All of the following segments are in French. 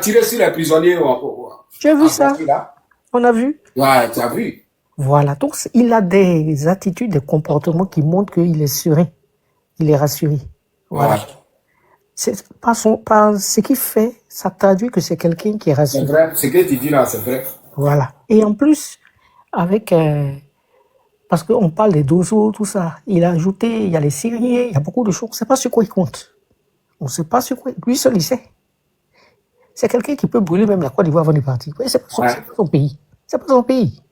tiré sur les prisonniers Tu as vu en ça? Turquie, là. On a vu? Ouais, tu as vu. Voilà. Donc, il a des attitudes, des comportements qui montrent qu'il est serein. Il est rassuré. Voilà. Ouais. C'est par ce qu'il fait, ça traduit que c'est quelqu'un qui est C'est rassuré. vrai. Ce que tu dis là, c'est vrai. Voilà. Et en plus, avec... parce qu'on parle des dozos, tout ça, il a ajouté, il y a les Syriens, il y a beaucoup de choses. On ne sait pas sur quoi il compte. On ne sait pas sur quoi. Lui seul, il sait. C'est quelqu'un qui peut brûler même la Côte d'Ivoire avant de partir. Ouais, c'est pas son pays. C'est pas son pays.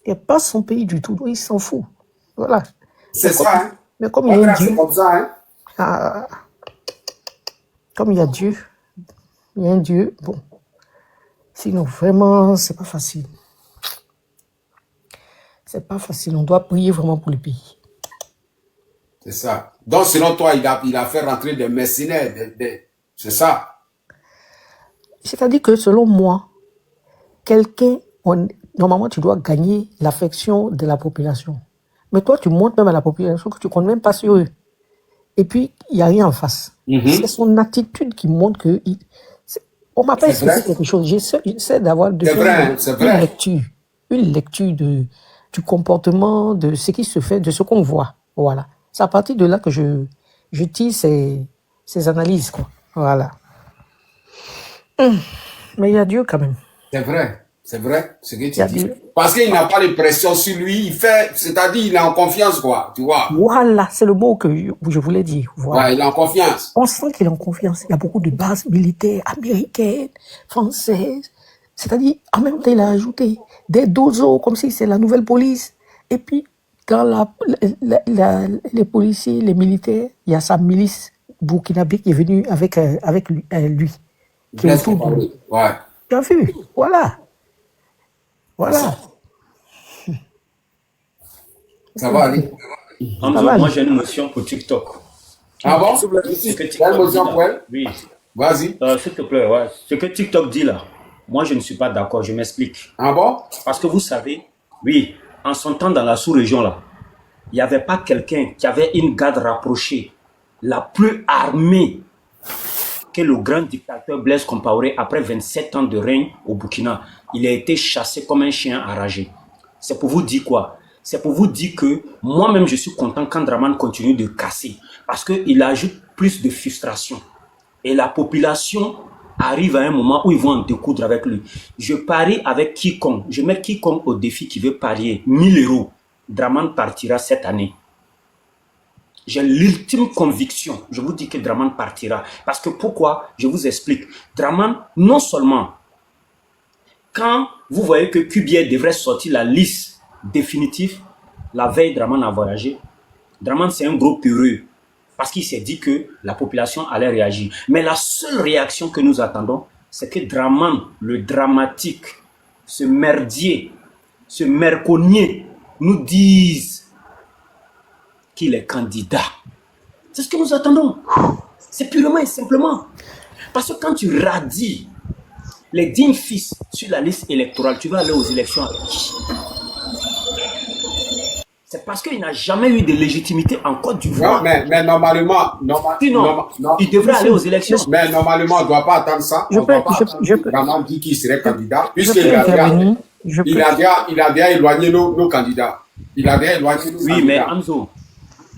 C'est pas son pays du tout. Il s'en fout. Voilà. C'est ça, hein. Mais comme il y a un Dieu, C'est comme ça, hein. comme il y a Dieu, il y a un Dieu, bon. Sinon, vraiment, c'est pas facile. C'est pas facile. On doit prier vraiment pour le pays. C'est ça. Donc, selon toi, il a fait rentrer des mercenaires. C'est ça. C'est-à-dire que, selon moi, normalement, tu dois gagner l'affection de la population. Mais toi, tu montres même à la population que tu ne comptes même pas sur eux. Et puis, il n'y a rien en face. C'est son attitude qui montre que... On m'a pas expliqué quelque chose. J'essaie d'avoir une lecture du comportement, de ce qui se fait, de ce qu'on voit. Voilà. C'est à partir de là que je tire ces analyses, quoi. Voilà. Mais il y a Dieu quand même. C'est vrai, ce que tu dis. Parce qu'il n'a pas de pression sur lui, c'est-à-dire il est en confiance, quoi, tu vois. Voilà, c'est le mot que je voulais dire. Voilà. Ouais, il est en confiance. On sent qu'il est en confiance. Il y a beaucoup de bases militaires américaines, françaises. C'est-à-dire, en même temps, il a ajouté des dozos, comme si c'est la nouvelle police. Et puis, dans les policiers, les militaires, il y a sa milice burkinabé qui est venue avec lui. Qui est autour de lui. Ouais. Tu as vu? Voilà. Voilà. Ça va aller. Moi, j'ai une notion pour TikTok. Ah bon? Quelle notion pour elle? Oui. Vas-y. S'il te plaît, ouais. Ce que TikTok dit là, moi, je ne suis pas d'accord. Je m'explique. Ah bon? Parce que vous savez, oui, en son temps dans la sous-région là, il n'y avait pas quelqu'un qui avait une garde rapprochée, la plus armée que le grand dictateur Blaise Compaoré, après 27 ans de règne au Burkina. Il a été chassé comme un chien enragé. C'est pour vous dire quoi? C'est pour vous dire que moi-même, je suis content quand Dramane continue de casser. Parce qu'il ajoute plus de frustration. Et la population arrive à un moment où ils vont en découdre avec lui. Je parie avec quiconque. Je mets quiconque au défi qui veut parier 1000 €. Dramane partira cette année. J'ai l'ultime conviction. Je vous dis que Dramane partira. Parce que pourquoi? Je vous explique. Dramane, non seulement, quand vous voyez que Kubier devrait sortir la liste définitive, la veille, Dramane a voyagé. Dramane, c'est un gros peureux. Parce qu'il s'est dit que la population allait réagir. Mais la seule réaction que nous attendons, c'est que Dramane, le dramatique, ce merdier, ce merconnier, nous dise qu'il est candidat. C'est ce que nous attendons. C'est purement et simplement. Parce que quand tu radies les dignes fils sur la liste électorale, tu vas aller aux élections avec qui? C'est parce qu'il n'a jamais eu de légitimité en Côte d'Ivoire. Mais normalement, il devrait aller aux élections. Mais normalement, on ne doit pas attendre ça. On ne doit pas attendre Dramane dit qu'il serait candidat. Puisqu'il a bien éloigné nos candidats. Il a bien éloigné nos candidats. Oui, mais Hamzo.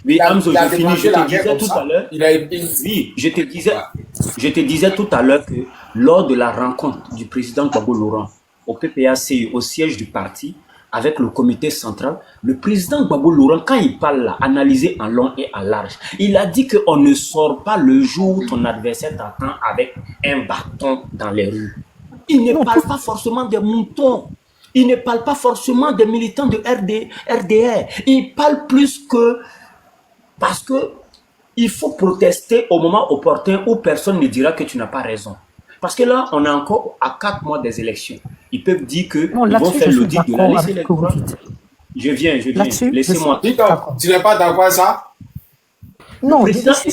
Oui, Hamzo, je finis. Je te disais tout à l'heure. Oui, je te disais tout à l'heure que lors de la rencontre du président Gbagbo Laurent au PPACI, au siège du parti, avec le comité central, le président Gbagbo Laurent, quand il parle là, analysé en long et en large, il a dit qu'on ne sort pas le jour où ton adversaire t'attend avec un bâton dans les rues. Il ne parle pas forcément des moutons. Il ne parle pas forcément des militants de RDR. Il parle plus que... Parce que il faut protester au moment opportun où personne ne dira que tu n'as pas raison. Parce que là, on est encore à 4 mois des élections. Ils peuvent dire qu'ils vont faire l'audit de la liste électorale. Je viens. Laissez-moi. Tu n'es pas d'accord avec ça? Non, c'est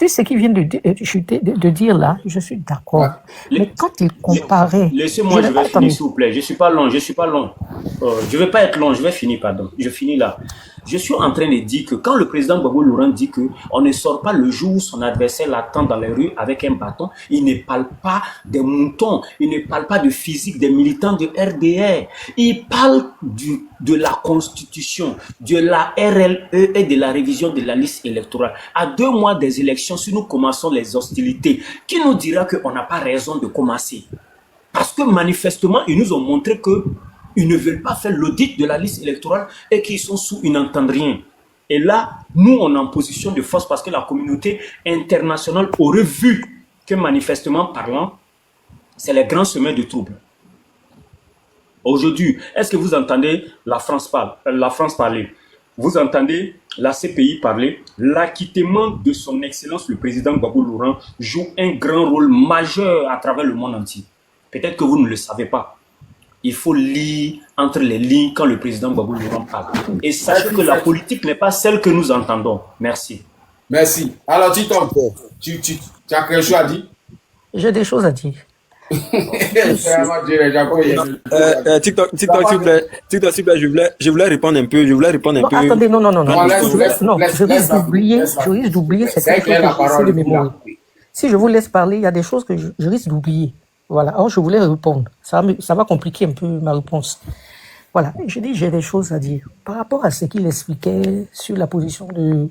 ce qu'il vient de dire là, je suis d'accord. Mais quand il comparait... Laissez-moi, je vais finir s'il vous plaît. Je ne suis pas long. Je ne vais pas être long, je vais finir, pardon. Je finis là. Je suis en train de dire que quand le président Gbagbo Laurent dit qu'on ne sort pas le jour où son adversaire l'attend dans les rues avec un bâton, il ne parle pas des moutons, il ne parle pas de physique des militants de RDR. Il parle de la Constitution, de la RLE et de la révision de la liste électorale. À 2 mois des élections, si nous commençons les hostilités, qui nous dira qu'on n'a pas raison de commencer? Parce que manifestement, ils nous ont montré qu'ils ne veulent pas faire l'audit de la liste électorale et qu'ils sont sous, ils n'entendent rien. Et là, nous, on est en position de force parce que la communauté internationale aurait vu que manifestement parlant, c'est les grands semeurs de troubles. Aujourd'hui, est-ce que vous entendez la France parler? Vous entendez la CPI parler? L'acquittement de son excellence, le président Gbagbo Laurent, joue un grand rôle majeur à travers le monde entier. Peut-être que vous ne le savez pas. Il faut lire entre les lignes quand le président Gbagbo Laurent parle. Et sachez que la politique n'est pas celle que nous entendons. Merci. Merci. Alors, tu as quelque chose à dire? J'ai des choses à dire. TikTok, s'il vous plaît, je voulais répondre un peu. Non, attendez, non. Je risque d'oublier certaines choses que j'essaie de mémoire. Si je vous laisse parler, il y a des choses que je risque d'oublier. Voilà, alors je voulais répondre. Ça va compliquer un peu ma réponse. Voilà, je dis j'ai des choses à dire. Par rapport à ce qu'il expliquait sur la position du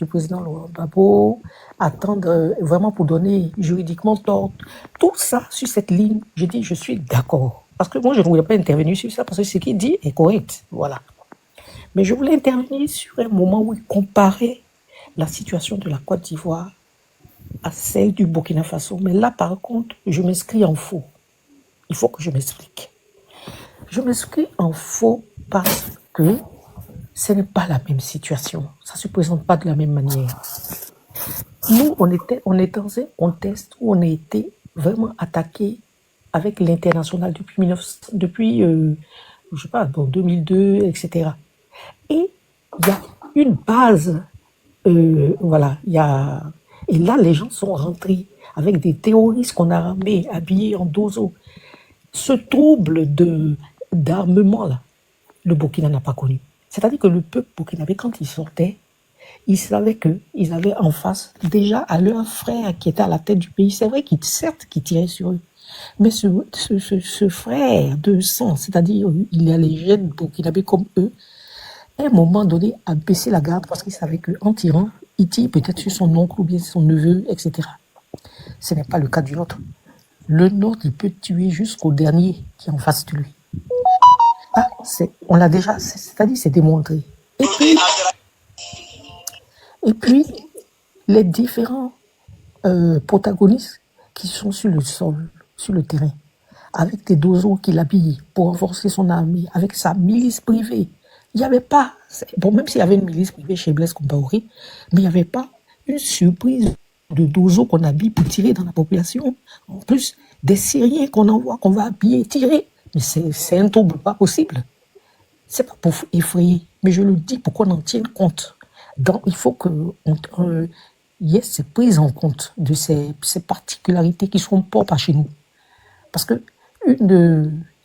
président Laurent Gbagbo, attendre vraiment pour donner juridiquement tort, tout ça sur cette ligne, je dis je suis d'accord. Parce que moi je ne voulais pas intervenir sur ça parce que ce qu'il dit est correct. Voilà. Mais je voulais intervenir sur un moment où il comparait la situation de la Côte d'Ivoire à celle du Burkina Faso. Mais là, par contre, je m'inscris en faux. Il faut que je m'explique. Je m'inscris en faux parce que ce n'est pas la même situation. Ça ne se présente pas de la même manière. Nous, on était dans un contexte où on a été vraiment attaqué avec l'international depuis 2002, etc. Et il y a une base, voilà, et là, les gens sont rentrés avec des terroristes qu'on a ramenés, habillés en dozo. Ce trouble d'armement-là, le Burkina n'a pas connu. C'est-à-dire que le peuple burkinabé, quand il sortait, ils savaient qu'ils avaient en face déjà à leur frère qui était à la tête du pays. C'est vrai qu'il tirait sur eux. Mais ce frère de sang, c'est-à-dire il y a les jeunes burkinabés comme eux, à un moment donné, a baissé la garde parce qu'il savait qu'en tirant, il tire peut-être sur son oncle ou bien son neveu, etc. Ce n'est pas le cas du nôtre. Le nôtre, il peut tuer jusqu'au dernier qui est en face de lui. Ah, on l'a déjà, c'est-à-dire c'est démontré. Et puis les différents protagonistes qui sont sur le sol, sur le terrain, avec des dozos qui l'habillent pour renforcer son armée, avec sa milice privée. Il n'y avait pas, bon, même s'il y avait une milice privée chez Blaise Compaoré, mais il n'y avait pas une surprise de dozos qu'on habille pour tirer dans la population. En plus, des Syriens qu'on envoie, qu'on va habiller, tirer. Mais c'est un trouble pas possible. C'est pas pour effrayer, mais je le dis pour qu'on en tienne compte. Donc, il faut qu'il y ait cette prise en compte de ces particularités qui sont propres à chez nous. Parce que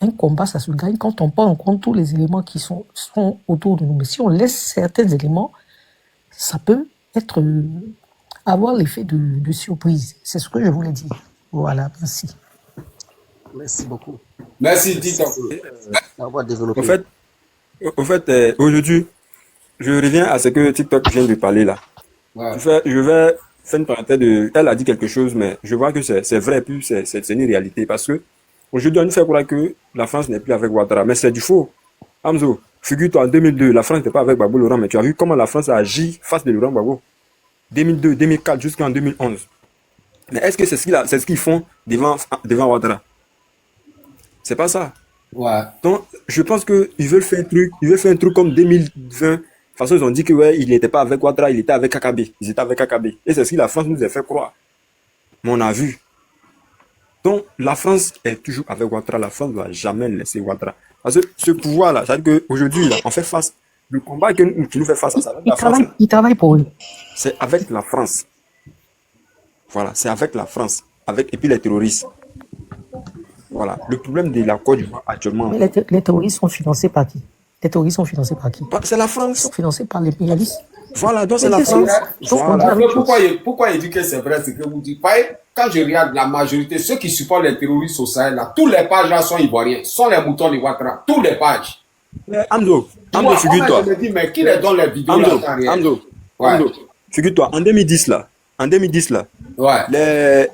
un combat, ça se gagne quand on prend en compte tous les éléments qui sont autour de nous. Mais si on laisse certains éléments, ça peut avoir l'effet de surprise. C'est ce que je voulais dire. Voilà, merci. Merci beaucoup. Merci, Tito. On va développer. Au fait, aujourd'hui, je reviens à ce que TikTok vient de parler là. Ouais. Je vais faire une parenthèse elle a dit quelque chose, mais je vois que c'est vrai, puis c'est une réalité. Parce que aujourd'hui, on nous fait croire que la France n'est plus avec Ouattara, mais c'est du faux. Hamzo, figure-toi, en 2002, la France n'était pas avec Gbagbo Laurent, mais tu as vu comment la France a agi face de Laurent Gbagbo. 2002, 2004, jusqu'en 2011. Mais est-ce que c'est ce qu'ils font devant Ouattara? C'est pas ça. Ouais. Donc, je pense qu'ils veulent faire un truc comme 2020. De toute façon, ils ont dit que ouais, il n'était pas avec Ouattara, il était avec KKB. Ils étaient avec KKB. Et c'est ce que la France nous a fait croire. Mais on a vu. Donc, la France est toujours avec Ouattara. La France ne va jamais laisser Ouattara. Parce que ce pouvoir-là, c'est-à-dire qu'aujourd'hui, on fait face. Le combat qui nous fait face à ça, la France. Il travaille pour eux. C'est avec la France. Voilà, c'est avec la France. Et puis les terroristes. Voilà. Le problème de la Côte d'Ivoire actuellement. Mais les terroristes sont financés par qui? Les terroristes sont financés par qui? C'est la Ils France. sont financés par l'impérialisme. Voilà, donc c'est Mais la c'est sûr. France. Donc on dit Voilà. la même chose. Pourquoi il dit que c'est vrai, c'est que vous dites, voyez, quand je regarde la majorité, ceux qui supportent les terroristes au Sahel, là, tous les pages là sont ivoiriens, sont les moutons de Ouattara, tous les pages. Amzo, Moi, figure-toi. je me dis, mais qui les donne les vidéos là, en réel? Ouais. Figure-toi, en 2010 là, Ouais.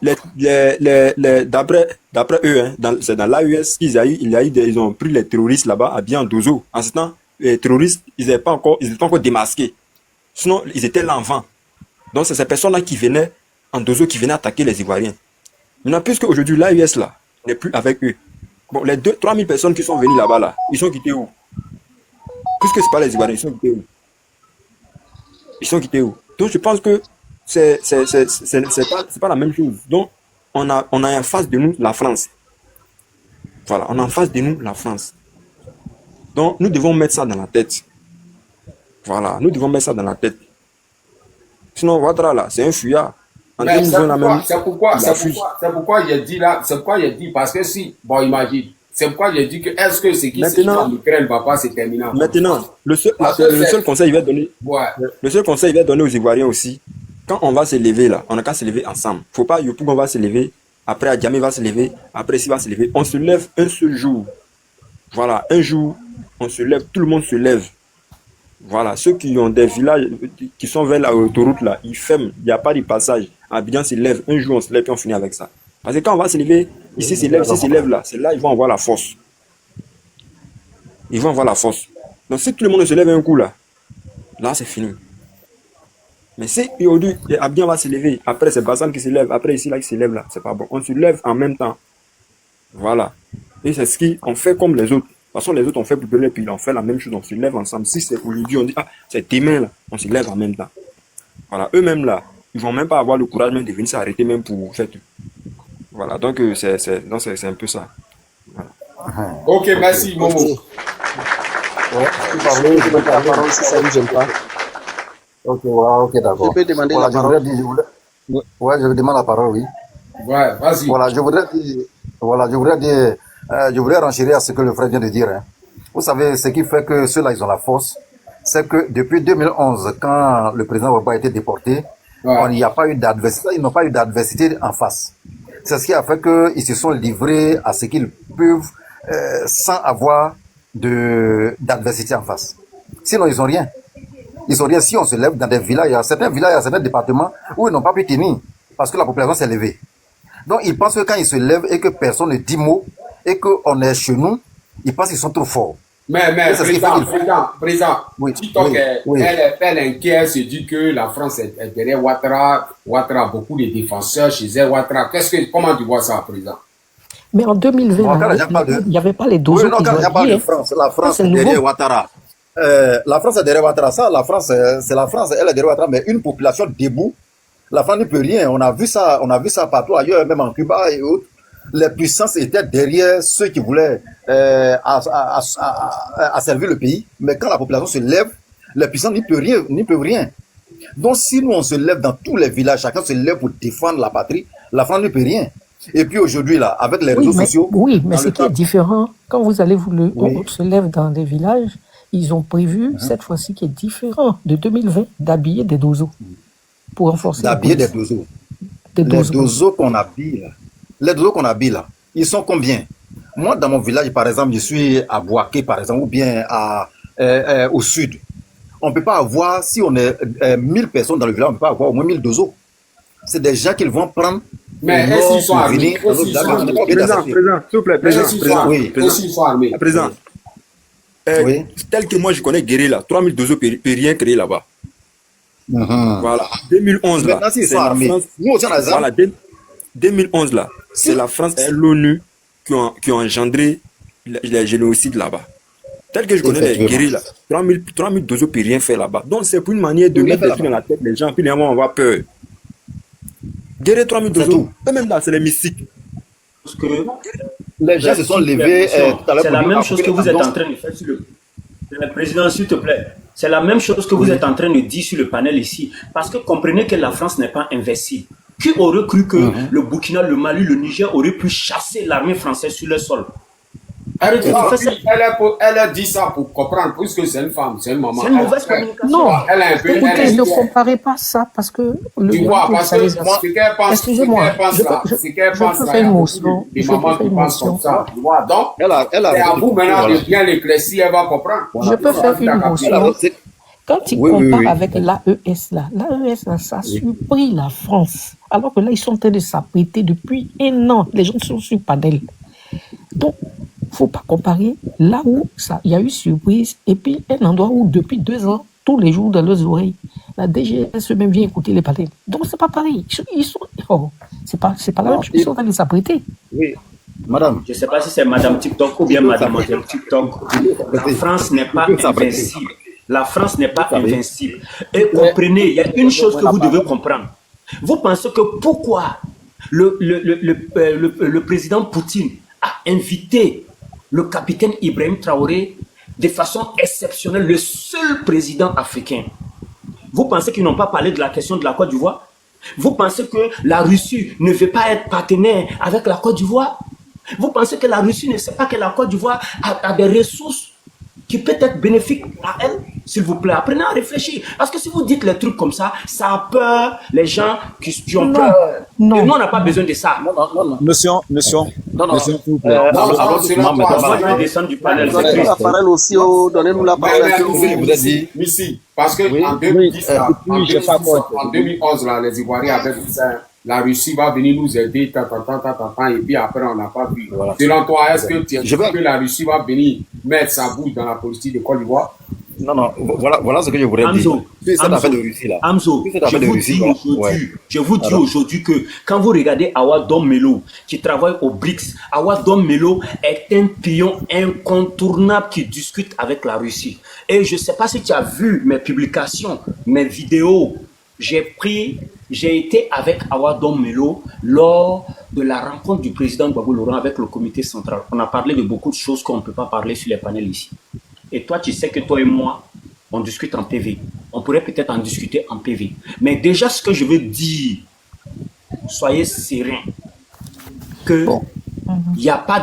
d'après eux, hein, c'est dans l'AES ils ont pris les terroristes là-bas à Biandozo. En ce temps, les terroristes, ils n'étaient pas encore démasqués. Sinon, ils étaient là en vent. Donc, c'est ces personnes-là qui venaient en Dozo, qui venaient attaquer les Ivoiriens. Maintenant, puisque aujourd'hui, l'AES là n'est plus avec eux. Bon, les 3000 personnes qui sont venues là-bas, là, ils sont quittés où? Puisque c'est pas les Ivoiriens, ils sont quittés où? Ils sont quittés où? Donc, je pense que c'est pas la même chose. Donc, on a en face de nous la France. Voilà, on a en face de nous la France. Donc, nous devons mettre ça dans la tête. Voilà, nous devons mettre ça dans la tête. Sinon, Ouattara, là, c'est un fuyard. En Mais 2020, là même, c'est pourquoi j'ai dit là, c'est pourquoi j'ai dit, parce que si, bon, imagine, c'est pourquoi j'ai dit que est-ce que ce qui se passe en Ukraine va pas se terminer en France? maintenant, le seul conseil il va donner, Ouais. le seul conseil il va donner aux Ivoiriens aussi, quand on va se lever là, on n'a qu'à se lever ensemble. Faut pas, Yopougon va se lever, après Adjamé va se lever, après Ici va se lever. On se lève un seul jour. Voilà, un jour, on se lève, tout le monde se lève. Voilà, ceux qui ont des villages qui sont vers l'autoroute là, ils ferment, il n'y a pas de passage. Abidjan se lève, un jour on se lève et on finit avec ça. Parce que quand on va se lever, ici se lève là, c'est là ils vont avoir la force. Ils vont avoir la force. Donc si tout le monde se lève un coup là c'est fini. Mais si aujourd'hui, Abidjan va se lever, après c'est Bassam qui se lève, après ici là qui se lève là, c'est pas bon. On se lève en même temps. Voilà. Et c'est ce qu'on fait comme les autres. De toute façon, les autres ont fait plus près, puis on fait la même chose, on se lève ensemble. Si c'est aujourd'hui, on dit, c'est demain, là, on se lève en même temps. Voilà, eux-mêmes, là, ils vont même pas avoir le courage même de venir s'arrêter même pour faire tout. Voilà, donc c'est un peu ça. Voilà. Ok, merci, Momo. Ouais, je peux parler, si ça ne gêne pas. Ok, ouais, ok, d'accord. Je peux demander Voilà, la parole. Ouais, je vous demande la parole, oui. Ouais, vas-y. Voilà, je voudrais renchérir à ce que le frère vient de dire, hein. Vous savez, ce qui fait que ceux-là, ils ont la force, c'est que depuis 2011, quand le président Ouattara a été déporté, il n'y a pas eu d'adversité, ils n'ont pas eu d'adversité en face. C'est ce qui a fait qu'ils se sont livrés à ce qu'ils peuvent sans avoir d'adversité en face. Sinon, ils n'ont rien. Ils n'ont rien. Si on se lève dans des villages, il y a certains départements où ils n'ont pas pu tenir parce que la population s'est levée. Donc, ils pensent que quand ils se lèvent et que personne ne dit mot et qu'on est chez nous, ils pensent qu'ils sont trop forts. Mais président, Oui, TikTok, oui. elle inquiète, elle se dit que la France est derrière Ouattara. Ouattara a beaucoup de défenseurs chez elle. Ouattara, comment tu vois ça, président? Mais en 2020, il n'y avait pas les 12 autres. Quand il n'y a pas de France, la France est derrière Ouattara. La France est derrière Ouattara. Ça, la France, c'est la France, elle est derrière Ouattara, mais une population debout, la France ne peut rien. On a vu ça partout ailleurs, même en Cuba et autres. Les puissances étaient derrière ceux qui voulaient asservir le pays. Mais quand la population se lève, les puissances n'y peuvent rien. Donc si nous on se lève dans tous les villages, chacun se lève pour défendre la patrie, la France ne peut rien. Et puis aujourd'hui là, avec les réseaux sociaux. Oui, mais ce qui est différent, quand vous allez on se lève dans des villages, ils ont prévu cette fois-ci qui est différent de 2020 d'habiller des dozos pour renforcer. D'habiller des dozos. Les dozos qu'on habille là. Les dozos qu'on habille là, ils sont combien? Moi, dans mon village, par exemple, je suis à Boaké, par exemple, ou bien au sud. On ne peut pas avoir, si on est 1000 personnes dans le village, on ne peut pas avoir au moins 1000 dozos. C'est des gens qu'ils vont prendre. Mais est-ce qu'ils sont armés? Président, s'il vous plaît, président. Oui. Tel que moi je connais Guéry là, 3000 dozos peut rien créer là-bas. Voilà, 2011 là. Maintenant, s'ils sont armés. Nous aussi, on a voilà, 2011 là, c'est la France et l'ONU qui ont engendré les génocides là-bas. Tel que je connais les Guéry là, 3000 dozos peut rien faire là-bas. Donc c'est pour une manière de mettre des trucs dans la tête des gens, puis les gens vont avoir peur. Guéry 3000 dozos, eux-mêmes là, c'est les mystiques. Parce que les gens se sont levés. C'est la même chose que vous êtes en train de faire sur le président, s'il te plaît. C'est la même chose que vous êtes en train de dire sur le panel ici. Parce que comprenez que la France n'est pas invincible. Qui aurait cru que le Burkina, le Mali, le Niger auraient pu chasser l'armée française sur le sol? Elle, Tu fais ça. elle a dit ça pour comprendre, puisque c'est une femme, c'est une maman. C'est une mauvaise communication. Non, Elle a un peu. écoutez, ne comparez pas ça parce que Tu vois, parce que ce qu'elle pense, excusez-moi, ce qu'elle pense, je peux faire une motion. les mamans qui pensent comme ça, tu vois. Donc, Elle a c'est à vous maintenant de bien l'éclaircir, elle va comprendre. Je peux faire une motion. Quand ils comparent avec l'AES, l'AES, ça a surpris la France. Alors que là, ils sont en train de s'apprêter depuis un an. Les gens sont sur panel. Donc, il ne faut pas comparer là où il y a eu surprise et puis un endroit où depuis 2 ans, tous les jours dans leurs oreilles, la DGS même vient écouter les panels. Donc, c'est pas pareil. Ils sont, c'est pas la même chose. Ils sont en train de s'apprêter. Oui, madame. Je ne sais pas si c'est Madame TikTok ou bien Mademoiselle TikTok. La France n'est pas invincible. La France n'est pas invincible. Et comprenez, il y a une chose que vous devez comprendre. Vous pensez que pourquoi le président Poutine a invité le capitaine Ibrahim Traoré de façon exceptionnelle, le seul président africain. Vous pensez qu'ils n'ont pas parlé de la question de la Côte d'Ivoire? Vous pensez que la Russie ne veut pas être partenaire avec la Côte d'Ivoire? Vous pensez que la Russie ne sait pas que la Côte d'Ivoire a des ressources qui peut être bénéfique à elle? S'il vous plaît, apprenez à réfléchir. Parce que si vous dites les trucs comme ça a peur les gens qui ont peur. Non. Et nous, on n'a pas besoin de ça. Monsieur, s'il vous plaît. Moi, je vais descendre du panel. C'est triste. La parole aussi, donnez-nous la parole. Vous avez dit. Ici, parce que en 2010, en 2011, là, les Ivoiriens avaient dit ça. La Russie va venir nous aider, et puis après, on n'a pas vu. Voilà. Selon toi, est-ce que tu es sûr que la Russie va venir mettre sa bouche dans la politique de Côte d'Ivoire? Non, voilà ce que je voudrais dire. C'est cette affaire de Russie là. Amzo, je vous dis aujourd'hui que quand vous regardez Awa Dom Melo qui travaille au BRICS, Awa Dom Melo est un pion incontournable qui discute avec la Russie. Et je ne sais pas si tu as vu mes publications, mes vidéos. J'ai été avec Awa Dom Melo lors de la rencontre du président Gbagbo Laurent avec le comité central. On a parlé de beaucoup de choses qu'on ne peut pas parler sur les panels ici. Et toi, tu sais que toi et moi, on discute en PV. On pourrait peut-être en discuter en PV. Mais déjà, ce que je veux dire, soyez sereins. Que il n'y a pas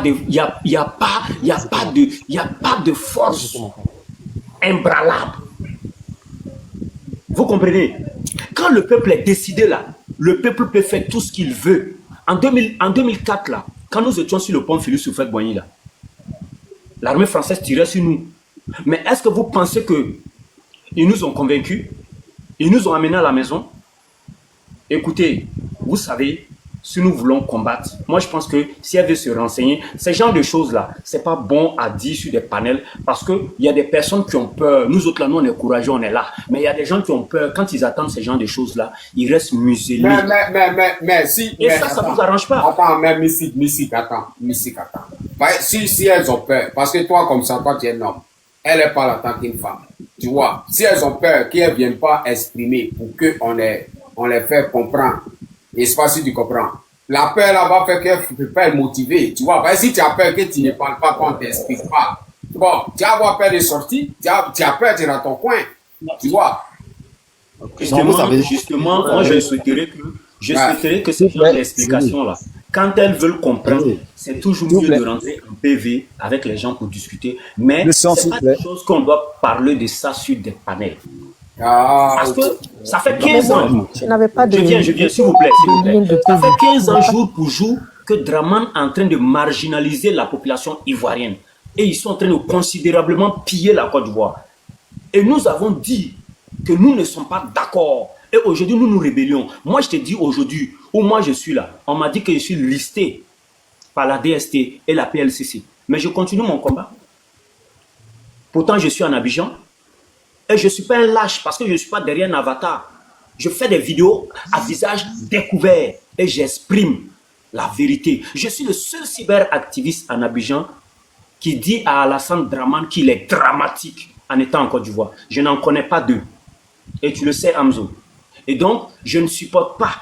de force imbranlable. Vous comprenez? Quand le peuple est décidé là, le peuple peut faire tout ce qu'il veut. En 2004 là, quand nous étions sur le pont Félix Houphouët-Boigny là, l'armée française tirait sur nous. Mais est-ce que vous pensez qu'ils nous ont convaincus? Ils nous ont amenés à la maison? Écoutez, vous savez, si nous voulons combattre, moi je pense que si elle veut se renseigner, ce genre de choses-là, c'est pas bon à dire sur des panels parce qu'il y a des personnes qui ont peur. Nous autres là, nous on est courageux, on est là. Mais il y a des gens qui ont peur. Quand ils attendent ce genre de choses-là, ils restent muselés. Mais si... Et ça ne vous arrange pas. Attends, mais Mystique, attends. Si elles ont peur, parce que toi comme ça, toi tu es un homme. Elle n'est pas là tant qu'une femme. Tu vois, si elles ont peur qu'elles ne viennent pas exprimer pour qu'on les fait comprendre, et c'est pas si tu comprends, la peur là va faire qu'elle ne peut pas être motivée. Tu vois, si tu as peur que tu ne parles pas, qu'on ne t'explique pas, bon, tu vas avoir peur de sortir, tu as peur d'être dans ton coin. Tu vois. Justement, moi je souhaiterais que ce genre d'explication-là, quand elles veulent comprendre, c'est toujours mieux de rentrer en PV avec les gens pour discuter. Mais ce n'est pas des choses qu'on doit parler de ça sur des panels. Parce que ça fait 15 ans. Je n'avais pas de. Je viens, s'il vous plaît. Ça fait 15 ans, jour pour jour, que Draman est en train de marginaliser la population ivoirienne. Et ils sont en train de considérablement piller la Côte d'Ivoire. Et nous avons dit que nous ne sommes pas d'accord. Et aujourd'hui, nous nous rébellions. Moi, je te dis aujourd'hui, où moi je suis là, on m'a dit que je suis listé par la DST et la PLCC. Mais je continue mon combat. Pourtant, je suis en Abidjan. Et je ne suis pas un lâche parce que je ne suis pas derrière un avatar. Je fais des vidéos à visage découvert et j'exprime la vérité. Je suis le seul cyberactiviste en Abidjan qui dit à Alassane Draman qu'il est dramatique en étant en Côte d'Ivoire. Je n'en connais pas deux. Et tu le sais, Amzo. Et donc, je ne supporte pas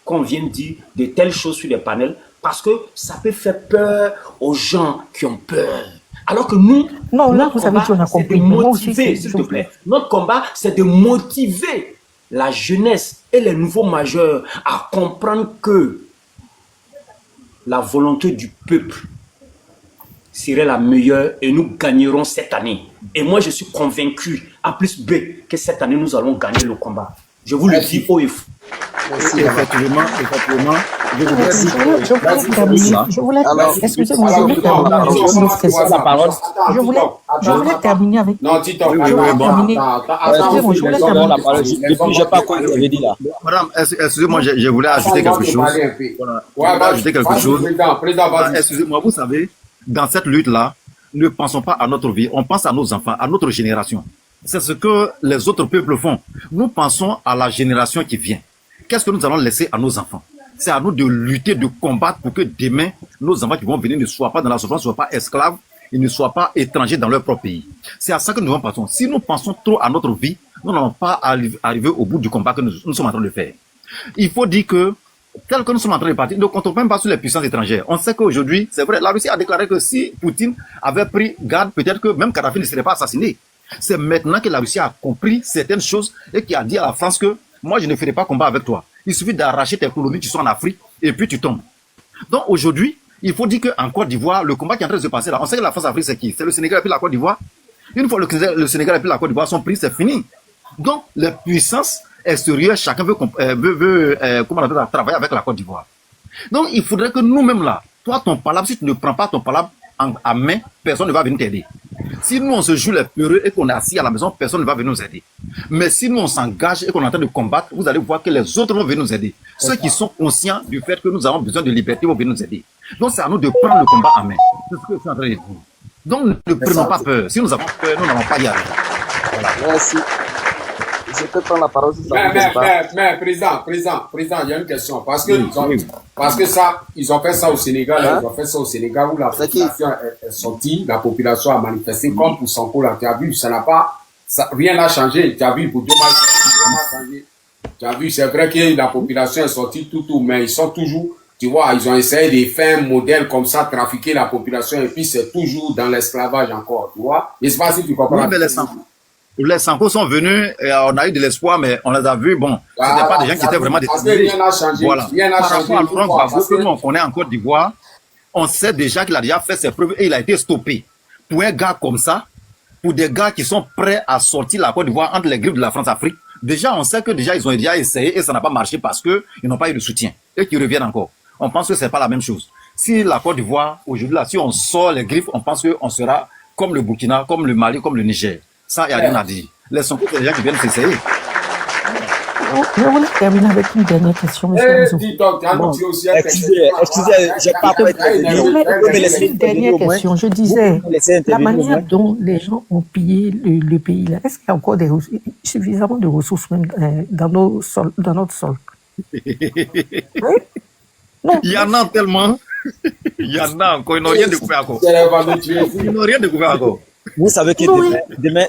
qu'on vienne dire de telles choses sur les panels parce que ça peut faire peur aux gens qui ont peur. Alors que nous, non, là, vous savez, on a compris. Motiver, s'il te plaît. Notre combat, c'est de motiver la jeunesse et les nouveaux majeurs à comprendre que la volonté du peuple, serait la meilleure et nous gagnerons cette année. Et moi, je suis convaincu, A plus B, que cette année, nous allons gagner le combat. Je vous le dis haut et fort. Merci, effectivement, je voudrais dire Je voulais terminer. Excusez-moi, je voulais terminer avec une autre question. la parole. Je voulais terminer avec. Non, Tito, Excusez-moi, je voulais terminer. La parole. Depuis, je n'ai pas quoi vous avez dit là. Madame, excusez-moi, je voulais ajouter quelque chose. Voilà. Je voulais ajouter quelque chose. Excusez-moi, vous savez, dans cette lutte-là, ne pensons pas à notre vie, on pense à nos enfants, à notre génération. C'est ce que les autres peuples font. Nous pensons à la génération qui vient. Qu'est-ce que nous allons laisser à nos enfants? C'est à nous de lutter, de combattre pour que demain, nos enfants qui vont venir ne soient pas dans la souffrance, ne soient pas esclaves, ils ne soient pas étrangers dans leur propre pays. C'est à ça que nous devons penser. Si nous pensons trop à notre vie, nous n'allons pas arriver au bout du combat que nous sommes en train de faire. Il faut dire que, tel que nous sommes en train de partir, ne comptons même pas sur les puissances étrangères. On sait qu'aujourd'hui, c'est vrai, la Russie a déclaré que si Poutine avait pris garde, peut-être que même Kadhafi ne serait pas assassiné. C'est maintenant que la Russie a compris certaines choses et qui a dit à la France que moi, je ne ferai pas combat avec toi. Il suffit d'arracher tes colonies, tu sois en Afrique et puis tu tombes. Donc aujourd'hui, il faut dire qu'en Côte d'Ivoire, le combat qui est en train de se passer là, on sait que la France-Afrique, c'est qui? C'est le Sénégal et puis la Côte d'Ivoire. Une fois le Sénégal et puis la Côte d'Ivoire sont pris, c'est fini. Donc, les puissances extérieures, chacun veut comment on appelle ça, travailler avec la Côte d'Ivoire. Donc, il faudrait que nous-mêmes là, toi, ton palabre, si tu ne prends pas ton palabre en main, personne ne va venir t'aider. Si nous, on se joue les peureux et qu'on est assis à la maison, personne ne va venir nous aider. Mais si nous, on s'engage et qu'on est en train de combattre, vous allez voir que les autres vont venir nous aider. Ceux qui sont conscients du fait que nous avons besoin de liberté vont venir nous aider. Donc, c'est à nous de prendre le combat en main. C'est ce que je suis en train de dire. Donc, ne prenons pas peur. Si nous avons peur, nous n'allons pas y arriver. Voilà. Merci. Je peux prendre la parole si ça vous plaît pas. Mais, président, il y a une question. Parce que ça, ils ont fait ça au Sénégal, Hein? ils ont fait ça au Sénégal où la population est sortie, la population a manifesté comme pour Sonko là. Tu as vu, rien n'a changé. Tu as vu, pour 2 mois, rien n'a changé. Tu as vu, c'est vrai que la population est sortie tout, mais ils sont toujours, tu vois, ils ont essayé de faire un modèle comme ça, trafiquer la population, et puis c'est toujours dans l'esclavage encore, tu vois. Je ne sais pas si tu comprends. Oui, mais les Sanko sont venus, et on a eu de l'espoir, mais on les a vus, bon, c'était pas des gens qui étaient vraiment déterminés. Rien n'a changé. Voilà. Rien n'a Par changé. rapport à Laurent Gbagbo, que nous on connaît en Côte d'Ivoire, on sait déjà qu'il a déjà fait ses preuves et il a été stoppé. Pour un gars comme ça, pour des gars qui sont prêts à sortir la Côte d'Ivoire entre les griffes de la France-Afrique, déjà on sait que déjà ils ont déjà essayé et ça n'a pas marché parce que ils n'ont pas eu de soutien et qu'ils reviennent encore. On pense que c'est pas la même chose. Si la Côte d'Ivoire, aujourd'hui là, si on sort les griffes, on pense qu'on sera comme le Burkina, comme le Mali, comme le Niger. Ça, il n'y a rien à dire. Les Sonko, c'est des gens qui viennent s'essayer. Je voulais terminer avec une dernière question, monsieur Hamzo. Excusez, j'ai pas pu Je voulais une dernière question. Je disais, la manière dont les gens ont pillé le pays, là, est-ce qu'il y a encore suffisamment de ressources même dans notre sol? Non. Il y en a tellement. Il y en a encore. Ils n'ont rien découvert encore. Ils n'ont rien découvert encore. Vous savez que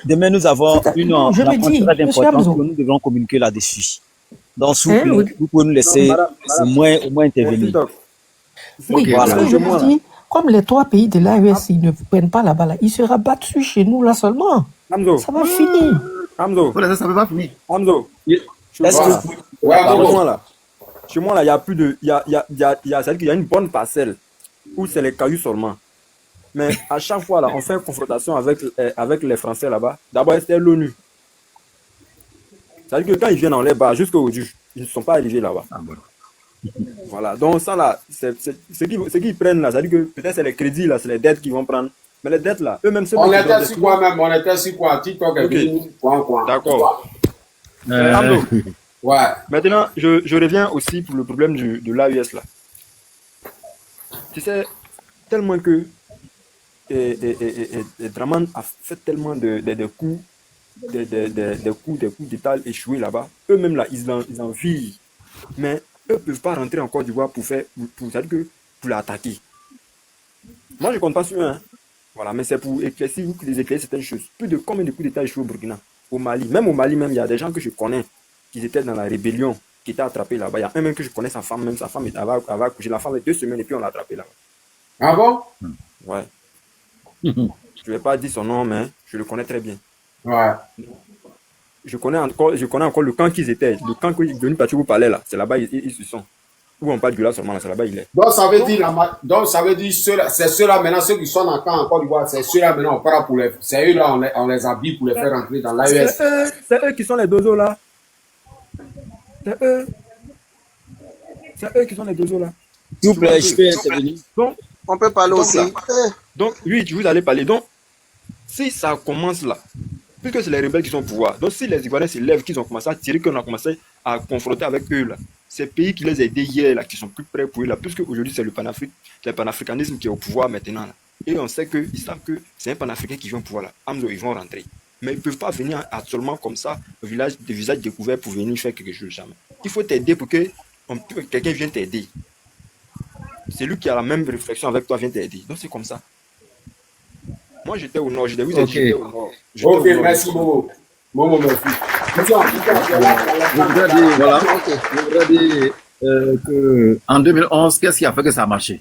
demain, nous avons une rencontre très importante que nous devons communiquer là-dessus. Donc, vous pouvez nous laisser au moins intervenir. Oui, voilà. parce que je me dis, comme les 3 pays de l'AES, ils ne prennent pas la balle, il sera battu chez nous là seulement. Hamzo. Ça va finir. Hamzo. Ça ne va pas finir. Hamzo. Est-ce que... Chez moi, là, il y a plus de. C'est-à-dire qu'il y a une bonne parcelle où c'est les cailloux seulement. Mais à chaque fois, là, on fait une confrontation avec les Français là-bas. D'abord, c'était l'ONU. C'est-à-dire que quand ils viennent en les bas, jusqu'aujourd'hui, ils ne sont pas arrivés là-bas. Ah, bon. Voilà. Donc, ça, là, ce qu'ils prennent là, c'est-à-dire que peut-être c'est les crédits, là, c'est les dettes qu'ils vont prendre. Mais les dettes, là, eux-mêmes, c'est. On était sur quoi même? On était sur quoi? TikTok est venu. D'accord. Ouais. Maintenant, je reviens aussi pour le problème de l'AES là. Tu sais, tellement que Draman a fait tellement de coups, des coups d'État échoués là-bas. Eux-mêmes là, ils en vivent. Mais eux ne peuvent pas rentrer en Côte d'Ivoire pour l'attaquer. Moi, je ne compte pas sur eux. Hein. Voilà, mais c'est pour éclaircir certaines choses. Plus de combien de coups d'État échoués au Burkina, au Mali. Même au Mali, il y a des gens que je connais qui étaient dans la rébellion, qui étaient attrapés là-bas. Il y a un même que je connais, sa femme avait accouché. La femme avait 2 semaines et puis on l'a attrapé là-bas. Ah bon? Ouais. Je ne vais pas dire son nom, mais je le connais très bien. Ouais. Je connais encore le camp qu'ils étaient. Le camp que Denis Patrick vous parlait là, c'est là-bas ils se sont. où on parle du là seulement, c'est là-bas il est. Donc ça veut dire, c'est ceux-là maintenant, ceux qui sont en camp en Côte d'Ivoire, c'est ceux-là maintenant, on parle pour les, c'est eux là, on les habille pour les faire rentrer dans l'AES. C'est eux qui sont les dozos là. C'est eux. C'est eux qui sont les dozos là. S'il vous plaît, je peux intervenir. Donc, On peut parler aussi. donc, oui, vous allez parler. Donc, si ça commence là, puisque c'est les rebelles qui sont au pouvoir, donc si les Ivoiriens se lèvent, qu'ils ont commencé à tirer, qu'on a commencé à confronter avec eux là, ces pays qui les aidaient hier là, qui sont plus près pour eux là, puisque aujourd'hui c'est le panafricanisme qui est au pouvoir maintenant là. Et on sait qu'ils savent que c'est un panafricain qui vient au pouvoir là. Amzo, ils vont rentrer. Mais ils ne peuvent pas venir seulement comme ça, au village, des visages découverts pour venir faire quelque chose jamais. Il faut t'aider pour que quelqu'un vienne t'aider. C'est lui qui a la même réflexion avec toi vient t'aider. Donc c'est comme ça. Moi j'étais au nord, j'étais au nord. Ok, merci Momo. Momo, merci. Je voudrais dire, voilà, je voudrais dire que en 2011, qu'est-ce qui a fait que ça a marché?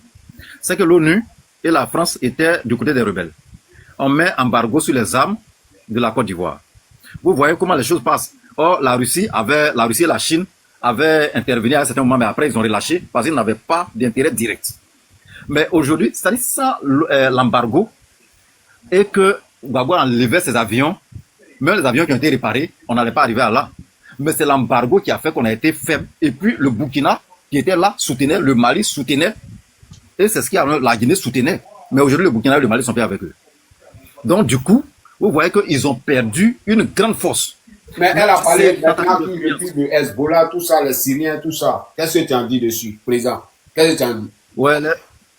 C'est que l'ONU et la France étaient du côté des rebelles. On met embargo sur les armes de la Côte d'Ivoire. Vous voyez comment les choses passent. Or, la Russie et la Chine avaient intervenu à un certain moment, mais après ils ont relâché parce qu'ils n'avaient pas d'intérêt direct. Mais aujourd'hui, c'est-à-dire sans l'embargo et que Gbagbo enlevait ses avions, même les avions qui ont été réparés, on n'allait pas arriver à là. Mais c'est l'embargo qui a fait qu'on a été faible. Et puis le Burkina qui était là soutenait, le Mali soutenait, et c'est ce qui a la Guinée soutenait. Mais aujourd'hui, le Burkina et le Mali sont plus avec eux. Donc du coup, vous voyez qu'ils ont perdu une grande force. Mais elle a parlé maintenant du Hezbollah, tout ça, les Syriens, tout ça. Qu'est-ce que tu en dis dessus, président? Qu'est-ce que tu en dis? Ouais,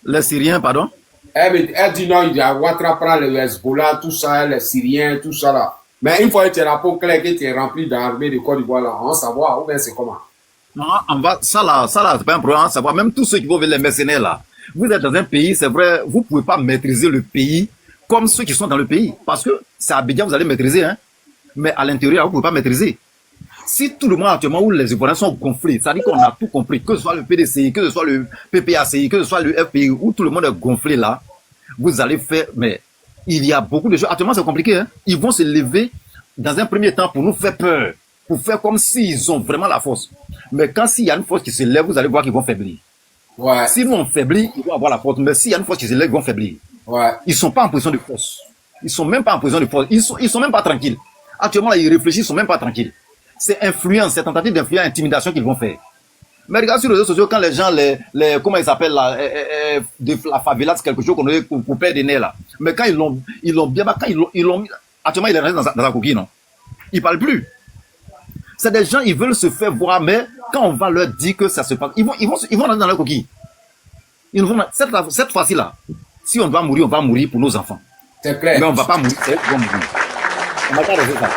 les Syriens, pardon? Elle dit non, il y a Ouattara prend le Hezbollah, tout ça, les Syriens, tout ça là. Mais une fois que tu es la peau claire, que tu es rempli d'armée de Côte d'Ivoire là, on va savoir, ou bien c'est comment? Non, ça là, c'est pas un problème à savoir. Même tous ceux qui vont venir les mercenaires là. Vous êtes dans un pays, c'est vrai, vous pouvez pas maîtriser le pays comme ceux qui sont dans le pays. Parce que c'est à Abidjan, vous allez maîtriser, hein. Mais à l'intérieur, vous ne pouvez pas maîtriser. Si tout le monde actuellement où les Ivoiriens sont gonflés, ça dit qu'on a tout compris, que ce soit le PDCI, que ce soit le PPACI, que ce soit le FPI, où tout le monde est gonflé là, vous allez faire, mais il y a beaucoup de choses. Actuellement, c'est compliqué, hein. Ils vont se lever dans un premier temps pour nous faire peur, pour faire comme s'ils ont vraiment la force. Mais quand s'il y a une force qui se lève, vous allez voir qu'ils vont faiblir. Ouais. S'ils vont faiblir, ils vont avoir la force. Mais s'il y a une force qui se lève, ils vont faiblir. Ouais. Ils sont pas en position de force. Ils sont même pas en position de force. Ils sont même pas tranquilles. Actuellement, là, ils réfléchissent, ils sont même pas tranquilles. C'est influence, c'est tentative d'influence, intimidation qu'ils vont faire. Mais regarde sur les réseaux sociaux, quand les gens, comment ils s'appellent là, de la favela, c'est quelque chose qu'on a coupé des nez là. Mais quand ils l'ont bien, quand ils l'ont mis, actuellement, il est resté dans sa coquille, non? Ils parlent plus. C'est des gens, ils veulent se faire voir, mais quand on va leur dire que ça se passe, ils vont rentrer dans leur coquille. Ils vont, cette fois-ci là, si on doit mourir, on va mourir pour nos enfants. C'est clair. Mais on va pas mourir, c'est eux qui vont mourir. On va pas rester ça.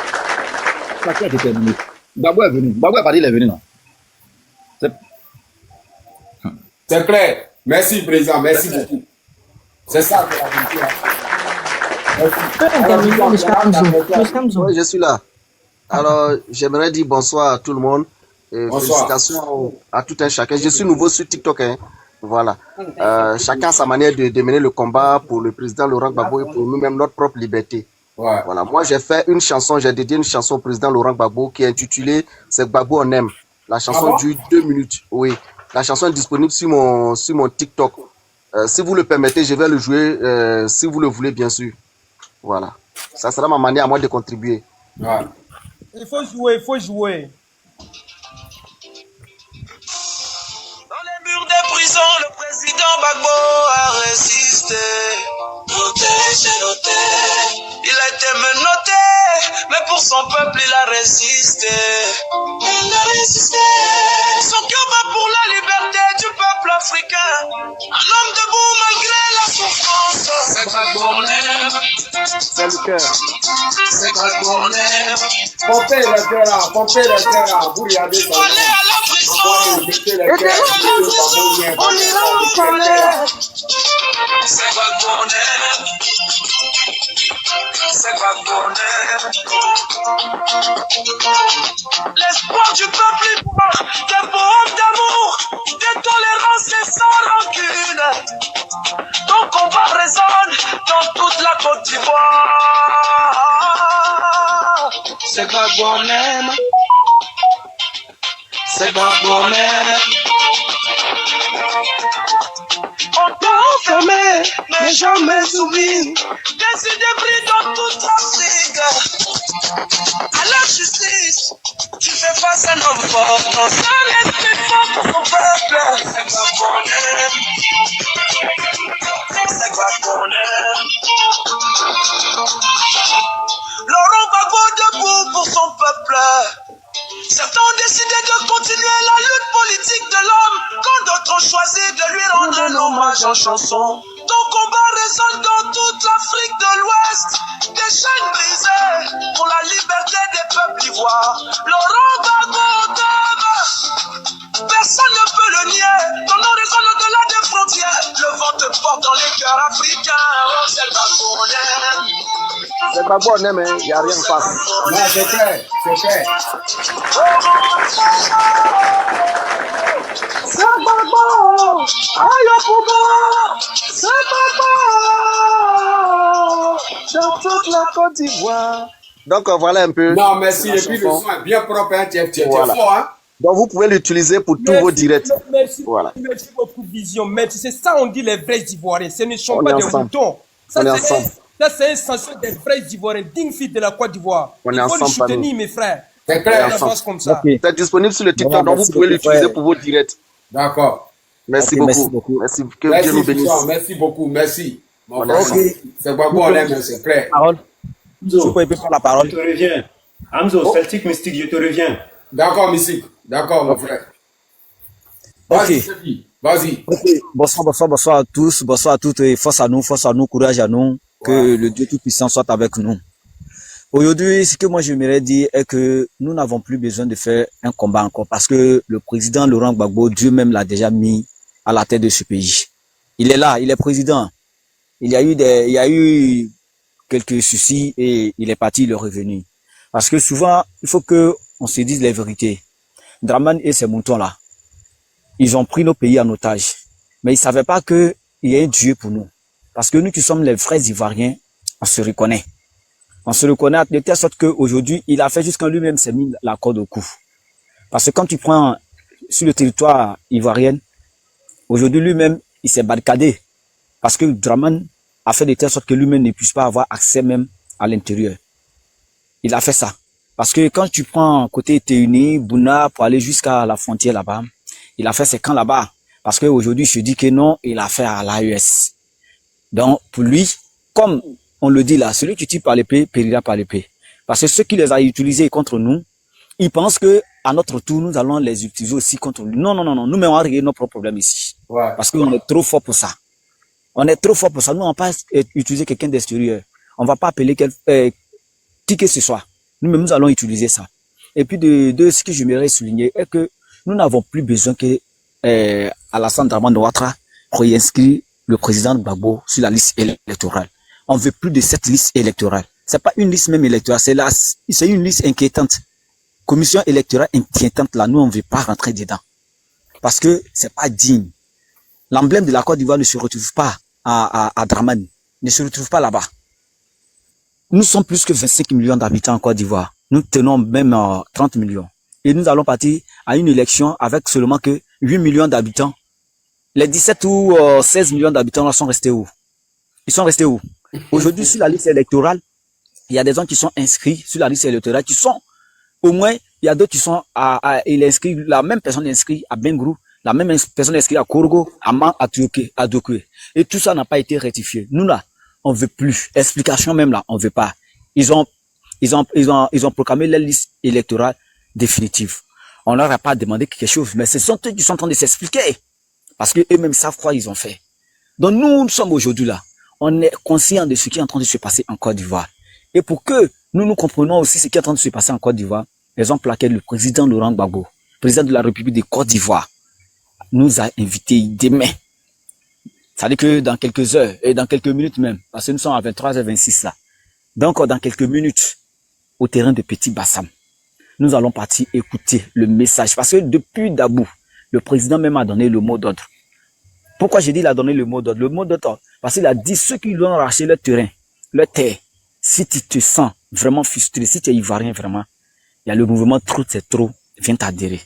Ça qui a été terminé. Gbagbo est venu. Gbagbo est parti, il est venu, non? C'est clair. Merci, président. Merci beaucoup. C'est ça que la vérité. Oui, je suis là. Alors, j'aimerais dire bonsoir à tout le monde. Félicitations à tout un chacun. Je suis nouveau sur TikTok. Hein. Voilà. Chacun a sa manière de mener le combat pour le président Laurent Gbagbo et pour nous-mêmes notre propre liberté. Ouais. Voilà. Moi, j'ai fait une chanson, j'ai dédié une chanson au président Laurent Gbagbo qui est intitulée C'est Gbagbo on aime. La chanson dure 2 minutes. Oui. La chanson est disponible sur mon TikTok. Si vous le permettez, je vais le jouer si vous le voulez, bien sûr. Voilà. Ça sera ma manière à moi de contribuer. Ouais. Il faut jouer, il faut jouer. Dans les murs des prisons, le président Gbagbo a résisté. Noté, j'ai noté. Il a été menotté, mais pour son peuple, il a résisté. Il a résisté. Son cœur bat pour la liberté du peuple africain. Un homme debout malgré la souffrance. C'est Gbagbo on aime. C'est le cœur. C'est Gbagbo on aime. Pompez le cœur là, pompez le cœur là. Vous regardez ça. On est à la prison. Mettez le cœur. On ira en colère. C'est Gbagbo on aime. C'est Gbagbo on aime. L'espoir du peuple ivoire, des poèmes d'amour, de tolérance et sans rancune. Ton combat résonne dans toute la Côte d'Ivoire. C'est Gbagbo on aime. C'est Gbagbo on aime. On t'a enfermé, mais jamais soumis. Décidé pris dans toute l'Afrique. À la justice, tu fais face à un homme fort. Ton seul esprit fort pour son peuple. C'est quoi qu'on aime. C'est quoi qu'on aime. Laurent Gbagbo debout pour son peuple. Certains ont décidé de continuer la lutte politique de l'homme, quand d'autres ont choisi de lui rendre un hommage en chanson. Ton combat résonne dans toute l'Afrique de l'Ouest, des chaînes brisées pour la liberté des peuples ivoires. Laurent Gbagbo Dame, personne ne peut le nier, ton nom résonne au-delà des frontières. Le vent te porte dans les cœurs africains, oh c'est le Gbagbo on aime. C'est pas bon, mais il n'y a rien de face. Non, c'est fait, c'est fait. C'est Gbagbo, aïe c'est Gbagbo, dans toute la Côte d'Ivoire. Donc voilà un peu. Non, merci. Et puis le son est bien propre, hein, tu es Voilà. fort, hein. Donc vous pouvez l'utiliser pour tous vos directs. Merci, Voilà. merci beaucoup, Vision. Merci. C'est ça, on dit les vrais Ivoiriens. Ce ne sont On pas est des ensemble. moutons. On est ensemble. Ça, c'est un sensation des vrais Ivoiriens, dignes fils de la Côte d'Ivoire. On est Il faut ensemble, le soutenir, famille. mes frères. C'est On clair. avance comme ça. Ok. C'est disponible sur le TikTok, Voilà, donc vous merci pouvez beaucoup, l'utiliser ouais. pour vos directs. D'accord. Merci Ok, merci beaucoup. beaucoup. Merci. Que Merci, Dieu nous bénisse. Fiston, merci beaucoup, merci. Mon On est frère, ensemble. c'est quoi bon, on aime, c'est clair. Parole. Je Hamzo, peux prendre la parole. je te reviens. Hamzo, Celtic Mystique, je te reviens. D'accord, Missy. D'accord, mon frère. Ok. Vas-y, Sophie. Vas-y. Ok. Bonsoir à tous, bonsoir à toutes et force à nous, courage à nous, que Ouais. le Dieu Tout-Puissant soit avec nous. Aujourd'hui, ce que moi j'aimerais dire est que nous n'avons plus besoin de faire un combat encore parce que le président Laurent Gbagbo, Dieu même l'a déjà mis à la tête de ce pays. Il est là, il est président. Il y a eu quelques soucis et il est parti, il est revenu. Parce que souvent, il faut que on se dise les vérités. Dramane et ces moutons-là, ils ont pris nos pays en otage. Mais ils savaient pas qu'il y a un Dieu pour nous. Parce que nous qui sommes les vrais Ivoiriens, on se reconnaît. On se reconnaît de telle sorte qu'aujourd'hui, il a fait jusqu'en lui-même s'est mis la corde au cou. Parce que quand tu prends sur le territoire ivoirien, aujourd'hui lui-même, il s'est barricadé. Parce que Dramane a fait de telle sorte que lui-même ne puisse pas avoir accès même à l'intérieur. Il a fait ça. Parce que quand tu prends côté Téuni, Bouna, pour aller jusqu'à la frontière là-bas, il a fait ses camps là-bas. Parce qu'aujourd'hui, je dis que non, il a fait à l'AES. Donc, pour lui, comme on le dit là, celui qui tue par l'épée périra par l'épée. Parce que ceux qui les a utilisés contre nous, ils pensent que à notre tour, nous allons les utiliser aussi contre lui. Non, nous-mêmes, on va régler nos propres problèmes ici. Ouais. Parce qu'on est trop fort pour ça. On est trop fort pour ça. Nous, on va pas utiliser quelqu'un d'extérieur. On va pas appeler qui que ce soit. Nous-mêmes, nous allons utiliser ça. Et puis, de ce que j'aimerais souligner est que nous n'avons plus besoin que Alassane Dramane Ouattara réinscrit le président Gbagbo sur la liste électorale. On veut plus de cette liste électorale. C'est pas une liste même électorale, c'est une liste inquiétante. Commission électorale inquiétante là, nous on veut pas rentrer dedans. Parce que c'est pas digne. L'emblème de la Côte d'Ivoire ne se retrouve pas à Dramane, ne se retrouve pas là-bas. Nous sommes plus que 25 millions d'habitants en Côte d'Ivoire. Nous tenons même 30 millions. Et nous allons partir à une élection avec seulement que 8 millions d'habitants. Les 17 ou 16 millions d'habitants là sont restés où? Ils sont restés où? Aujourd'hui, sur la liste électorale, il y a des gens qui sont inscrits sur la liste électorale, qui sont, au moins, il y a d'autres qui sont il est inscrit, la même personne est inscrite à Bengrou, la même personne est inscrite à Korgo, à Man, à Tuoké, à Dokwe. Et tout ça n'a pas été rectifié. Nous là, on veut plus. Explication même là, on veut pas. Ils ont proclamé la liste électorale définitive. On leur a pas demandé quelque chose, mais ce sont eux qui sont en train de s'expliquer. Parce que eux-mêmes savent quoi ils ont fait. Donc nous sommes aujourd'hui là. On est conscient de ce qui est en train de se passer en Côte d'Ivoire. Et pour que nous comprenions aussi ce qui est en train de se passer en Côte d'Ivoire, raison pour laquelle le président Laurent Gbagbo, président de la République de Côte d'Ivoire, nous a invités demain. Ça veut dire que dans quelques heures, et dans quelques minutes même, parce que nous sommes à 23h26 là. Donc dans quelques minutes, au terrain de Petit Bassam, nous allons partir écouter le message. Parce que depuis Dabou, le président même a donné le mot d'ordre. Pourquoi j'ai dit qu'il a donné le mot d'ordre? Le mot d'ordre, parce qu'il a dit ceux qui lui ont arraché leur terrain, leur terre, si tu te sens vraiment frustré, si tu es ivoirien vraiment, il y a le mouvement Trop c'est trop, viens t'adhérer.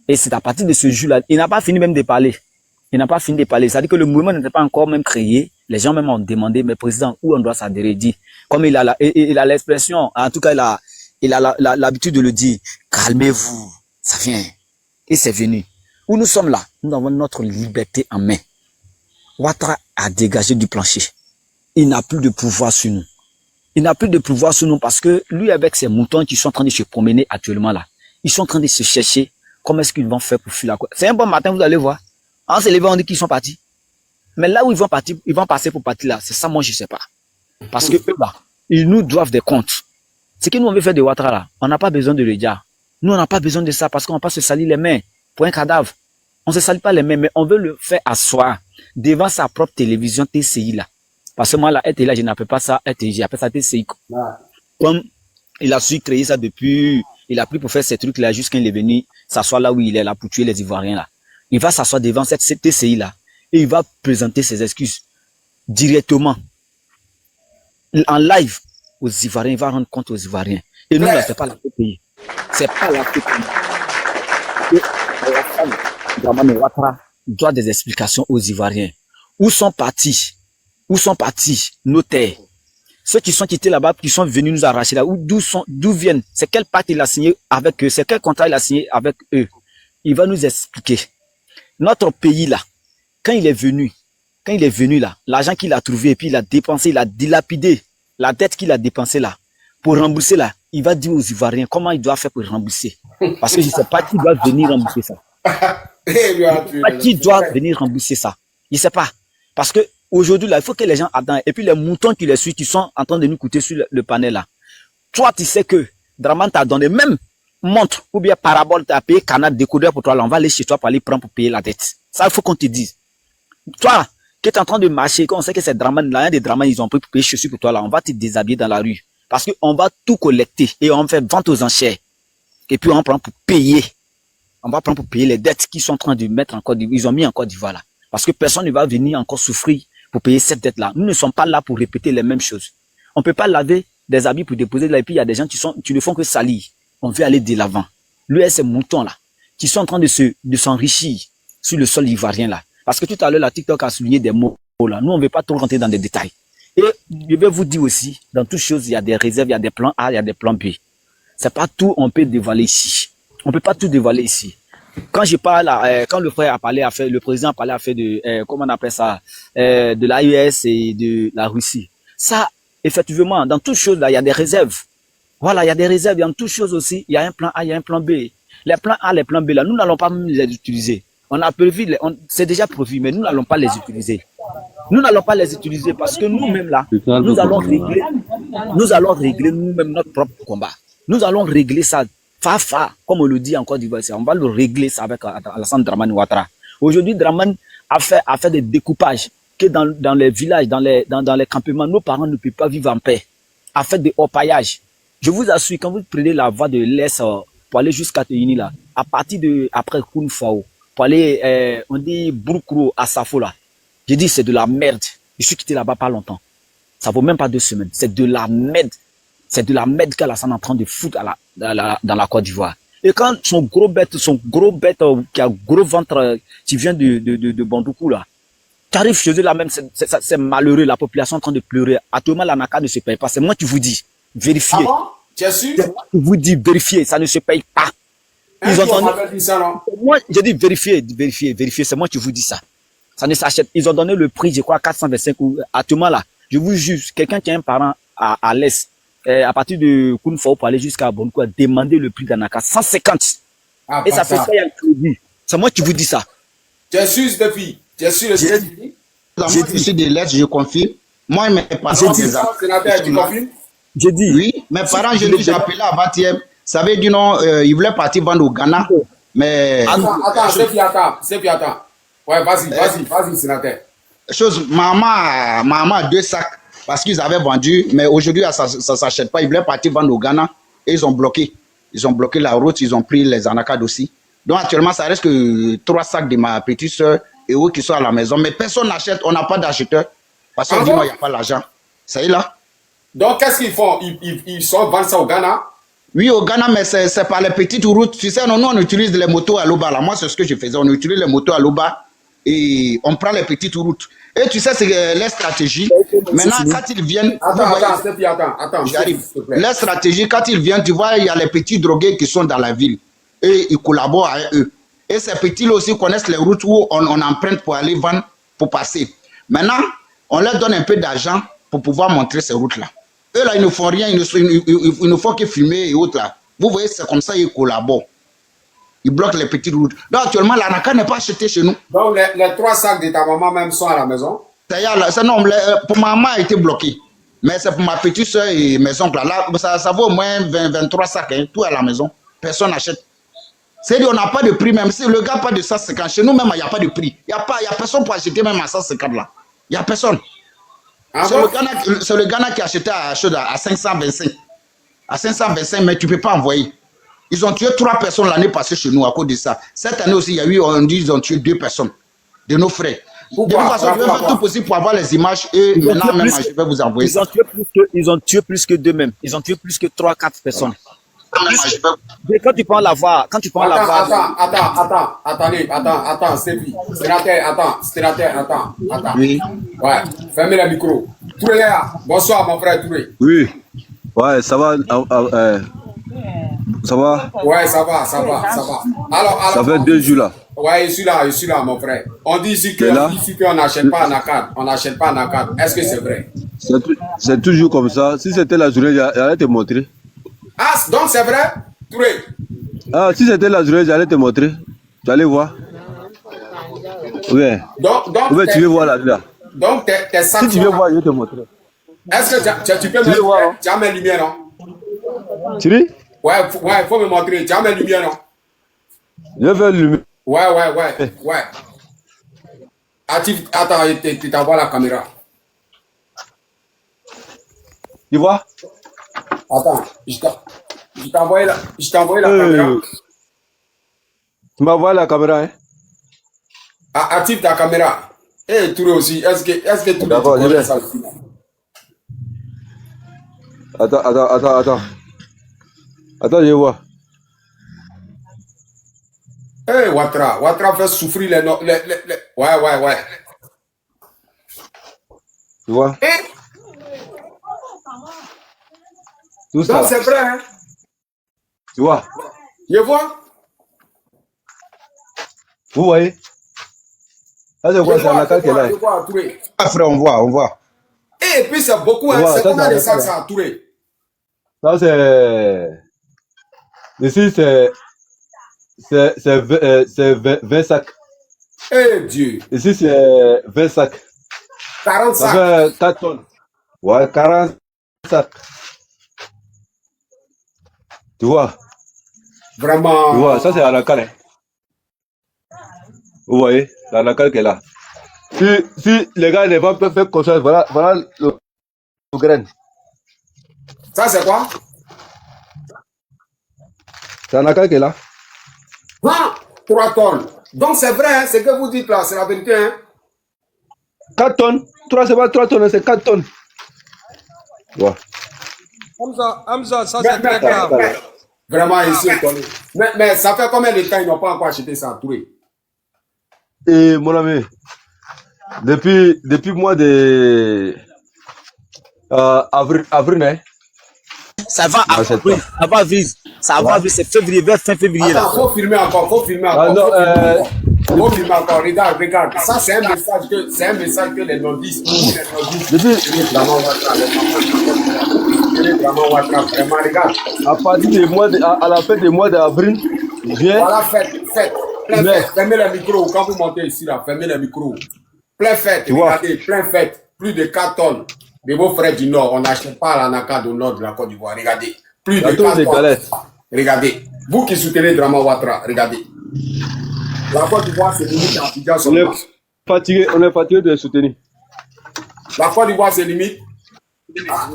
Et c'est à partir de ce jour-là, il n'a pas fini même de parler. Il n'a pas fini de parler. C'est-à-dire que le mouvement n'était pas encore même créé. Les gens même ont demandé, mais président, où on doit s'adhérer? Dit, comme il a l'expression, en tout cas, il a l'habitude de le dire. Calmez-vous, ça vient. Et c'est venu. Où nous sommes là, nous avons notre liberté en main. Ouattara a dégagé du plancher. Il n'a plus de pouvoir sur nous. Il n'a plus de pouvoir sur nous parce que lui, avec ses moutons qui sont en train de se promener actuellement là, ils sont en train de se chercher comment est-ce qu'ils vont faire pour fuir la côte. C'est un bon matin, vous allez voir. En se levant, on dit qu'ils sont partis. Mais là où ils vont partir, ils vont passer pour partir là. C'est ça, moi, je sais pas. Parce que eux, là, ils nous doivent des comptes. Ce que nous, on veut faire de Ouattara là, on n'a pas besoin de le dire. Nous, on n'a pas besoin de ça parce qu'on va pas se salir les mains pour un cadavre. On se salit pas les mains, mais on veut le faire asseoir devant sa propre télévision TCI là. Parce que moi, là, RTI, là, je n'appelle pas ça RTI, j'appelle ça TCI. Comme il a su créer ça depuis, il a pris pour faire ces trucs-là jusqu'à il est venu s'asseoir là où il est là pour tuer les Ivoiriens là. Il va s'asseoir devant cette TCI là et il va présenter ses excuses directement en live aux Ivoiriens. Il va rendre compte aux Ivoiriens. Et nous, là, c'est pas la pays. C'est pas la pays. Dramane Ouattara doit des explications aux Ivoiriens. Où sont partis nos terres? Ceux qui sont quittés là-bas, qui sont venus nous arracher là, d'où viennent? C'est quel pacte il a signé avec eux? C'est quel contrat il a signé avec eux? Il va nous expliquer. Notre pays là, quand il est venu là, l'argent qu'il a trouvé et puis il a dépensé, il a dilapidé la dette qu'il a dépensée là, pour rembourser là, il va dire aux Ivoiriens comment il doit faire pour rembourser. Parce que je ne sais pas qui doit venir rembourser ça. Qui doit venir rembourser ça? Je ne sais pas. Parce que aujourd'hui, là, il faut que les gens attendent. Et puis les moutons qui les suivent, qui sont en train de nous coûter sur le panel là. Toi, tu sais que Dramane t'a donné même montre ou bien parabole, t'as payé canal décodeur pour toi. Là, on va aller chez toi pour aller prendre pour payer la dette. Ça, il faut qu'on te dise. Toi, qui es en train de marcher, quand on sait que c'est Dramane, là, un des Dramane, ils ont pris pour payer chaussures pour toi là, on va te déshabiller dans la rue. Parce qu'on va tout collecter et on fait vente aux enchères. Et puis on prend pour payer. On va prendre pour payer les dettes qu'ils sont en train de mettre en Côte d'Ivoire. Ils ont mis en Côte d'Ivoire là. Parce que personne ne va venir encore souffrir pour payer cette dette-là. Nous ne sommes pas là pour répéter les mêmes choses. On peut pas laver des habits pour déposer là et puis il y a des gens qui ne font que salir. On veut aller de l'avant. Lui et ces moutons là, qui sont en train de s'enrichir sur le sol ivoirien là. Parce que tout à l'heure, la TikTok a souligné des mots là. Nous, on ne veut pas trop rentrer dans des détails. Et je vais vous dire aussi, dans toutes choses, il y a des réserves, il y a des plans A, il y a des plans B. C'est pas tout on peut dévoiler ici. On peut pas tout dévoiler ici. Quand je parle, quand le frère a parlé, le président a parlé de, comment on appelle ça, de l'AES et de la Russie. Ça, effectivement, dans toutes choses là, il y a des réserves. Voilà, il y a des réserves, dans toutes choses aussi, il y a un plan A, il y a un plan B. Les plans A, les plans B là, nous n'allons pas les utiliser. On a prévu, c'est déjà prévu, mais nous n'allons pas les utiliser. Nous n'allons pas les utiliser parce que nous-mêmes là, nous allons régler nous-mêmes notre propre combat. Nous allons régler ça, comme on le dit en Côte d'Ivoire, on va le régler ça avec Alassane Dramane Ouattara. Aujourd'hui, Dramane a fait des découpages que dans les villages, dans les campements, nos parents ne peuvent pas vivre en paix. A fait des orpaillages. Je vous assure, quand vous prenez la voie de l'Est pour aller jusqu'à Théini là, à partir de après Kounfao, pour aller, on dit Broukro à Safo là. J'ai dit c'est de la merde. Je suis quitté là-bas pas longtemps. Ça vaut même pas 2 semaines. C'est de la merde. C'est de la merde qu'Alassane est en train de foutre dans la Côte d'Ivoire. Et quand son gros bête qui a gros ventre, qui vient de Bandoukou là, tu arrives chez eux là même, c'est malheureux, la population est en train de pleurer. Actuellement, la NACA ne se paye pas. C'est moi qui vous dis. Vérifiez. Ah bon? Tu es sûr? C'est moi qui vous dis, vérifiez. Ça ne se paye pas. Ils ont donné. Moi, j'ai dit vérifiez. C'est moi qui vous dis ça. Ça ne s'achète. Ils ont donné le prix, je crois, 425 ou actuellement là. Je vous jure, quelqu'un qui a un parent à l'Est, à partir de Kounfao pour aller jusqu'à Bonkou, a demandé le prix d'Anaka 150. Ah, et ça fait ça, il y a le crédit. C'est moi qui vous dis ça. Tu es sûr, Steffi? Tu es sûr de ce que tu dis? Je suis de l'Est, je confirme. Moi, mes parents, tu confirmes? J'ai dit. Oui, mes parents, je les appelé avant-hier. Ça veut dire non, ils voulaient partir vendre au Ghana. Mais. Attends, Steffi, attends. Ouais, vas-y, sénateur. Chose, maman a 2 sacs parce qu'ils avaient vendu, mais aujourd'hui, ça s'achète pas. Ils voulaient partir vendre au Ghana et ils ont bloqué. Ils ont bloqué la route, ils ont pris les anacades aussi. Donc actuellement, ça reste que 3 sacs de ma petite soeur et eux qui sont à la maison. Mais personne n'achète, on n'a pas d'acheteur. Parce qu'on dit non, il n'y a pas l'argent. Ça y est là. Donc qu'est-ce qu'ils font? Ils sont vendent ça au Ghana? Oui, au Ghana, mais c'est par les petites routes. Tu sais, nous, on utilise les motos à l'Oba. Là, moi, c'est ce que je faisais. On utilise les motos à l'Oba. et on prend les petites routes. Et tu sais, c'est les stratégies. Maintenant, quand ils viennent... Attends, j'arrive. Les stratégies, quand ils viennent, tu vois, il y a les petits drogués qui sont dans la ville. Et ils collaborent avec eux. Et ces petits-là aussi connaissent les routes où on emprunte pour aller vendre, pour passer. Maintenant, on leur donne un peu d'argent pour pouvoir montrer ces routes-là. Eux, là, ils ne font rien, ils ne font que fumer et autres, là. Vous voyez, c'est comme ça qu'ils collaborent. Ils bloquent les petites routes. Donc, actuellement, l'anaca n'est pas acheté chez nous. Donc, les 3 sacs de ta maman même sont à la maison? Non, pour ma maman a été bloqué. Mais c'est pour ma petite soeur et mes oncles. Là, ça vaut au moins 23 sacs, hein, tout à la maison. Personne n'achète. C'est-à-dire, on n'a pas de prix même. Si le gars pas de 150, chez nous même, il n'y a pas de prix. Il n'y a personne pour acheter même à 150 là. Il n'y a personne. C'est le Ghana qui a acheté à 525. À 525, mais tu ne peux pas envoyer. Ils ont tué 3 personnes l'année passée chez nous à cause de ça. Cette année aussi, il y a eu, on dit, ils ont tué 2 personnes de nos frères. De toute façon, je vais faire tout possible pour avoir les images et maintenant même, je vais vous envoyer ça. Ils ont tué plus que 2 même. Ils ont tué plus que 3-4 personnes. Quand tu prends la voie, Attends, Stéphie. Attends. Oui. Ouais, fermez le micro. Touré, bonsoir, mon frère Touré. Oui. Ouais, ça va. Ça va? Ouais, ça va. Alors, ça fait 2 jours là. Ouais, je suis là, mon frère. On dit ici qu'on n'achète pas en ACAD. Est-ce que c'est vrai? C'est toujours comme ça. Si c'était la journée, j'allais te montrer. Ah, donc c'est vrai, Touré? Ah, si c'était la journée, j'allais te montrer. Tu allais voir. Oui. Donc tu veux voir là. Donc, tes sacs. Si tu veux voir, je vais te montrer. Est-ce que tu peux me montrer? Tu as mes lumières, non? Tu dis? Ouais, faut me montrer. Tu as mes lumières, non? Je vais faire le lumière. Ouais. Attends, tu t'envoies la caméra. Tu vois? Attends, je t'ai envoyé la caméra. Tu m'as envoyé la caméra, hein? Active ta caméra. Et Touré aussi. Est-ce que tu connais ça aussi? Attends. Attends, je vois. Eh, Ouattara fait souffrir les... Ouais. Tu vois? Tout ça. Donc c'est vrai, hein? Tu vois? Je vois. Vous voyez? Ça, c'est quoi? C'est un accord qui est là. Ah, frère, on voit. Et puis c'est beaucoup, hein? C'est combien de sacs ça, Touré? Ça, c'est... Ici, c'est 20 sacs. Eh Dieu. Ici, c'est 20 sacs. 40 sacs. Ça fait 4 tonnes. Ouais, 40 sacs. Tu vois? Vraiment. Tu vois, ça, c'est Anakal. Hein. Vous voyez? C'est Anakal qui est là. Si les gars ne vont pas faire comme ça, voilà le grain. Ça, c'est quoi? C'est Anakal qui est là. 3 tonnes. Donc c'est vrai, hein, ce que vous dites là, c'est la vérité. Hein? 4 tonnes. 3, c'est pas 3 tonnes, c'est 4 tonnes. Ouais. Hamza, ça c'est très grave. Vraiment, ici, mais ça fait combien de temps ils n'ont pas encore acheté ça, Touré? Et mon ami, depuis mois de avril, hein? Ça va vivre. Ça va vivre, c'est février, vers fin février là. Attends, faut filmer encore. Faut filmer encore. Regarde. Ça, c'est un message que les nordistes. Vraiment, regarde. À partir du mois à la fin du mois d'avril, viens. Voilà, faites. Fermez le micro quand vous montez ici là. Fermez le micro. Plein fête. Regardez, plein fête. Plus de 4 tonnes. De vos frères du Nord, on n'achète pas à l'anaca au nord de la Côte d'Ivoire. Regardez. Plus de 4 tonnes. Regardez. Vous qui soutenez Draman Ouattara, regardez. La Côte d'Ivoire, c'est limite à Abidjan. On est fatigué de soutenir. La Côte d'Ivoire, c'est limite.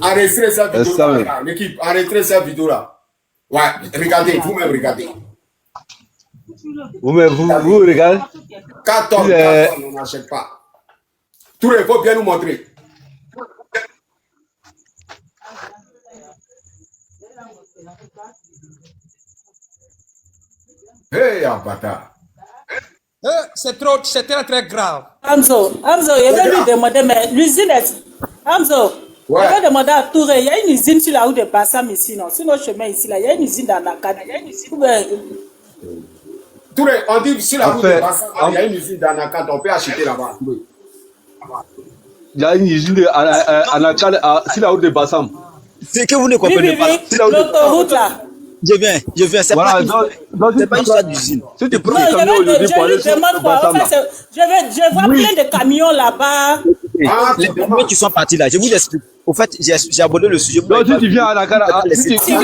Enregistrez cette vidéo là. L'équipe, enregistrez cette vidéo là. Ouais, regardez, vous-même regardez. Vous regardez. 4 tonnes, on n'achète pas. Tout il faut bien nous montrer. Hey, Abata. C'est très très grave. Hamzo, je vais lui demander, mais l'usine est... Hamzo, je vais demander à Touré, il y a une usine sur la route de Bassam ici, non? Sur notre chemin ici, là, il y a une usine dans Nakada, il y a une usine... Touré, on dit sur la route de Bassam, il y a une usine dans Nakada, on peut acheter là-bas. Il y a une usine à Nakada, sur la route de Bassam. C'est que vous ne comprenez pas. L'autoroute là. Je viens, c'est voilà, pas une histoire d'usine. Si tu prends le camion aujourd'hui pour aller sur Bassam, je vois plein de camions là-bas. Les camions qui sont partis là, je vous explique. Au fait, j'ai abordé le sujet. Donc si tu viens à Nakada, explique-nous,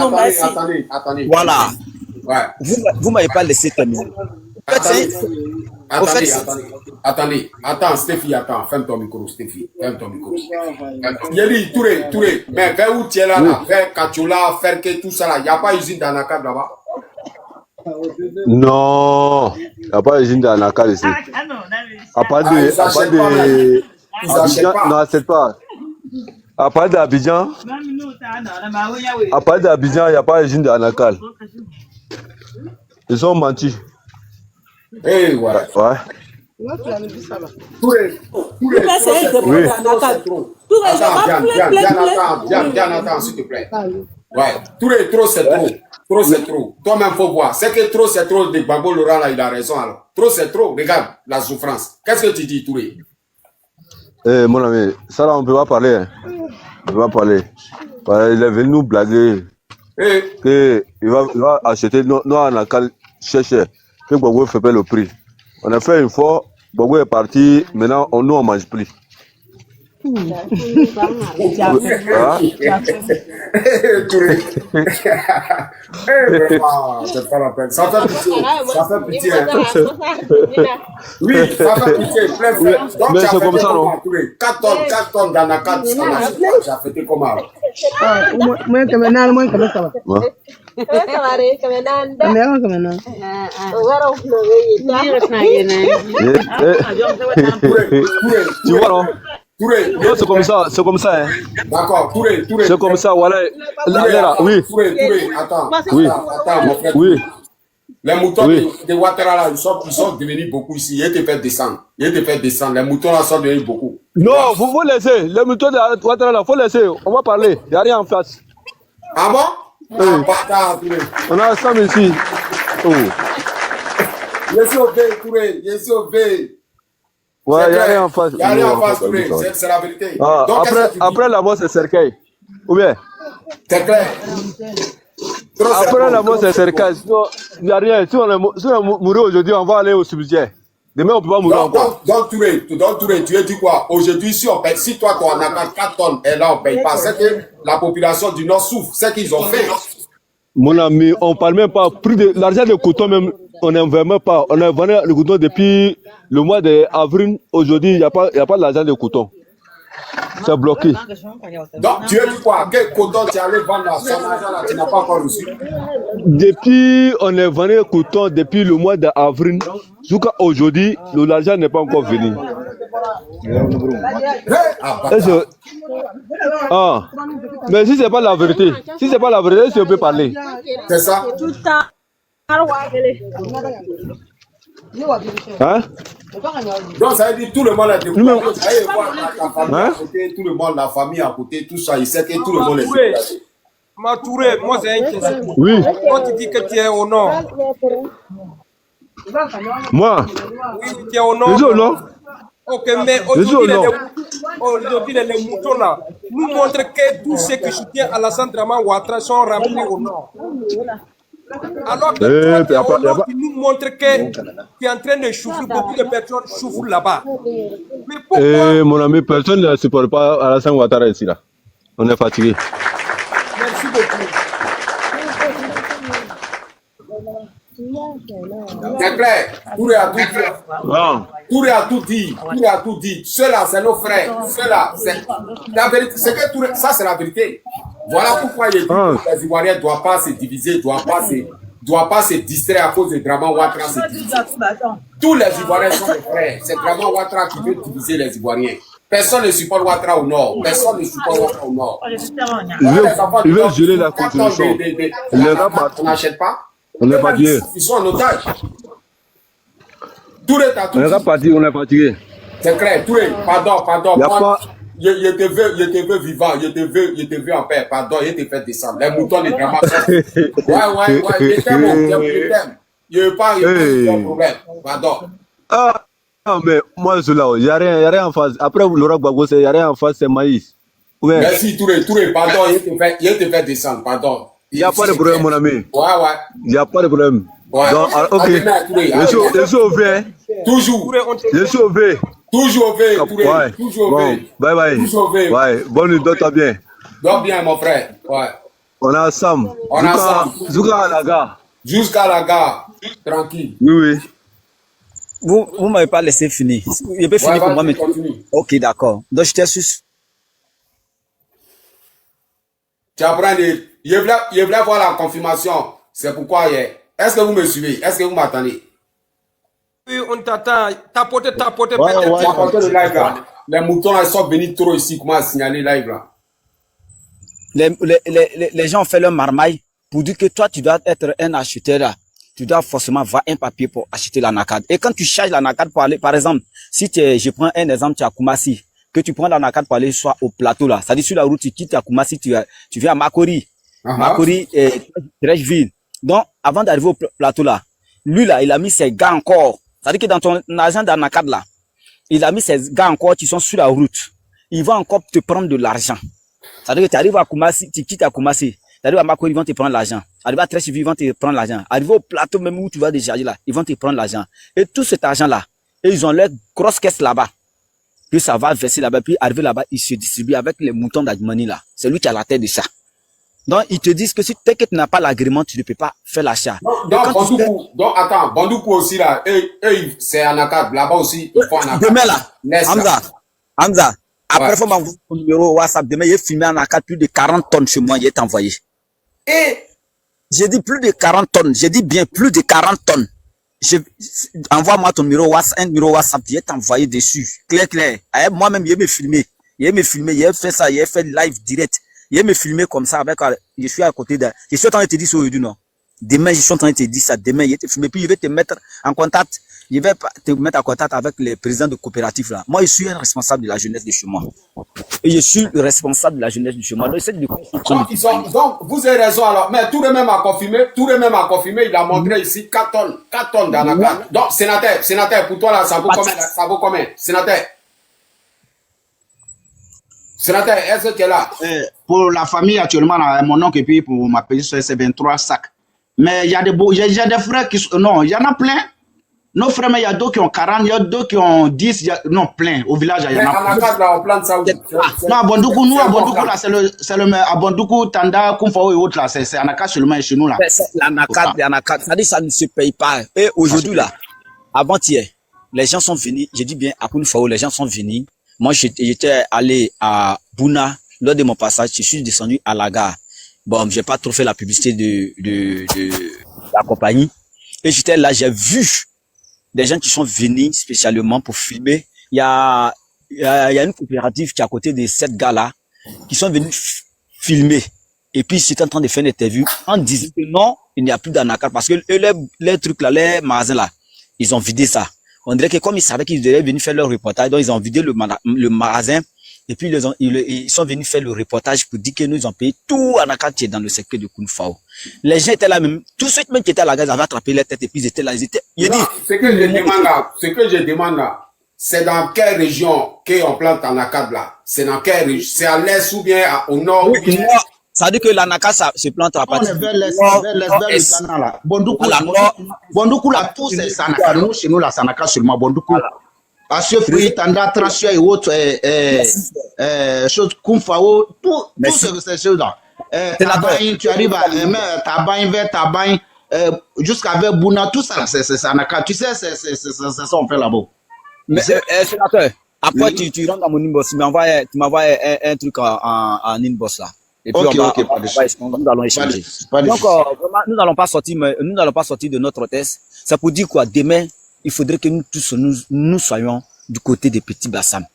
merci. Attendez. Voilà. Vous m'avez pas laissé terminer. Attends, Stéphie, ferme ton micro, Stéphie, ferme ton micro. Yeli, Touré, mais vers où tu es là, vers Kachola, Ferke, tout ça là, il n'y a pas usine d'Anakad là-bas? Non, il n'y a pas usine d'Anakad ici. À part de... Non, achète pas. À part d'Abidjan, il n'y a pas usine d'Anakad. Ils ont menti. Eh ouais. Touré, attends, s'il te plaît. Ouais, Touré, trop c'est trop. Trop c'est trop. Toi-même, faut voir. C'est que trop c'est trop de Gbagbo Laurent là, il a raison alors. Trop c'est trop. Regarde la souffrance. Qu'est-ce que tu dis, Touré? Mon ami, ça là, on ne peut pas parler. Hein. On ne peut pas parler. Il est venu nous blaguer. Il va acheter. Nous, on a qu'à chercher. Que Gbagbo ne fait pas le prix. On a fait une fois, Gbagbo est parti, maintenant nous on ne mange plus. C'est pas la peine. Ça fait pitié. Oui, ça fait pitié. Donc, mais c'est comme ça, non? 4 tonnes d'Anakad, ça fait fêté comment? Moi, comme ça va. Tu vois, non? Non, c'est comme ça, hein. D'accord, Touré. C'est comme ça, voilà. Là, oui. Touré, attends. Oui. Attends, mon frère. Oui. Les moutons de Ouattara là, ils sont devenus beaucoup ici. Ils te fait descendre. Les moutons là sont devenus beaucoup. Non, vous laissez. Les moutons de Ouattara là, faut laisser. On va parler. Il n'y a rien en face. Ah bon? Oui. On a ça ici. Oh. Je suis au V. Ouais, il n'y a rien en face. Il n'y a rien en face, Touré. C'est la vérité. Ah, donc, après la mort, c'est cercueil. Ou bien? C'est clair. Après la mort, c'est cercueil. Sinon, il n'y a rien. Si on est mourir aujourd'hui, on va aller au cimetière. Demain, on ne peut pas mourir encore. Donc, Touré, tu as dit quoi? Aujourd'hui, si toi, on a 4 tonnes et là, on ne paye pas, c'est que la population du Nord souffre. C'est qu'ils ont fait. Mon ami, on ne parle même pas. L'argent de coton, même, on n'en veut même pas. On a vendu le coton depuis le mois d'avril. Aujourd'hui, il n'y a pas de l'argent de coton. C'est bloqué. Donc, tu as dit quoi? Quel coton tu es allé vendre là? Son argent là, tu n'as pas encore reçu? Depuis, on a vendu le coton depuis le mois d'avril. Jusqu'à aujourd'hui, l'argent n'est pas encore venu. Mais si ce n'est pas la vérité, si on peut parler. C'est ça? Hein? Donc ça veut dire tout le monde a découvert. Allez voir la famille à côté, tout le monde, la famille à côté, tout ça. Il sait que tout le monde est découvert. Touré, moi c'est un question. Oui. Quand tu dis que tu es au nord. Moi? Oui, tu es au nord. Je suis au nord. Ok, mais aujourd'hui, les moutons là nous montrent que tous ceux qui soutiennent Alassane Dramane Ouattara sont remplis au nord. Alors que toi, tu nous montres que tu es en train de souffrir, beaucoup de personnes souffrent là-bas. Mais pourquoi? Mon ami, personne ne supporte pas Alassane Ouattara ici là. On est fatigué. Merci beaucoup. C'est clair. Touré a tout dit. Touré a tout dit. Ceux-là, c'est nos frères. Ceux-là, c'est la vérité. C'est que Touré, ça, c'est la vérité. Voilà pourquoi il dit que les Ivoiriens ne doivent pas se diviser, ne doivent pas se distraire à cause de Dramane Ouattara. Tous les Ivoiriens sont des frères. C'est Dramane Ouattara qui veut diviser les Ivoiriens. Personne ne supporte Ouattara au nord. Personne ne supporte Ouattara au nord. Il veut geler la constitution. On n'achète pas. On n'est pas bien. Ils sont en otage. Touré, t'as tout On est dit. parti, on est fatigué. C'est clair, Touré, pardon. Y a Moi, pas... je te veux vivant, je te veux en paix. Pardon, je te fais descendre. Les moutons, les vraiment. Ouais, je t'aime. Je veux pas, de problème. Pardon. Ah, mais moi, je suis là, il n'y a rien en face. Après, Laurent Gbagbo, il n'y a rien en face, c'est maïs. Ouais. Merci, Touré, pardon, je te fais descendre, pardon. Il n'y a pas de problème, mon ami. Ouais. Il n'y a pas de problème. Ouais. Donc, ok. Je suis au V. Toujours. Je suis au V. Toujours au V, Touré. Ouais. Toujours au Bon, V. bye bye. Toujours au V. Ouais. Bonne nuit, dors-toi bien. Dors bien, mon frère. Ouais. On est ensemble. On est ensemble. Jusqu'à la gare. Jusqu'à la gare. Tranquille. Oui. Vous m'avez pas laissé finir. Je peux finir pour moi maintenant. Ok, d'accord. Donc, je t'assure. Tu apprends de... Je voulais voir la confirmation. C'est pourquoi hier. Est-ce que vous me suivez? Est-ce que vous m'attendez? Oui, on t'attend. Tapoter. Tapoter le live là. Les moutons là, ils sont venus trop ici. Comment signaler live là? Les gens ont fait leur marmaille pour dire que toi, tu dois être un acheteur là. Tu dois forcément avoir un papier pour acheter la NACAD. Et quand tu charges la NACAD pour aller, par exemple, si je prends un exemple, tu es à Koumassi, que tu prends la NACAD pour aller soit au plateau là, ça dit sur la route, tu quittes à Koumassi, tu viens à Makori. Makori et Trècheville. Donc, avant d'arriver au plateau là, lui là, il a mis ses gars encore. Ça dit que dans ton agent d'ANACAD là, il a mis ses gars encore qui sont sur la route. Il va encore te prendre de l'argent. Ça veut dire que tu arrives à Koumassi, tu quittes à Koumassi. Tu arrives à Makori, ils vont te prendre l'argent. Arrive à Trècheville, ils vont te prendre l'argent. Arrive au plateau même où tu vas décharger là, ils vont te prendre l'argent. Et tout cet argent là, et ils ont leur grosse caisse là-bas. Puis ça va verser là-bas, puis arriver là-bas, ils se distribuent avec les moutons d'Admoni là. C'est lui qui a la tête de ça. Donc, ils te disent que si tu n'as pas l'agrément, tu ne peux pas faire l'achat. Donc, attends, Bandoukou aussi là, eux, c'est ANACAD, là-bas aussi, ils font ANACAD. Demain là, Hamza, après, faut m'envoyer ton numéro WhatsApp. Demain, il filmé ANACAD plus de 40 tonnes chez moi, il est envoyé. Et, j'ai dit plus de 40 tonnes, j'ai dit bien plus de 40 tonnes. Envoie-moi ton numéro WhatsApp, un numéro WhatsApp, il est envoyé dessus. Clair. Moi-même, il me filmé. Il me fait ça, il a fait live direct. Il me filmé comme ça avec, je suis à côté de, je suis en train de te dire ça aujourd'hui, non. Demain, je suis en train de te dire ça. Demain, il te filmé, puis il va te mettre en contact. Je vais te mettre en contact avec les présidents de coopératives là. Moi, je suis un responsable de la jeunesse de chez moi. Et je suis le responsable de la jeunesse de chez moi. Donc, donc, vous avez raison alors. Mais tout le même a confirmé, il a montré ici 4 tonnes d'ANACAD. Donc, sénateur, pour toi là, ça vaut combien? Sénateur, est-ce que tu es là? Pour la famille actuellement, mon oncle et puis pour ma petite soeur, c'est 23 sacs. Mais il y a des frères qui sont... Non, il y en a plein. Nos frères, mais il y a d'autres qui ont 40, il y a d'autres qui ont 10, non, plein. Au village, il y en a plein. Là, on plante ça où? Non, à Bandoukou, nous, à Bandoukou, là, c'est le à Bandoukou, Tanda, Koumfao et autres, là, c'est ANACAD seulement chez nous, là. L'ANACAD, ça dit ça ne se paye pas. Et aujourd'hui, là, avant-hier, les gens sont venus, je dis bien, à Koumfao, les gens sont venus. Moi, j'étais allé à Bouna, lors de mon passage, je suis descendu à la gare. Bon, j'ai pas trop fait la publicité de la compagnie. Et j'étais là, j'ai vu des gens qui sont venus spécialement pour filmer. Il y a une coopérative qui est à côté de cette gare-là, qui sont venus filmer. Et puis, j'étais en train de faire une interview en disant que non, il n'y a plus d'ANACAD parce que les trucs là, les magasins là, ils ont vidé ça. On dirait que comme ils savaient qu'ils devaient venir faire leur reportage, donc ils ont vidé le magasin et puis ils sont venus faire le reportage pour dire que nous ils ont payé tout ANACAD qui est dans le secteur de Koumfao. Les gens étaient là même, tous ceux qui étaient à la gare avaient attrapé les têtes et puis ils étaient là, ce que je demande là, c'est dans quelle région qu'on plante ANACAD là? C'est dans quelle région? C'est à l'est ou bien au nord ou bien... Ça dit que l'ANACAD se plante à partir vers le Ghana là. Bandoukou là, tout c'est ANACAD. Nous, chez nous là, c'est ANACAD seulement. Bandoukou. Assieu fruit, Tanda, Transio et autres, choses Koumfao, tout ces choses-là. Tabaïn, tu arrives à Tabaïn vers Tabaïn, jusqu'à vers Bouna, tout ça, c'est ANACAD. Tu sais, c'est ça on fait là-bas. Mais, sénateur, après tu rentres dans mon inbox, tu m'envoies un truc en inbox là. Et puis nous allons échanger. Donc vraiment, nous n'allons pas sortir de notre thèse. C'est pour dire quoi? Demain, il faudrait que nous tous nous soyons du côté des petits Bassam.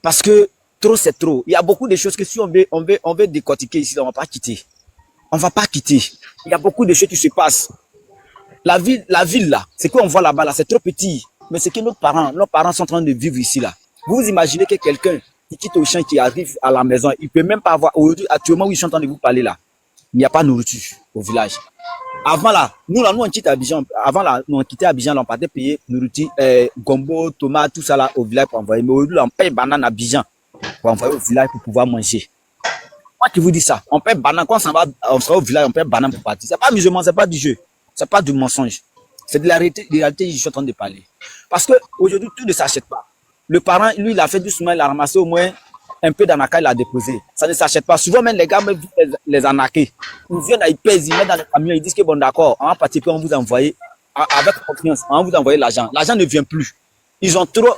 Parce que trop c'est trop. Il y a beaucoup de choses que si on veut décortiquer ici, on va pas quitter. On va pas quitter. Il y a beaucoup de choses qui se passent. La ville là, c'est quoi on voit là-bas là, c'est trop petit. Mais c'est que nos parents sont en train de vivre ici, là. Vous imaginez que quelqu'un qui quitte au champ, qui arrive à la maison, il ne peut même pas avoir... Aujourd'hui, actuellement, où je suis en train de vous parler, là, il n'y a pas de nourriture au village. Avant, là, nous, on quittait Abidjan. Avant, là, nous, on quittait Abidjan, là, on partait payer nourriture, gombo, tomate, tout ça, là, au village pour envoyer. Mais aujourd'hui, on paye banane à Abidjan pour envoyer au village pour pouvoir manger. Moi qui vous dis ça, on paye banane, quand on sera au village, on paye banane pour partir. C'est pas musulman, c'est pas du jeu. C'est pas du mensonge. C'est de la réalité, je suis en train de parler. Parce que aujourd'hui, tout ne s'achète pas. Le parent, lui, il a fait doucement, il a ramassé au moins un peu d'anaka, il a déposé. Ça ne s'achète pas. Souvent, même les gars les arnaquer. Ils viennent, ils pèsent, ils mettent dans le camion, ils disent que bon, d'accord, on va participer, on vous envoie, avec confiance, on va vous envoyer l'argent. L'argent ne vient plus. Ils ont trop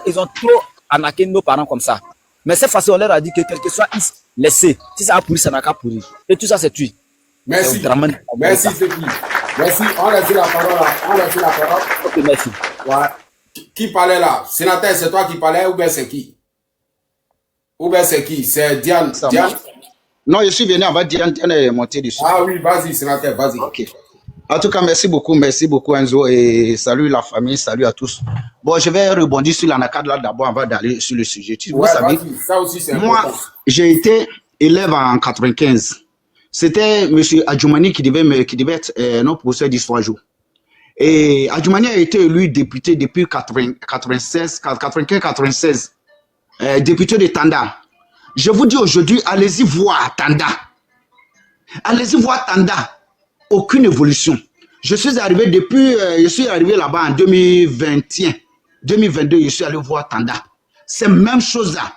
arnaqué nos parents comme ça. Mais cette fois-ci, on leur a dit que quel que soit, laissez. Si ça a pourri, ça n'a qu'à pourrir. Et tout ça, c'est tué. Merci. Merci, c'est qui. Merci. On laisse la parole là. On laisse la parole. Ok, merci. Ouais. Qui parlait là? Sénateur, c'est toi qui parlais ou bien c'est qui? Ou bien c'est qui? C'est Diane. Diane? Non, je suis venu avant Diane. Diane est montée dessus. Ah oui, vas-y, sénateur, vas-y. Ok. En tout cas, merci beaucoup Enzo, et salut la famille, salut à tous. Bon, je vais rebondir sur l'anacade là d'abord avant d'aller sur le sujet. Vous savez, ça aussi c'est moi, important. j'ai été élève en 95. C'était M. Adjoumani qui devait être notre professeur d'histoire jour. Et Adjoumani a été élu député depuis 95-96, député de Tanda. Je vous dis aujourd'hui, allez-y voir Tanda. Allez-y voir Tanda. Aucune évolution. Je suis arrivé là-bas en 2021. 2022, je suis allé voir Tanda. C'est la même chose là.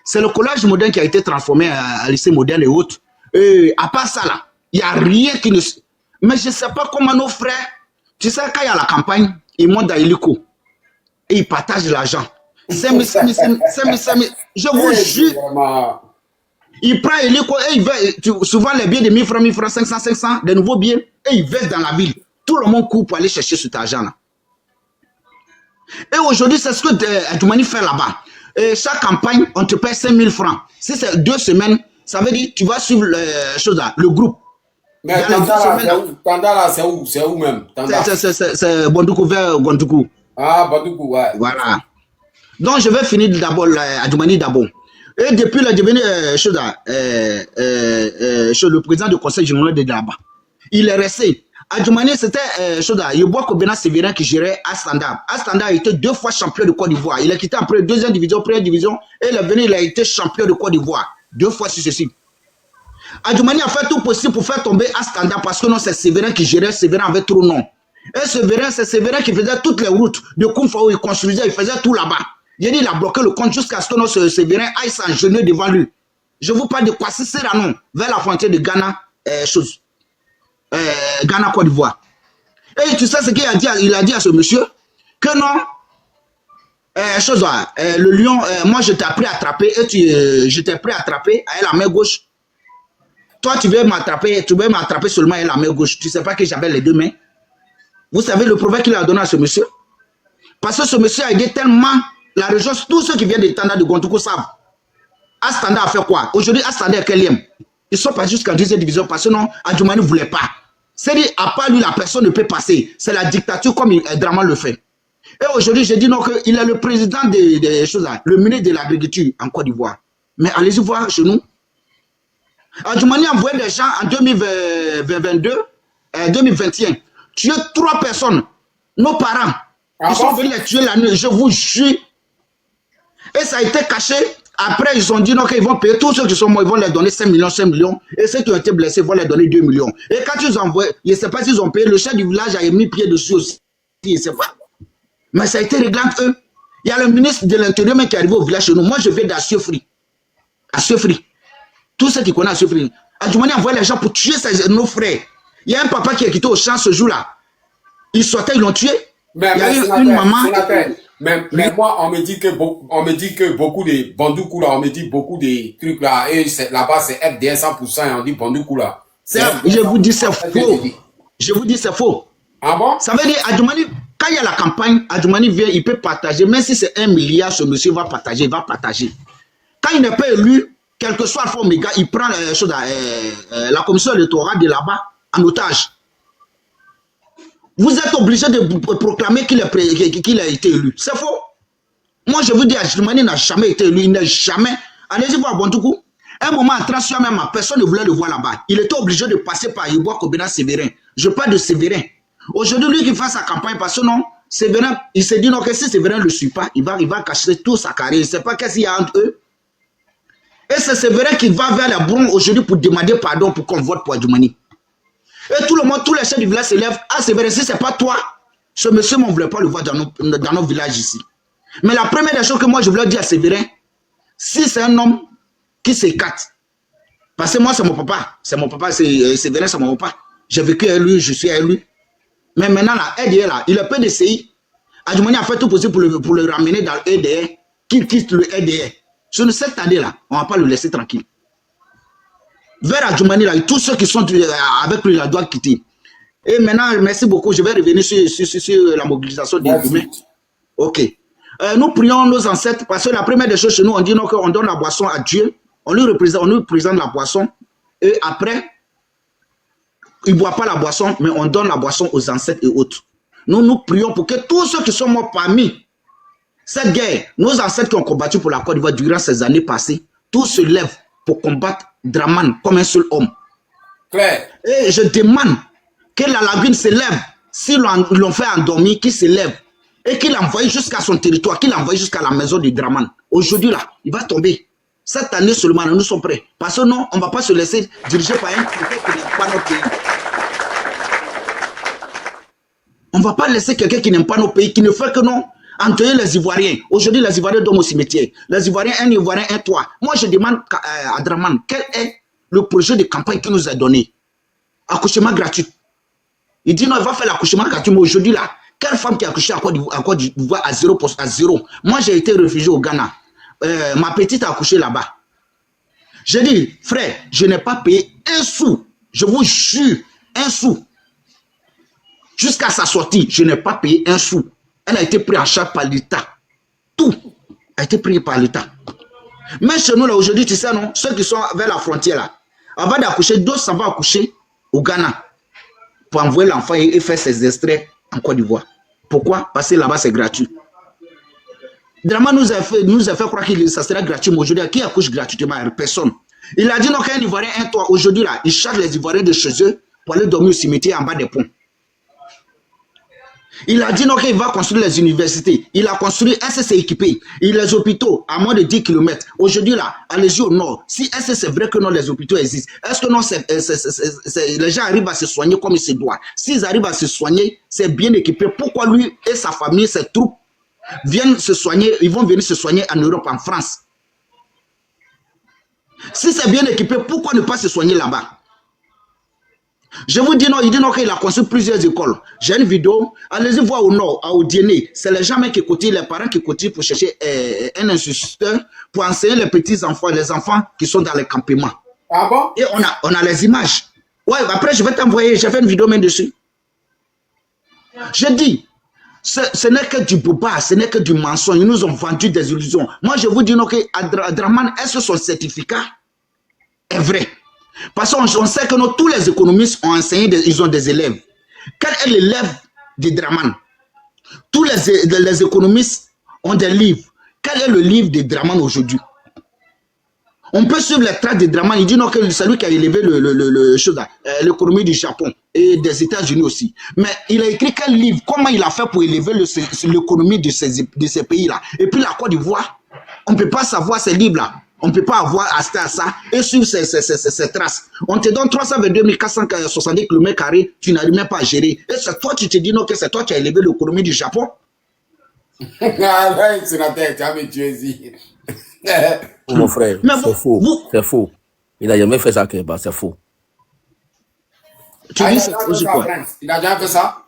C'est le collège moderne qui a été transformé à lycée moderne et autres. Et à part ça là, il n'y a rien qui ne... Mais je ne sais pas comment nos frères, tu sais, quand il y a la campagne, ils montent dans l'hélico et ils partagent l'argent. Je vous jure. Il prend l'hélico et il veut, souvent les billets de 1000 francs, 500, des nouveaux billets, et il verse dans la ville. Tout le monde court pour aller chercher cet argent-là. Et aujourd'hui, c'est ce que Adjoumani fait là-bas. Chaque campagne, on te paye 5000 francs. Si c'est 2 semaines, ça veut dire que tu vas suivre le groupe. Mais Tanda là, c'est où? C'est où même? C'est Bondoukou vers Gondoukou. Ah, Bondoukou, ouais. Voilà. Donc, je vais finir d'abord, Adjoumani d'abord. Et depuis le devenu le président du conseil général de là-bas, il est resté. Adjoumani, c'était Yeboah Kobena Sévérin qui gérait Astanda. Astanda a été 2 fois champion de Côte d'Ivoire. Il a quitté après 2e division, première division, et il est venu, il a été champion de Côte d'Ivoire. 2 fois successifs. Adjoumani a fait tout possible pour faire tomber Astanda parce que non, c'est Sévérin qui gérait, Sévérin avait trop de noms. Et Sévérin, c'est Sévérin qui faisait toutes les routes de Koumfaou, il construisait, il faisait tout là-bas. Il a dit, il a bloqué le compte jusqu'à ce que notre Sévérin aille s'engenouiller devant lui. Je vous parle de Kwasi Serrano, vers la frontière de Ghana, Ghana, Côte d'Ivoire. Et tu sais ce qu'il a dit? Il a dit à ce monsieur que non, le lion, moi je t'ai appris à attraper et je t'ai appris à attraper avec la main gauche. Toi tu veux m'attraper seulement avec la main gauche. Tu ne sais pas que j'avais les 2 mains. Vous savez le proverbe qu'il a donné à ce monsieur? Parce que ce monsieur a aidé tellement la région, tous ceux qui viennent de Tanda, de Gondoukou savent. Astanda a fait quoi? Aujourd'hui, Astanda est quel? Ils sont pas jusqu'en 2e division parce que non, Adjoumani ne voulait pas. C'est-à-dire, à part lui, la personne ne peut passer. C'est la dictature comme Draman le fait. Et aujourd'hui, je dis non, qu'il est le président des choses là, le ministre de l'Agriculture en Côte d'Ivoire. Mais allez-y voir chez nous. Adjoumani a envoyé des gens en 2021, tuer 3 personnes. Nos parents, ils sont venus les tuer la nuit, je vous jure. Et ça a été caché. Après, ils ont dit non, qu'ils vont payer tous ceux qui sont morts, ils vont leur donner 5 millions. Et ceux qui ont été blessés vont leur donner 2 millions. Et quand ils ont envoyé, je ne sais pas s'ils ont payé, le chef du village a mis pied dessus aussi. Je ne sais pas. Mais ça a été réglé entre eux. Il y a le ministre de l'Intérieur qui est arrivé au village chez nous. Moi, je vais d'Assiofri. Assiofri. Tous ceux qui connaissent Assiofri. Adjoumani a envoyé les gens pour tuer nos frères. Il y a un papa qui est quitté au champ ce jour-là. Ils sortaient, ils l'ont tué. Il y a eu une maman. Mais moi, on me dit que beaucoup de Bandoukou là, on me dit beaucoup de trucs là, et là-bas c'est FDS 100%, et on dit Bandoukou là. Je vous dis c'est faux. Je vous dis c'est faux. Ah bon? Ça veut dire, Adjoumani, quand il y a la campagne, Adjoumani vient, il peut partager, même si c'est 1 milliard, ce monsieur va partager, il va partager. Quand il n'est pas élu, quel que soit le forme, il prend la commission électorale de là-bas en otage. Vous êtes obligé de proclamer qu'il a été élu. C'est faux. Moi, je vous dis, Adjoumani n'a jamais été élu. Il n'a jamais. Allez-y voir Bontougou. Un moment, en transition, même, personne ne voulait le voir là-bas. Il était obligé de passer par Iboua Kobena Sévérin. Je parle de Sévérin. Aujourd'hui, lui qui fait sa campagne, parce que non, Sévérin, il s'est dit non, que si Sévérin ne le suit pas, il va cacher tout sa carrière. Il ne sait pas qu'est-ce qu'il y a entre eux. Et c'est Sévérin qui va vers la Bron aujourd'hui pour demander pardon pour qu'on vote pour Adjoumani. Et tout le monde, tous les chefs du village se lèvent. Ah, Sévérin, si ce n'est pas toi, ce monsieur, on ne voulait pas le voir dans nos villages ici. Mais la première des choses que moi, je voulais dire à Sévérin, si c'est un homme qui s'écarte, parce que moi, c'est mon papa, Sévérin, c'est mon papa. J'ai vécu avec lui, je suis avec lui. Mais maintenant, là, EDR, là, il a peu d'essayer. Adjoumani a fait tout possible pour le ramener dans le EDR, qu'il quitte le EDR. Sur cette année-là, on ne va pas le laisser tranquille. Vers Adjoumani, là, tous ceux qui sont avec lui, là, doivent quitter. Et maintenant, merci beaucoup. Je vais revenir sur la mobilisation des humains. Ok. Nous prions nos ancêtres parce que la première des choses chez nous, on dit qu'on donne la boisson à Dieu. On lui présente la boisson. Et après, il ne boit pas la boisson, mais on donne la boisson aux ancêtres et autres. Nous prions pour que tous ceux qui sont morts parmi cette guerre, nos ancêtres qui ont combattu pour la Côte d'Ivoire durant ces années passées, tous se lèvent pour combattre Dramane comme un seul homme. Claire. Et je demande que la lagune se lève. S'ils l'ont fait endormir, qu'il se lève. Et qu'il l'envoie jusqu'à son territoire, qu'il l'envoie jusqu'à la maison de Dramane. Aujourd'hui, là, il va tomber. Cette année seulement, nous sommes prêts. Parce que non, on ne va pas se laisser diriger par un quelqu'un qui n'aime pas notre pays. On ne va pas laisser quelqu'un qui n'aime pas nos pays, qui ne fait que non, enterrer les Ivoiriens. Aujourd'hui, les Ivoiriens dorment au cimetière. Les Ivoiriens, un Ivoirien, un toit. Moi, je demande à Dramane, quel est le projet de campagne qu'il nous a donné? Accouchement gratuit. Il dit non, il va faire l'accouchement gratuit, mais aujourd'hui, là, quelle femme qui a accouché à Côte d'Ivoire à 0%? Moi, j'ai été réfugié au Ghana. Ma petite a accouché là-bas. J'ai dit, frère, je n'ai pas payé un sou. Je vous jure, un sou. Jusqu'à sa sortie, je n'ai pas payé un sou. Elle a été prise en charge par l'État. Tout a été pris par l'État. Mais chez nous, là, aujourd'hui, tu sais, non, ceux qui sont vers la frontière, là, avant d'accoucher, d'autres s'en vont accoucher au Ghana pour envoyer l'enfant et faire ses extraits en Côte d'Ivoire. Pourquoi? Parce que là-bas, c'est gratuit. Dramane nous a fait croire que ça serait gratuit, mais aujourd'hui, qui accouche gratuitement? Personne. Il a dit non, qu'un Ivoirien, un toit. Aujourd'hui, là, il charge les Ivoiriens de chez eux pour aller dormir au cimetière en bas des ponts. Il a dit non, qu'il va construire les universités. Il a construit, est-ce que c'est équipé? Il a les hôpitaux à moins de 10 km. Aujourd'hui, là, allez-y au nord. Si est-ce que c'est vrai que non, les hôpitaux existent? Est-ce que non, les gens arrivent à se soigner comme il se doit? S'ils arrivent à se soigner, c'est bien équipé. Pourquoi lui et sa famille, ses troupes, viennent se soigner, ils vont venir se soigner en Europe, en France? Si c'est bien équipé, pourquoi ne pas se soigner là-bas? Je vous dis non, il dit non qu'il a construit plusieurs écoles. J'ai une vidéo, allez-y voir au nord, à Odiéné. C'est les gens qui cotissent, les parents qui cotissent pour chercher un instituteur pour enseigner les petits-enfants, les enfants qui sont dans les campements. Ah bon? Et on a les images. Ouais, après je vais t'envoyer, j'ai fait une vidéo même dessus. Je dis, ce n'est que du boba, ce n'est que du mensonge. Ils nous ont vendu des illusions. Moi, je vous dis non que Dramane, est-ce que son certificat est vrai? Parce qu'on sait que tous les économistes ont enseigné, ils ont des élèves. Quel est l'élève de Dramane? Tous les économistes ont des livres. Quel est le livre de Dramane aujourd'hui? On peut suivre les traces de Dramane. Il dit non, que c'est lui qui a élevé l'économie du Japon et des États-Unis aussi. Mais il a écrit quel livre? Comment il a fait pour élever l'économie de ces pays-là? Et puis la Côte d'Ivoire, on ne peut pas savoir ces livres-là. On ne peut pas avoir accès à ça et suivre ces traces. On te donne 322 470 km², tu n'arrives même pas à gérer. Et c'est toi, tu te dis non, que c'est toi qui as élevé l'économie du Japon. Mon frère, c'est faux. C'est faux. Il n'a jamais fait ça, Keba, c'est faux. Tu dis c'est quoi? Il n'a jamais fait ça?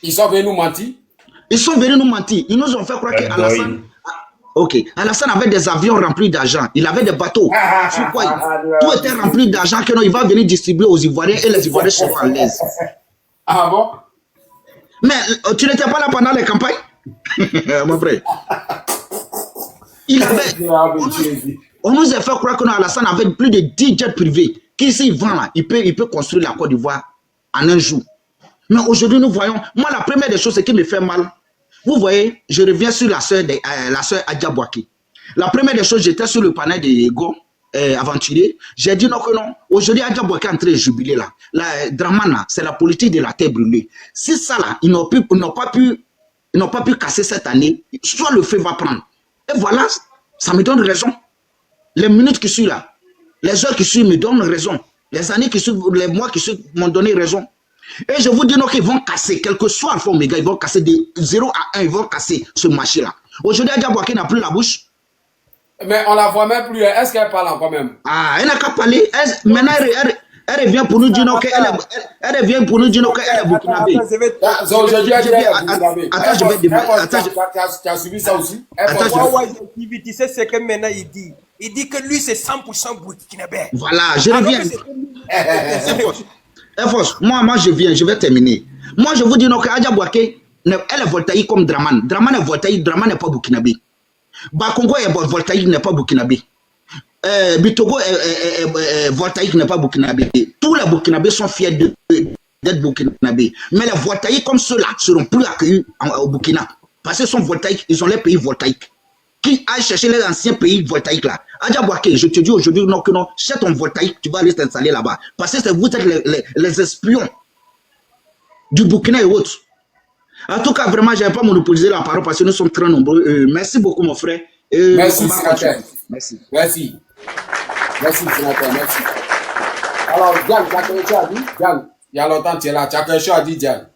Ils sont venus nous mentir? Ils sont venus nous mentir. Ils nous ont fait croire qu'Alassane... Ok, Alassane avait des avions remplis d'argent, il avait des bateaux. Tout était rempli d'argent que non, il va venir distribuer aux Ivoiriens et les Ivoiriens seront à l'aise. Ah bon? Mais tu n'étais pas là pendant les campagnes? Mon frère. On nous a fait croire que Alassane avait plus de 10 jets privés. Qui s'il vend là, il peut construire la Côte d'Ivoire en un jour. Mais aujourd'hui, nous voyons, moi, la première des choses, ce qui me fait mal, vous voyez, je reviens sur la sœur Adja Bouaké. La première des choses, j'étais sur le panel de Go, aventurier. J'ai dit non que non. Aujourd'hui, Adja Bouaké est en train de jubiler là. La Dramana, c'est la politique de la terre brûlée. Si ça là, ils n'ont pas pu casser cette année, soit le feu va prendre. Et voilà, ça me donne raison. Les minutes qui suivent là, les heures qui suivent me donnent raison. Les années qui suivent, les mois qui suivent m'ont donné raison. Et je vous dis non qu'ils vont casser, quel que soit Alpha Omega, ils vont casser de 0 à 1, ils vont casser ce marché-là. Aujourd'hui, Adja Bouaké n'a plus la bouche. Mais on la voit même plus. Est-ce qu'elle parle encore même? Ah, elle n'a qu'à parler. Maintenant, elle revient pour nous dire non qu'elle est burkinabé. Aujourd'hui, elle est burkinabé. Attends, je vais demander. Tu as suivi ça aussi? Tu sais ce que maintenant il dit? Il dit que lui, c'est 100% burkinabé. Voilà, je reviens. Moi, je viens, je vais terminer. Moi, je vous dis non que Adja Bouaké, elle est voltaïque comme Draman. Draman est voltaïque, Draman n'est pas burkinabé. Bakongo est voltaïque, n'est pas burkinabé. Bitogo est voltaïque, n'est pas burkinabé. Tous les burkinabés sont fiers d'être burkinabés. Mais les voltaïques comme ceux-là ne seront plus accueillis au Burkina. Parce qu'ils sont voltaïques, ils ont les pays voltaïques. Qui aille chercher les anciens pays voltaïques là? Adja Bouaké, je te dis aujourd'hui non que non, cherche ton voltaïque, tu vas aller t'installer là-bas. Parce que vous êtes les espions du Burkina et autres. En tout cas, vraiment, je n'avais pas monopolisé la parole parce que nous sommes très nombreux. Merci beaucoup, mon frère. Merci, sénateur. Merci. Merci. Merci, sénateur. Merci. Alors, Diane, tu as quelque chose à dire? Diane, il y a longtemps que tu es là. Tu as quelque chose à dire, Diane?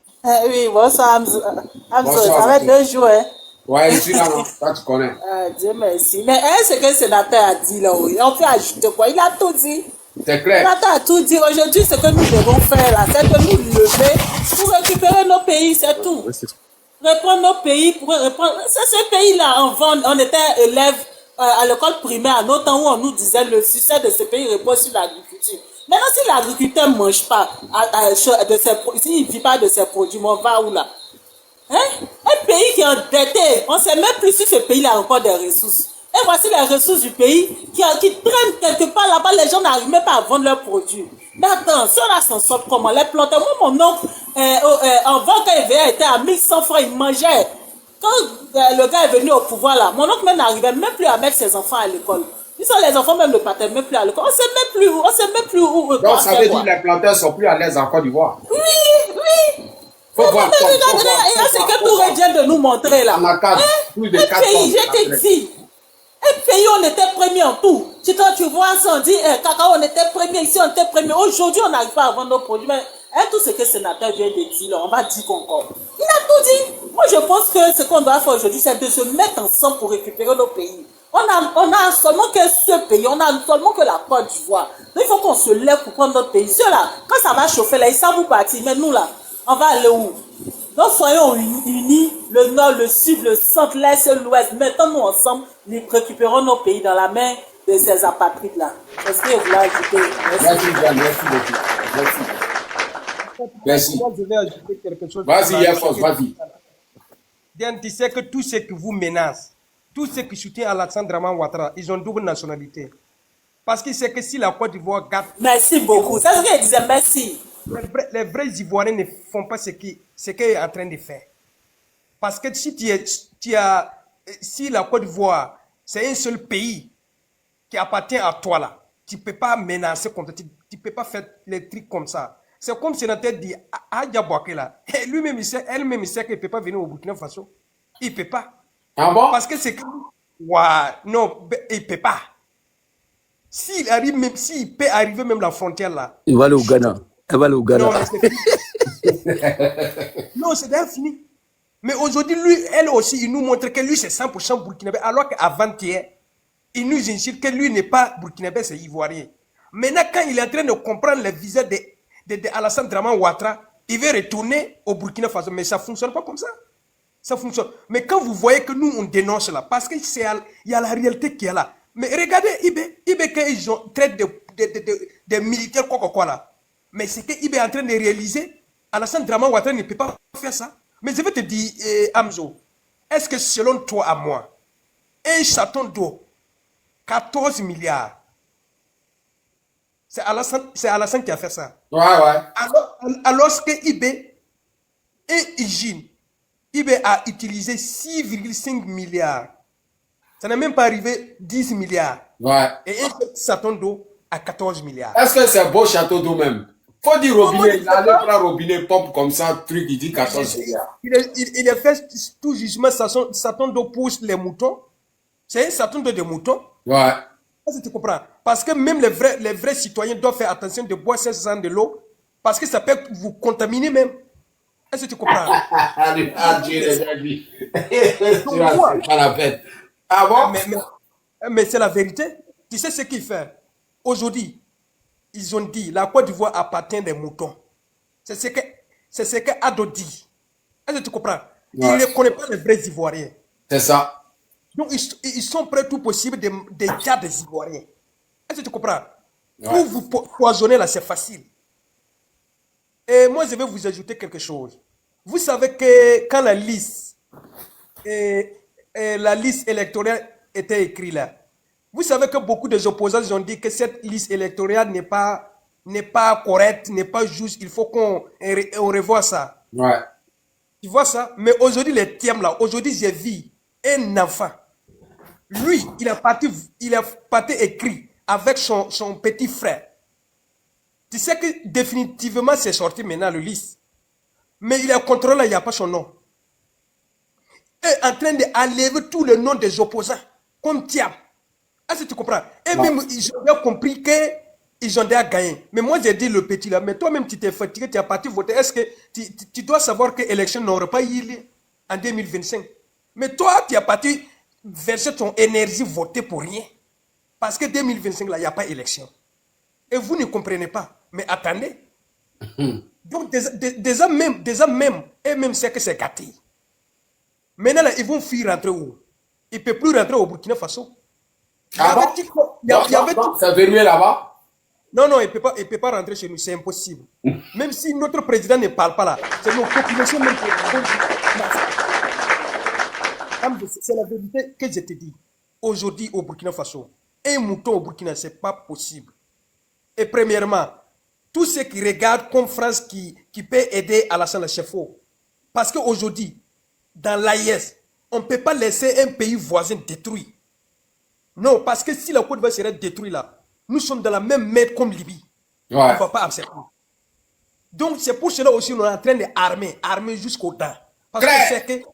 Oui, bonsoir, Hamzo. Ça va être 2 jours, hein? Ouais, je suis là, non? Toi, tu connais. Dieu merci. Mais ce que le sénateur a dit là, oui. On peut ajouter quoi? Il a tout dit. C'est clair. Le sénateur a tout dit. Aujourd'hui, ce que nous devons faire là, c'est que nous lever pour récupérer nos pays, c'est tout. Reprendre nos pays, pour reprendre. C'est ce pays-là. On était élèves à l'école primaire à nos temps où on nous disait le succès de ce pays repose sur l'agriculture. Maintenant, si l'agriculteur ne mange pas, s'il ne vit pas de ses produits, on va où là? Hein? Un pays qui est endetté, on ne sait même plus si ce pays-là a encore des ressources. Et voici les ressources du pays qui traînent quelque part là-bas, les gens n'arrivent même pas à vendre leurs produits. Mais attends, ceux-là s'en sortent comment? Les planteurs, moi, mon oncle, avant quand il était à 1100 francs, il mangeait. Quand le gars est venu au pouvoir là, mon oncle même n'arrivait même plus à mettre ses enfants à l'école. Ils sont les enfants même ne partaient même plus à l'école. On sait même plus où. Donc ça veut dire que les planteurs sont plus à l'aise en Côte d'Ivoire. Oui. Regardez, et c'est que tout vient de nous montrer là. Plus de 4 pays, je te dis. Un pays, on était premier en tout. Tu vois ça, on dit, cacao, on était premier ici, on était premier. Aujourd'hui, on n'arrive pas à vendre nos produits. Mais tout ce que le sénateur vient de dire, là, on va dire qu'encore. Il a tout dit. Moi, je pense que ce qu'on doit faire aujourd'hui, c'est de se mettre ensemble pour récupérer nos pays. On a seulement que ce pays, on a seulement que la Côte d'Ivoire. Donc, il faut qu'on se lève pour prendre notre pays. Ceux-là, quand ça va chauffer, là, ils savent où partir. Mais nous, là, on va aller où? Donc, soyons unis, le nord, le sud, le centre, l'est et l'ouest. Mettons-nous ensemble, nous récupérons nos pays dans la main de ces apatrides-là. Est-ce que vous voulez ajouter? Merci, Diane, merci beaucoup. Merci. Moi, je vais ajouter quelque chose. Vas-y, Yafos, vas-y. Diane, tu sais que tous ceux qui vous menacent, tous ceux qui soutiennent Alassane Draman Ouattara, ils ont double nationalité. Parce qu'ils savent que si la Côte d'Ivoire garde... Merci beaucoup. C'est ce qu'il disait, merci. Les vrais Ivoiriens ne font pas ce qu'il est en train de faire. Parce que si la Côte d'Ivoire, c'est un seul pays qui appartient à toi là, tu ne peux pas menacer comme ça, tu ne peux pas faire les trucs comme ça. C'est comme si on a dit à Adja Bouaké là, lui-même il sait, elle-même il sait qu'il ne peut pas venir au Burkina Faso. Il ne peut pas. Ah bon? Parce que c'est que... Ouais, non, il ne peut pas. S'il arrive même, s'il peut arriver même la frontière là. Il va aller au Ghana. Elle va aller au Ghana. Non, c'est déjà fini. Mais aujourd'hui, lui, elle aussi, il nous montre que lui, c'est 100% burkinabé. Alors qu'avant-hier, il nous insiste que lui n'est pas burkinabé, c'est ivoirien. Maintenant, quand il est en train de comprendre le visage de Alassane Draman Ouattara, il veut retourner au Burkina Faso. Mais ça ne fonctionne pas comme ça. Ça fonctionne. Mais quand vous voyez que nous, on dénonce là, parce qu'il y a la réalité qui est là. Mais regardez, IB qu'ils ont traité de militaires quoi là. Mais c'est que IB est en train de réaliser, Alassane Draman Ouattara ne peut pas faire ça. Mais je vais te dire, Hamzo, est-ce que selon toi à moi, un chaton d'eau, 14 milliards, c'est Alassane qui a fait ça? Ouais. Alors que IB Et Hygiène, eBay a utilisé 6,5 milliards. Ça n'a même pas arrivé 10 milliards. Ouais. Et un château d'eau à 14 milliards. Est-ce que c'est un beau château d'eau même? Faut dire robinet, il allait prendre robinet pop comme ça, truc, il dit 14 milliards. Il a fait tout justement château d'eau pour les moutons. C'est un château d'eau de moutons. Ouais. Est-ce que tu comprends? Parce que même les vrais citoyens doivent faire attention de boire 500 de l'eau. Parce que ça peut vous contaminer même. Est-ce que tu comprends? Tu vas pas la peine. Ah bon? Mais c'est la vérité. Tu sais ce qu'il fait? Aujourd'hui, ils ont dit la Côte d'Ivoire appartient des moutons. C'est ce que Ado dit. Est-ce que tu comprends? Ouais. Il ne connaît pas les vrais Ivoiriens. C'est ça. Donc, ils sont prêts tout possible des cas des Ivoiriens. Est-ce que tu comprends? Ouais. Pour vous poisonner là, c'est facile. Et moi, je vais vous ajouter quelque chose. Vous savez que quand la liste électorale était écrite là, vous savez que beaucoup des opposants ont dit que cette liste électorale n'est pas correcte, n'est pas juste, il faut qu'on revoie ça. Ouais. Tu vois ça? Mais aujourd'hui, les thèmes là, aujourd'hui, j'ai vu un enfant. Lui, il a parti écrit avec son petit frère. Tu sais que définitivement, c'est sorti maintenant le liste. Mais il a contrôlé, il n'y a pas son nom. Il est en train d'enlever tous les noms des opposants, comme Thiam. Est-ce que tu comprends? Et même, ils ont bien compris qu'ils ont déjà gagné. Mais moi, j'ai dit le petit là, mais toi-même, tu t'es fatigué, tu as parti voter. Est-ce que tu dois savoir que l'élection n'aurait pas eu lieu en 2025? Mais toi, tu as parti verser ton énergie, voter pour rien. Parce que 2025, là, il n'y a pas d'élection. Et vous ne comprenez pas. Mais attendez. Donc, déjà même, et même c'est que c'est gâté. Maintenant, là, ils vont fuir rentrer où? Ils ne peuvent plus rentrer au Burkina Faso. Ah bon? C'est verrouillé là-bas? Non, il ne peut pas rentrer chez nous, c'est impossible. Même si notre président ne parle pas là, c'est nos populations même c'est la vérité que je te dis. Aujourd'hui, au Burkina Faso, un mouton au Burkina, ce n'est pas possible. Et premièrement, tous ceux qui regardent comme France qui peut aider Alassane Chefo. Parce qu'aujourd'hui, dans l'AIS, on ne peut pas laisser un pays voisin détruit. Non, parce que si la Côte d'Ivoire serait détruite là, nous sommes dans la même merde comme Libye. Ouais. On ne va pas accepter. Donc c'est pour cela aussi qu'on est en train d'armer jusqu'aux dents. Parce que c'est que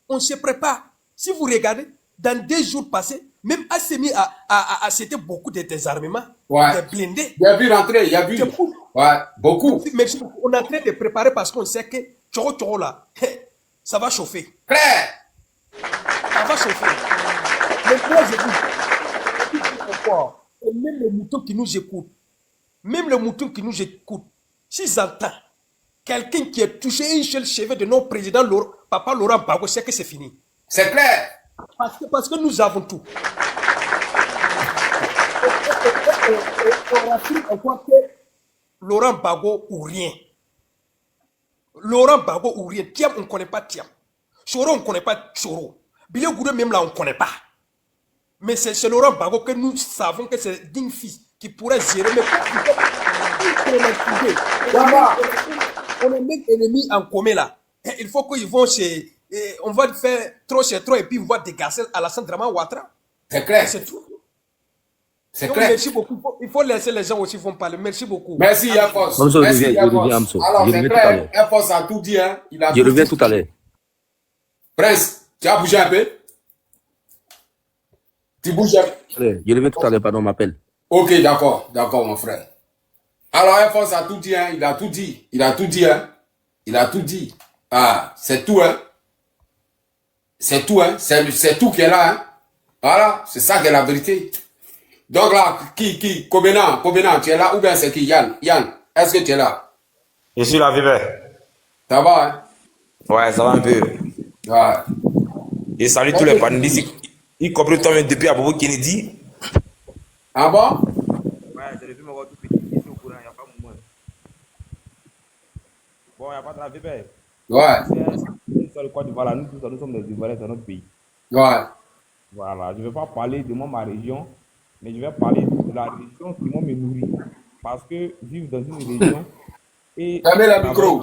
on se prépare. Si vous regardez, dans 2 jours passés, même Assemi a acheté beaucoup de désarmements, ouais. Des blindés. Il y a vu rentrer, il y a vu. Ouais, beaucoup. Merci beaucoup. On est en train de préparer parce qu'on sait que Tchoro là, ça va chauffer. Claire. Ça va chauffer. Mais moi, je dis, et même les moutons qui nous écoutent, s'ils entendent quelqu'un qui a touché une seule cheveux de notre président, Papa Laurent Gbagbo, c'est que c'est fini. C'est clair. Parce que nous avons tout. On rassure encore que Laurent Gbagbo ou rien. Laurent Gbagbo ou rien. Thiam, on ne connaît pas Thiam. Choro, on ne connaît pas Choro. Billy Goudé, même là, on ne connaît pas. Mais c'est Laurent Gbagbo que nous savons que c'est digne fils qui pourrait gérer. Mais on est même ennemis en commun là. Il faut qu'ils vont chez. On va faire trop c'est trop et puis on va dégager Alassane Draman Ouattara. C'est clair. C'est tout. C'est donc, clair. Merci beaucoup. Il faut laisser les gens aussi vont parler. Merci beaucoup. Merci Yafos. Merci Yafos. Alors c'est clair. Yafos a tout dit. Hein. Je reviens tout à l'heure. Prince, tu as bougé un peu? Tu bouges un peu? Je reviens tout à l'heure, pardon, on m'appelle. Ok, d'accord, mon frère. Alors Yafos a tout dit. Hein. Il a tout dit. Hein. Il a tout dit. Ah, c'est tout, hein. C'est tout, hein. C'est tout qui est là, hein. Voilà, c'est ça qui est la vérité. Donc là, qui Kobena, tu es là ou bien c'est qui? Yann, est-ce que tu es là? Je suis là, Viver. Ça va, hein? Ouais, ça va un peu. Ouais. Et salut tous les panélistes, y compris toi-même depuis Abobo Kennedy. Ah bon? Ouais, j'ai vu mon tout petit, ici au courant, il n'y a pas de moment. Bon, il n'y a pas de la Viver. Ouais. Sur le Côte d'Ivoire, nous tous, nous sommes des Ivoiriens dans notre pays. Ouais. Voilà, je ne vais pas parler de moi, ma région, mais je vais parler de la région qui me nourrit. Parce que vivre dans une région et... Fermez le micro.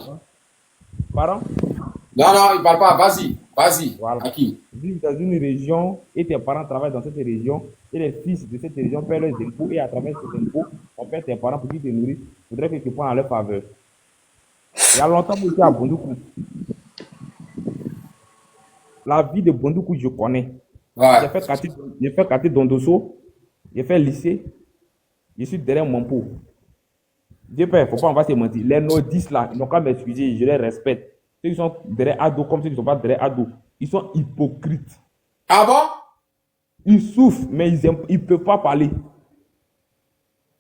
Pardon? Non, non, il ne parle pas. Vas-y, vas-y. Voilà. À qui? Vivre dans une région et tes parents travaillent dans cette région et les fils de cette région paient leurs impôts et à travers ces impôts, on paie tes parents pour qu'ils te nourrissent. Il faudrait que tu prennes en leur faveur. Il y a longtemps que je suis à Bondoukou. La vie de Bondoukou, je connais. Ouais. J'ai fait quartier Dondosso, j'ai fait lycée, je suis derrière mon pot. Dieu père, faut pas on va se mentir. Les nordistes là, ils n'ont qu'à m'excuser, je les respecte. Ceux qui sont derrière Ado comme ceux qui ne sont pas derrière Ado, ils sont hypocrites. Ah bon? Ils souffrent, mais ils ne peuvent pas parler.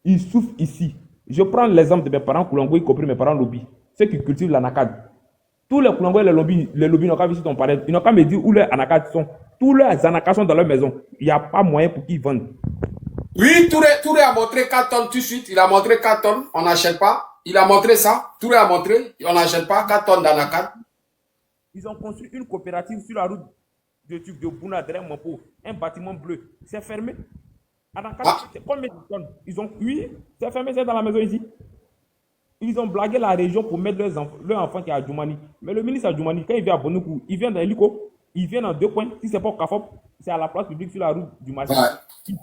Ils souffrent ici. Je prends l'exemple de mes parents Koulongo, y compris mes parents Lobby, ceux qui cultivent l'anacade. Tous les Koulongo et les lobbies n'ont qu'à visiter ton parrain. Ils n'ont qu'à me dire où les anacades sont. Tous leurs anacades sont dans leur maison. Il n'y a pas moyen pour qu'ils vendent. Oui, Touré a montré 4 tonnes tout de suite. Il a montré 4 tonnes, on n'achète pas. Il a montré ça. Touré a montré, on n'achète pas 4 tonnes d'anacade. Ils ont construit une coopérative sur la route de Bouna, derrière mon pot. Un bâtiment bleu. C'est fermé. Anacade, c'est combien de tonnes? Oui, c'est fermé, c'est dans la maison ici. Ils ont blagué la région pour mettre leur enfant qui est à Djoumani. Mais le ministre à Djoumani, quand il vient à Bonoukou, il vient dans l'hélico, il vient dans 2 coins. Si c'est pas au Cafop, c'est à la place publique sur la route du marché. Ouais.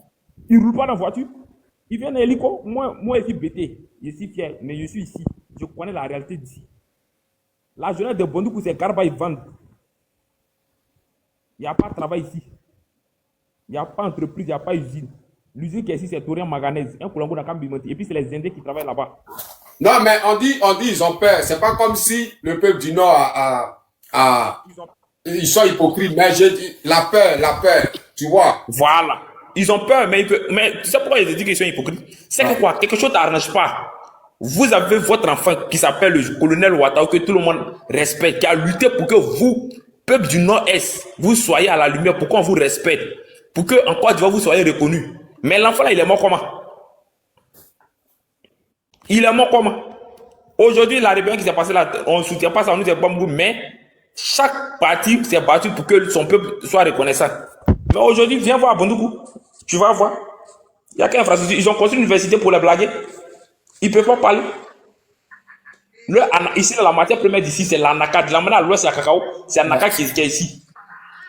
Il ne roule pas dans la voiture. Il vient dans l'hélico. Moi, je suis bêté. Je suis fier, mais je suis ici. Je connais la réalité d'ici. La jeunesse de Bonoukou, c'est Garba, ils vendent. Il n'y a pas de travail ici. Il n'y a pas d'entreprise, il n'y a pas d'usine. L'usine qui est ici, c'est Torien Maganèse. Un Koulongo dans Kambimoti. Et puis, c'est les Indiens qui travaillent là-bas. Non, mais on dit, ils ont peur. C'est pas comme si le peuple du Nord ils sont hypocrites. Mais la peur, tu vois. Voilà. Ils ont peur, mais tu sais pourquoi ils disent qu'ils sont hypocrites? C'est que quoi? Quelque chose n'arrange pas. Vous avez votre enfant qui s'appelle le colonel Ouattara, que tout le monde respecte, qui a lutté pour que vous, peuple du Nord-Est, vous soyez à la lumière, pour qu'on vous respecte, pour que en Côte d'Ivoire vous soyez reconnus. Mais l'enfant là, il est mort comment? Il est mort comment? Aujourd'hui, la rébellion qui s'est passée là, on ne soutient pas ça, on nous dit pas beaucoup, mais chaque parti s'est battu pour que son peuple soit reconnaissant. Mais aujourd'hui, viens voir à Bondoukou, tu vas voir. Il n'y a qu'un infrastructure. Ils ont construit une université pour les blaguer. Ils ne peuvent pas parler. Ici, la matière première d'ici, c'est l'anacade. La à l'ouest, c'est la cacao. C'est l'anacade qui est ici.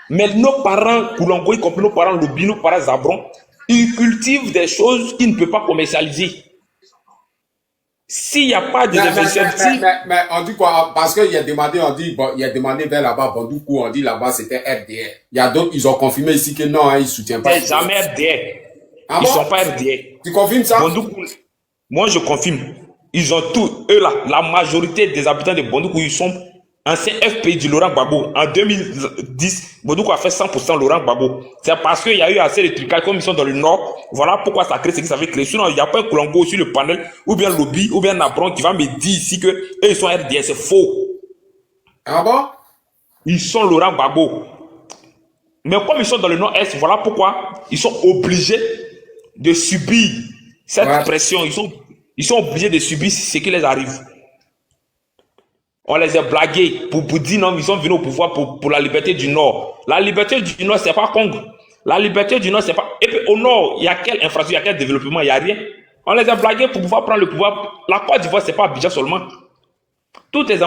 Mais nos parents, Koulongo, y compris nos parents Lobi, nos parents Zabron, ils cultivent des choses qu'ils ne peuvent pas commercialiser. S'il n'y a pas de mais on dit quoi? Parce qu'il a demandé, il a demandé vers là-bas, Bondoukou, on dit là-bas c'était RDR. Il y a d'autres, ils ont confirmé ici que non, ils ne soutiennent pas. C'est jamais RDR. Ah ils ne bon? sont pas RDR. Tu confirmes ça? Bondoukou, moi je confirme. Ils ont tout, eux là, la majorité des habitants de Bondoukou, ils sont anciens FPI du Laurent Gbagbo. En 2010, Bondoukou a fait 100% Laurent Gbagbo. C'est parce qu'il y a eu assez de trucages comme ils sont dans le nord. Voilà pourquoi ça crée ce qui ça fait créer. Sinon, il n'y a pas un Koulongo sur le panel, ou bien Lobby, ou bien Nabron qui va me dire ici que eux ils sont RDS. C'est faux. Ah bon? Ils sont Laurent Gbagbo. Mais comme ils sont dans le nord-est, voilà pourquoi ils sont obligés de subir cette pression. Ils sont obligés de subir ce qui les arrive. On les a blagués pour dire non, ils sont venus au pouvoir pour la liberté du Nord. La liberté du Nord, c'est pas Congo. La liberté du Nord, c'est pas... Et puis au Nord, il y a quelle infrastructure, il y a quel développement, il n'y a rien. On les a blagués pour pouvoir prendre le pouvoir. La Côte d'Ivoire, c'est pas Abidjan seulement. Toutes les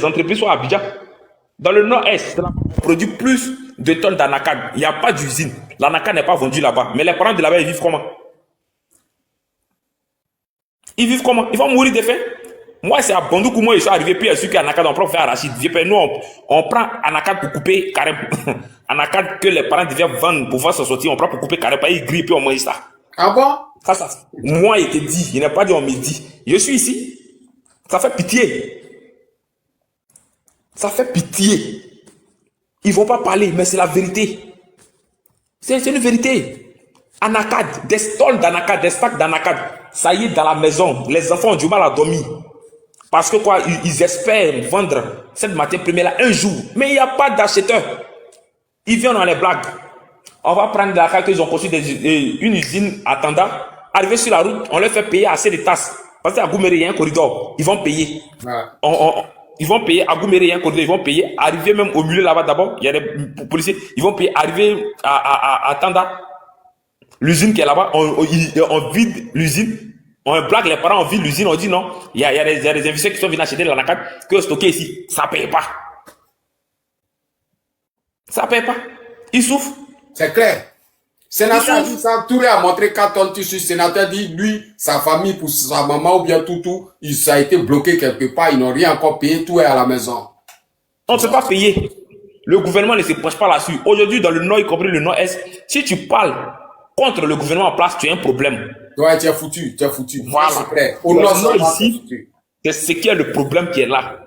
entreprises sont à Abidjan. Dans le Nord-Est, on produit plus de tonnes d'anacade. Il n'y a pas d'usine. L'anacade n'est pas vendue là-bas. Mais les parents de là-bas, ils vivent comment? Ils vivent comment? Ils vont mourir de faim. Moi, c'est à Bondoukou, moi, je suis arrivé, puis je suis qu'Anacad, on prend faire arachide. Nous, on prend Anacad pour couper carême. Anacad que les parents devaient vendre pour pouvoir s'en sortir, on prend pour couper carême, pas ils grillent, puis on mange ça. Ah bon? Ça. Moi, il te dit, il n'a pas dit, on me dit. Je suis ici. Ça fait pitié. Ça fait pitié. Ils ne vont pas parler, mais c'est la vérité. C'est une vérité. Anacad, des stalls d'anacad, des stacks d'anacad. Ça y est, dans la maison, les enfants ont du mal à dormir. Parce que quoi, ils espèrent vendre cette matière première-là un jour. Mais il n'y a pas d'acheteur. Ils viennent dans les blagues. On va prendre la carte qu'ils ont construit une usine à Tanda. Arriver sur la route, on leur fait payer assez de tasses. Parce qu'à Gouméré, il y a un corridor. Ils vont payer. Ils vont payer à Gouméré, il y a un corridor. Ils vont payer. Arriver même au milieu là-bas d'abord, il y a des policiers. Ils vont payer. Arriver à Tanda. L'usine qui est là-bas, on vide l'usine. On blague, les parents ont vu l'usine, on dit non. Il y a des investisseurs qui sont venus acheter de l'anacarde que stocker ici. Ça ne paye pas. Ça ne paye pas. Ils souffrent. C'est clair. Sénateur dit ça, Touré a montré 4 tonnes de tissu. Sénateur dit, lui, sa famille, pour sa maman ou bien tout, ça a été bloqué quelque part. Ils n'ont rien encore payé, tout est à la maison. On ne peut pas payer. Le gouvernement ne se penche pas là-dessus. Aujourd'hui, dans le Nord, y compris le Nord-Est, si tu parles contre le gouvernement en place, tu as un problème. Ouais, tu es foutu, tu es foutu. Voilà. Au Nord, ici, c'est ce qui est le problème qui est là.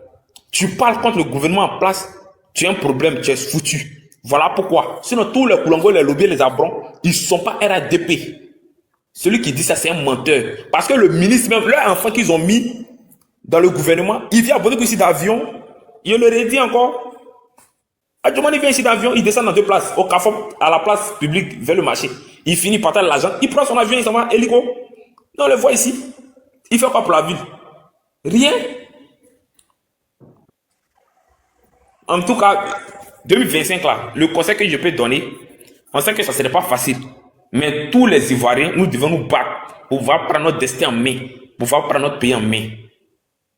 Tu parles contre le gouvernement en place, tu as un problème, tu es foutu. Voilà pourquoi. Sinon, tous les Koulongo, les lobbies, les abrons, ils ne sont pas RADP. Celui qui dit ça, c'est un menteur. Parce que le ministre, même leur enfant qu'ils ont mis dans le gouvernement, il vient à Bodoukou ici d'avion. Je le redis encore. Adjoumani vient ici d'avion, il descend dans 2 places. Au Carrefour, à la place publique, vers le marché. Il finit par partager l'argent. Il prend son avion, il s'en va, hélico. Non, on le voit ici. Il fait quoi pour la ville? Rien. En tout cas, 2025 là, le conseil que je peux donner, on sait que ça ne serait pas facile. Mais tous les Ivoiriens, nous devons nous battre pour pouvoir prendre notre destin en main, pour pouvoir prendre notre pays en main.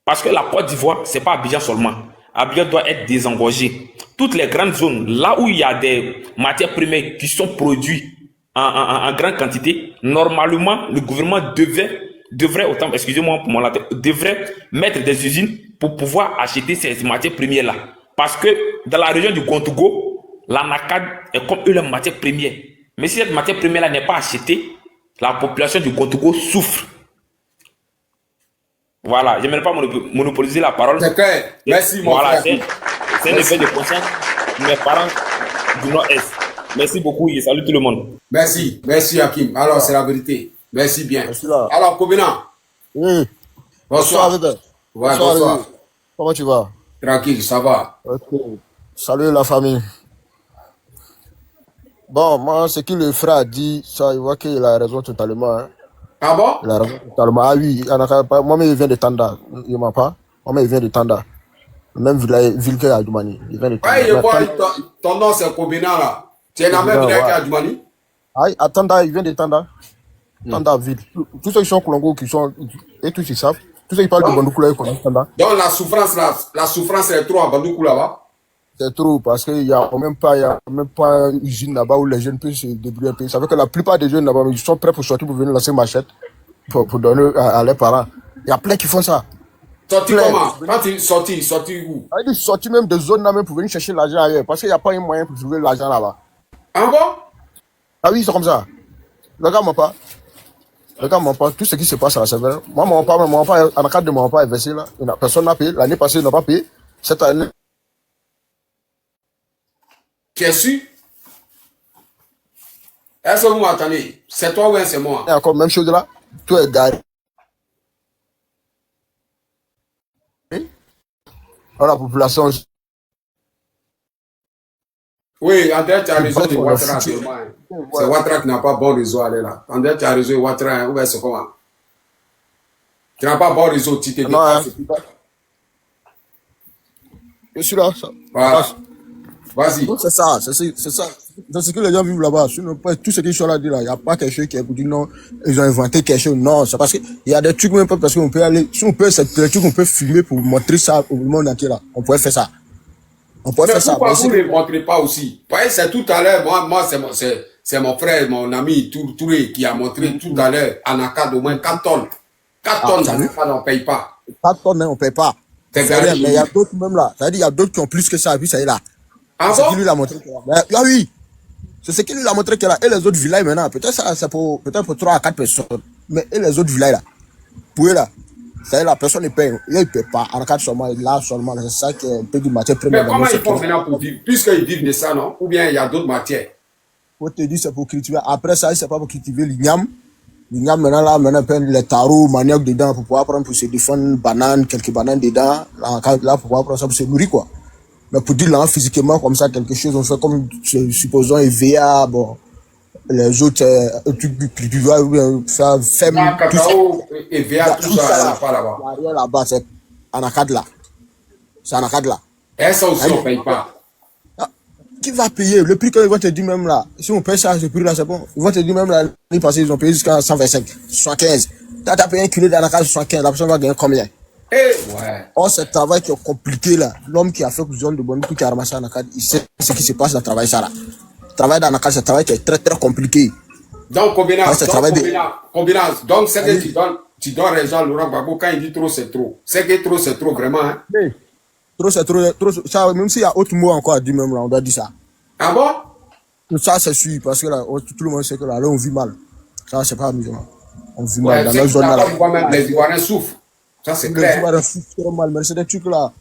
Parce que la Côte d'Ivoire, ce n'est pas Abidjan seulement. Abidjan doit être désengorgé. Toutes les grandes zones, là où il y a des matières premières qui sont produites en grande quantité, normalement, le gouvernement devrait autant, excusez-moi pour mon latin, devrait mettre des usines pour pouvoir acheter ces matières premières-là. Parce que dans la région du Gontougo, l'anacarde est comme une matière première. Mais si cette matière première-là n'est pas achetée, la population du Gontougo souffre. Voilà, je n'aimerais pas monopoliser la parole. C'est clair. Merci, mon frère. C'est un effet de conscience de mes parents du Nord-Est. Merci beaucoup et salut tout le monde. Merci, merci Hakim. Alors, c'est la vérité. Merci bien. Merci là. Alors, Kobina. Oui. Bonsoir. Ouais, bonsoir. Comment tu vas? Tranquille, ça va. Ok. Salut la famille. Bon, moi, ce que le frère a dit, ça, il voit qu'il a raison totalement. Hein. Ah bon? Il a raison totalement. Ah oui, moi-même, il vient de Tanda. Il m'a pas. Moi-même, il vient de Tanda. Même ville que Adjoumani. Il vient de Tanda. Ouais, je vois, ton nom, c'est Kobina, là. Tu es la même ville qu'Adjoumani? Ah, à Tanda, il vient de Tanda. Tanda ville. Tous ceux qui sont Koulongo, qui sont, et tous ils savent. Tous ceux qui parlent de Bandoukou, là, ils connaissent Tanda. Donc, la souffrance est trop à Bandoukou, là-bas? C'est trop, parce qu'il n'y a même pas une usine là-bas où les jeunes peuvent se débrouiller un peu. Ça veut que la plupart des jeunes là-bas, ils sont prêts pour sortir, pour venir lancer machette, pour donner à leurs parents. Il y a plein qui font ça. Sorti comment? Quand tu sorti où? Ils sont sortis même des zones là même pour venir chercher l'argent ailleurs, parce qu'il n'y a pas un moyen pour trouver l'argent là-bas. Ah bon? Ah oui, c'est comme ça. Regarde-moi pas. Regarde-moi pas. Tout ce qui se passe là, c'est vrai. Moi, mon papa, en cas de mon papa est versé là. Personne n'a payé. L'année passée, il n'a pas payé. Cette année. Tu es sûr? Est-ce que vous m'entendez? C'est toi ou c'est moi? Et encore même chose là. Tout est garé. Alors la population. Oui, André, tu as raison de Ouattara. C'est Ouattara qui n'a pas bon réseau à aller là. André, tu as raison, Ouattara, où est-ce qu'on va? Tu n'as pas bon réseau, tu te déplaces. Je suis là. Voilà. Vas-y. C'est ça, c'est ça. C'est ce que les gens vivent là-bas. Tout ce qu'ils sont là, il n'y a pas quelque chose qui est pour dire non, ils ont inventé quelque chose. Non, c'est parce qu'il y a des trucs même pas parce qu'on peut aller, si on peut, c'est des trucs qu'on peut filmer pour montrer ça au monde entier là. On pourrait faire ça. On pourrait faire ça. Pourquoi vous ne le montrez pas aussi? C'est tout à l'heure, moi c'est mon frère, mon ami Touré qui a montré tout à l'heure anacarde au moins 4 tonnes. 4 tonnes, on ne paye pas. 4 tonnes, on ne paye pas. Mais il y a d'autres même là. C'est-à-dire, il y a d'autres qui ont plus que ça, et puis ça est là. Ah c'est ce qu'il lui a montré qu'il a. Ah oui, c'est ce qu'il lui a montré qu'il a. Et les autres villages maintenant, peut-être ça, c'est pour 3 à 4 personnes. Mais et les autres villages là, pour eux là, c'est la personne ne paye. Ils ne paient pas. En cas seulement, là seulement, c'est ça qui est un peu de matière première. Mais comment ils font maintenant pour vivre? Puisqu'ils vivent de ça, non? Ou bien il y a d'autres matières? Faut te dire, c'est pour cultiver. Après ça, c'est pas pour cultiver l'igname. L'igname maintenant, les tarots, manioc dedans pour pouvoir prendre pour se défendre, bananes, quelques bananes dedans. Là, pour pouvoir prendre ça pour se nourrir quoi. Mais pour dire là, physiquement, comme ça, quelque chose, on fait comme, supposons, EVA, bon, les autres, tu vas faire femme. Cacao, EVA, tout ça, là, pas là-bas. Rien là-bas, c'est anacarde là. C'est anacarde là. Et ça aussi, on ne paye pas. Qui va payer? Le prix qu'ils vont te dire même là, si on paye ça, ce prix là, c'est bon. Ils vont te dire même là, l'année passée, ils ont payé jusqu'à 125, 75. T'as payé un kilo d'anacarde 75, la personne va gagner combien? Or, ce travail qui est compliqué là, l'homme qui a fait zone de bonne qui a ramassé l'anacarde, il sait ce qui se passe dans le travail ça là. Le travail d'anacarde, c'est un travail qui est très très compliqué. Donc, combination, donc c'est que tu donnes raison à Laurent Gbagbo quand il dit trop, c'est trop. C'est que trop, c'est trop, vraiment. Hein? Oui. Trop, c'est trop, ça, même s'il y a autre mot encore à dire, même là, on doit dire ça. Ah bon? Tout ça, c'est sûr, parce que là, tout le monde sait que là, on vit mal. Ça, c'est pas amusant. On vit mal dans notre zone là. Même les Ivoiriens souffrent. Ça, c'est clair. Les Ivoiriens souffrent trop mal, mais c'est des trucs là.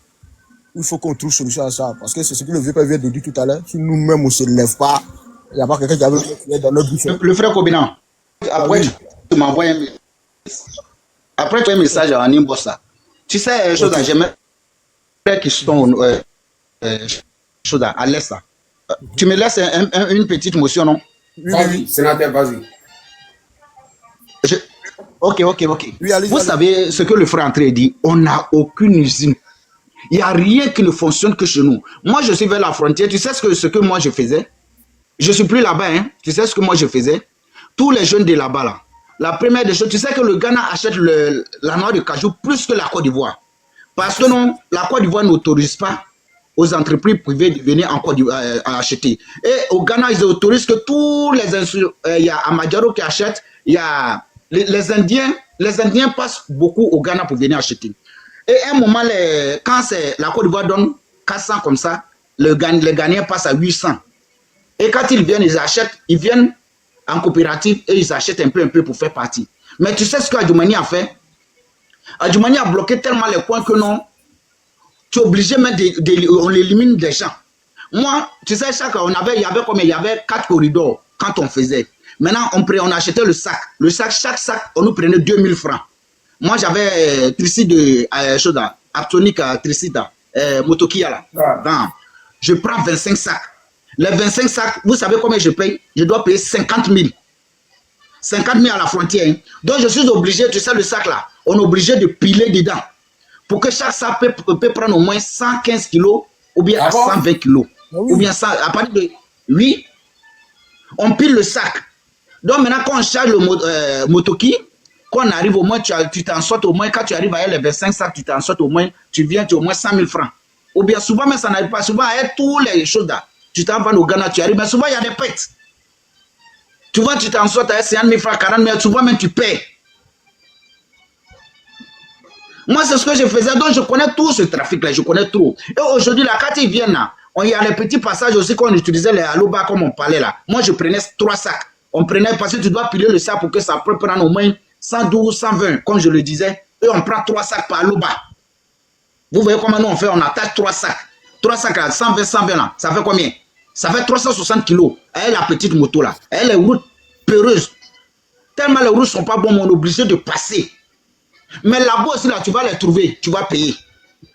Il faut qu'on trouve solution à ça. Parce que c'est ce que le vieux père vient de dire tout à l'heure. Si nous-mêmes, on ne se lève pas, il n'y a pas quelqu'un qui avait dans notre bouche. Le frère Kobinan, après, tu m'envoies un message en inbox là. Tu sais, chose à j'aimerais qui sont chose à l'est là. Tu me laisses une petite motion, non? Vas-y, sénateur, vas-y. Ok. Oui, vous savez ce que le frère André dit, on n'a aucune usine. Il n'y a rien qui ne fonctionne que chez nous. Moi, je suis vers la frontière. Tu sais ce que moi je faisais? Je ne suis plus là-bas. Hein? Tu sais ce que moi je faisais? Tous les jeunes de là-bas, là, la première des choses, tu sais que le Ghana achète la noix de cajou plus que la Côte d'Ivoire. Parce que non, la Côte d'Ivoire n'autorise pas aux entreprises privées de venir en Côte d'Ivoire acheter. Et au Ghana, ils autorisent que tous les il y a Amadjaro qui achète, il y a les Indiens passent beaucoup au Ghana pour venir acheter. Et à un moment, quand la Côte d'Ivoire donne 400 comme ça, les Ghanéens passent à 800. Et quand ils viennent, ils viennent en coopérative et ils achètent un peu pour faire partie. Mais tu sais ce qu'Adjoumani a fait? Adjoumani a bloqué tellement les coins que non, tu es obligé même on élimine des gens. Moi, tu sais, il y avait 4 corridors quand on faisait. Maintenant, on achetait le sac. Le sac, chaque sac, on nous prenait 2000 francs. Moi, j'avais Tricide, Aptonic, Tricide, Motokia là. Je prends 25 sacs. Les 25 sacs, vous savez combien je paye? Je dois payer 50 000. 50 000 à la frontière. Hein. Donc, je suis obligé, tu sais, le sac là, on est obligé de piler dedans. Pour que chaque sac peut prendre au moins 115 kilos ou bien 120 kilos. Ou bien ça, à partir de 8, on pile le sac. Donc, maintenant, quand on charge le motoki, quand on arrive au moins, tu t'en sortes au moins, quand tu arrives à les 25 sacs, tu t'en sortes au moins, tu viens, tu as au moins 100 000 francs. Ou bien souvent, mais ça n'arrive pas. Souvent, avec toutes les choses là. Tu t'en vas au Ghana, tu arrives, mais souvent il y a des pètes. Tu vois, tu t'en sortes à 50 000 francs, 40 000, souvent même tu paies. Moi, c'est ce que je faisais, donc je connais tout ce trafic-là, je connais tout. Et aujourd'hui, là, quand ils viennent là, il y a les petits passages aussi qu'on utilisait les aloba comme on parlait là. Moi, je prenais 3 sacs. On prenait, parce que tu dois piler le sac pour que ça peut prendre au moins 112, 120, comme je le disais. Et on prend 3 sacs par aloba. Vous voyez comment nous on fait, on attache 3 sacs. 3 sacs là, 120, 120 là, ça fait combien? Ça fait 360 kilos. Elle, la petite moto là, elle est route peureuse. Tellement les routes ne sont pas bonnes, on est obligé de passer. Mais là-bas aussi, là, tu vas les trouver, tu vas payer.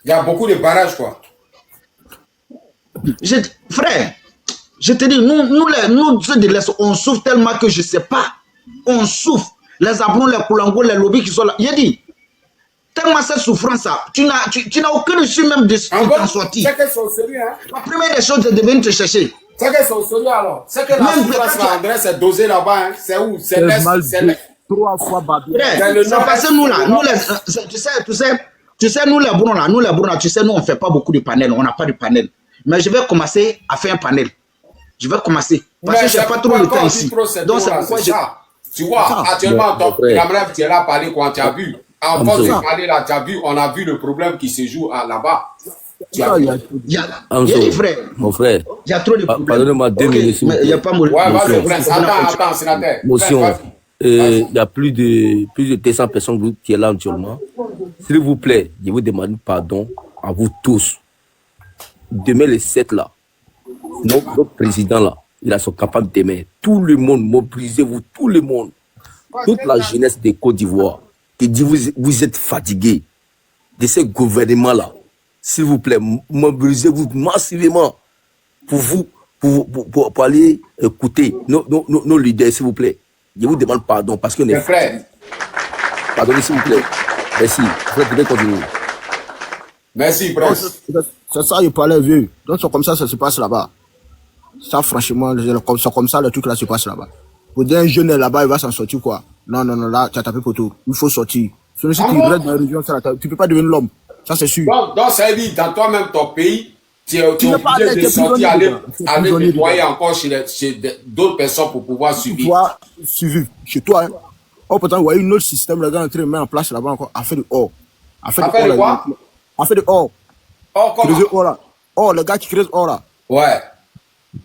Il y a beaucoup de barrages, quoi. Frère, je te dis, nous ceux de l'Est, on souffre tellement que je ne sais pas. On souffre. Les Abrons, les Koulangos, les lobbies qui sont là. Il dit, tellement cette souffrance, tu n'as aucune issue même de t'en sortir. C'est qu'elles sont sérieux, hein? La première des choses, c'est de venir te chercher. C'est qu'elles sont sérieux alors. C'est que la souffrance, là, André, c'est dosé là-bas. Hein? C'est où? C'est l'Est. 3 fois Babylone. C'est parce que nous là, tu sais, nous les Brons là, tu sais, nous on ne fait pas beaucoup de panels, on n'a pas de panel. Mais je vais commencer à faire un panel. Je vais commencer. Parce que je n'ai pas trop le temps ici. Donc c'est pourquoi tu vois, actuellement, Cameroun, tu es là parler quand tu as vu. Avant de parler là, tu as vu, on a vu le problème qui se joue là-bas. Mon frère, il y a trop de problèmes. Pardonnez-moi 2 minutes. Il n'y a pas motion. Attends, sénateur. Motion. Il y a plus de 200 personnes qui sont là actuellement. S'il vous plaît, je vous demande pardon à vous tous. Demain, le 7 là, notre président là, il a son capable demain. Tout le monde, mobilisez-vous, tout le monde. Toute la jeunesse de Côte d'Ivoire qui dit vous êtes fatigués de ce gouvernement là. S'il vous plaît, mobilisez-vous massivement pour aller écouter nos leaders, s'il vous plaît. Je vous demande pardon parce que... Pardonnez, s'il vous plaît. Merci. Vous pouvez continuer. Merci, frère. C'est ça, il parlait vieux. Donc, c'est comme ça se passe là-bas. Ça, franchement, c'est comme ça, le truc là se passe là-bas. Vous dites un jeune là-bas, il va s'en sortir quoi? Non, là, tu as tapé poteau. Il faut sortir. Celui qui reste dans la région, tu peux pas devenir l'homme. Ça, c'est sûr. Donc, ça veut dire, dans toi-même, ton pays, tu es obligé de sortir, aller nettoyer encore chez d'autres personnes pour pouvoir subir. Pour pouvoir suivre chez toi. Hein. Oh, pourtant, vous voyez un autre système, le gars est en train de mettre en place là-bas encore, à faire de or. À faire de quoi? À faire de or. Or, comment? Or, là. Or, le gars qui crée or, là. Ouais.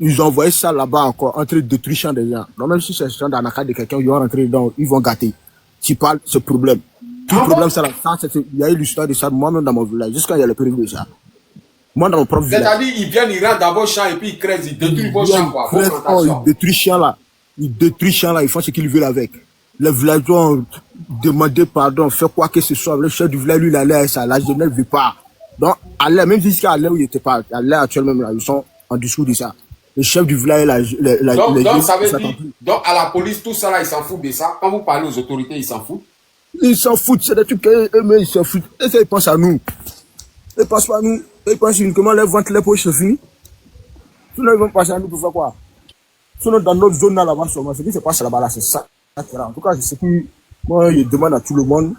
Ils ont envoyé ça là-bas encore, en train de détruire champ des gens. Donc, même si c'est un champ d'anaka de quelqu'un, ils vont rentrer dedans, ils vont gâter. Tu parles, ce problème. Tout le problème, c'est là. Il y a eu l'histoire de ça, moi-même dans mon village, jusqu'à il y a le péril de ça. Moi, dans mon propre village. C'est-à-dire, ils viennent, ils rentrent dans vos champs et puis ils créent, ils détruisent vos champs, quoi. Ils détruisent champs là. Ils font ce qu'ils veulent avec. Les villageois ont demandé pardon, fait quoi que ce soit. Le chef du village, lui, il allait à ça. La jeunesse ne veut pas. Donc, même jusqu'à où il n'était pas, actuellement, là, ils sont en dessous de ça. Le chef du village, donc, ça veut dire, donc, à la police, tout ça là, ils s'en foutent de ça. Quand vous parlez aux autorités, ils s'en foutent. Ils s'en foutent, c'est des trucs qu'eux-mêmes, ils s'en foutent. Et ça, ils pensent à nous. Ils pensent pas à nous. Ils pensent uniquement les ventes, les poches, c'est fini. Sinon, ils vont passer à nous pour faire quoi? Sinon, dans notre zone là-bas, seulement, ce qui se passe là-bas, là, c'est ça. En tout cas, je sais que moi, je demande à tout le monde.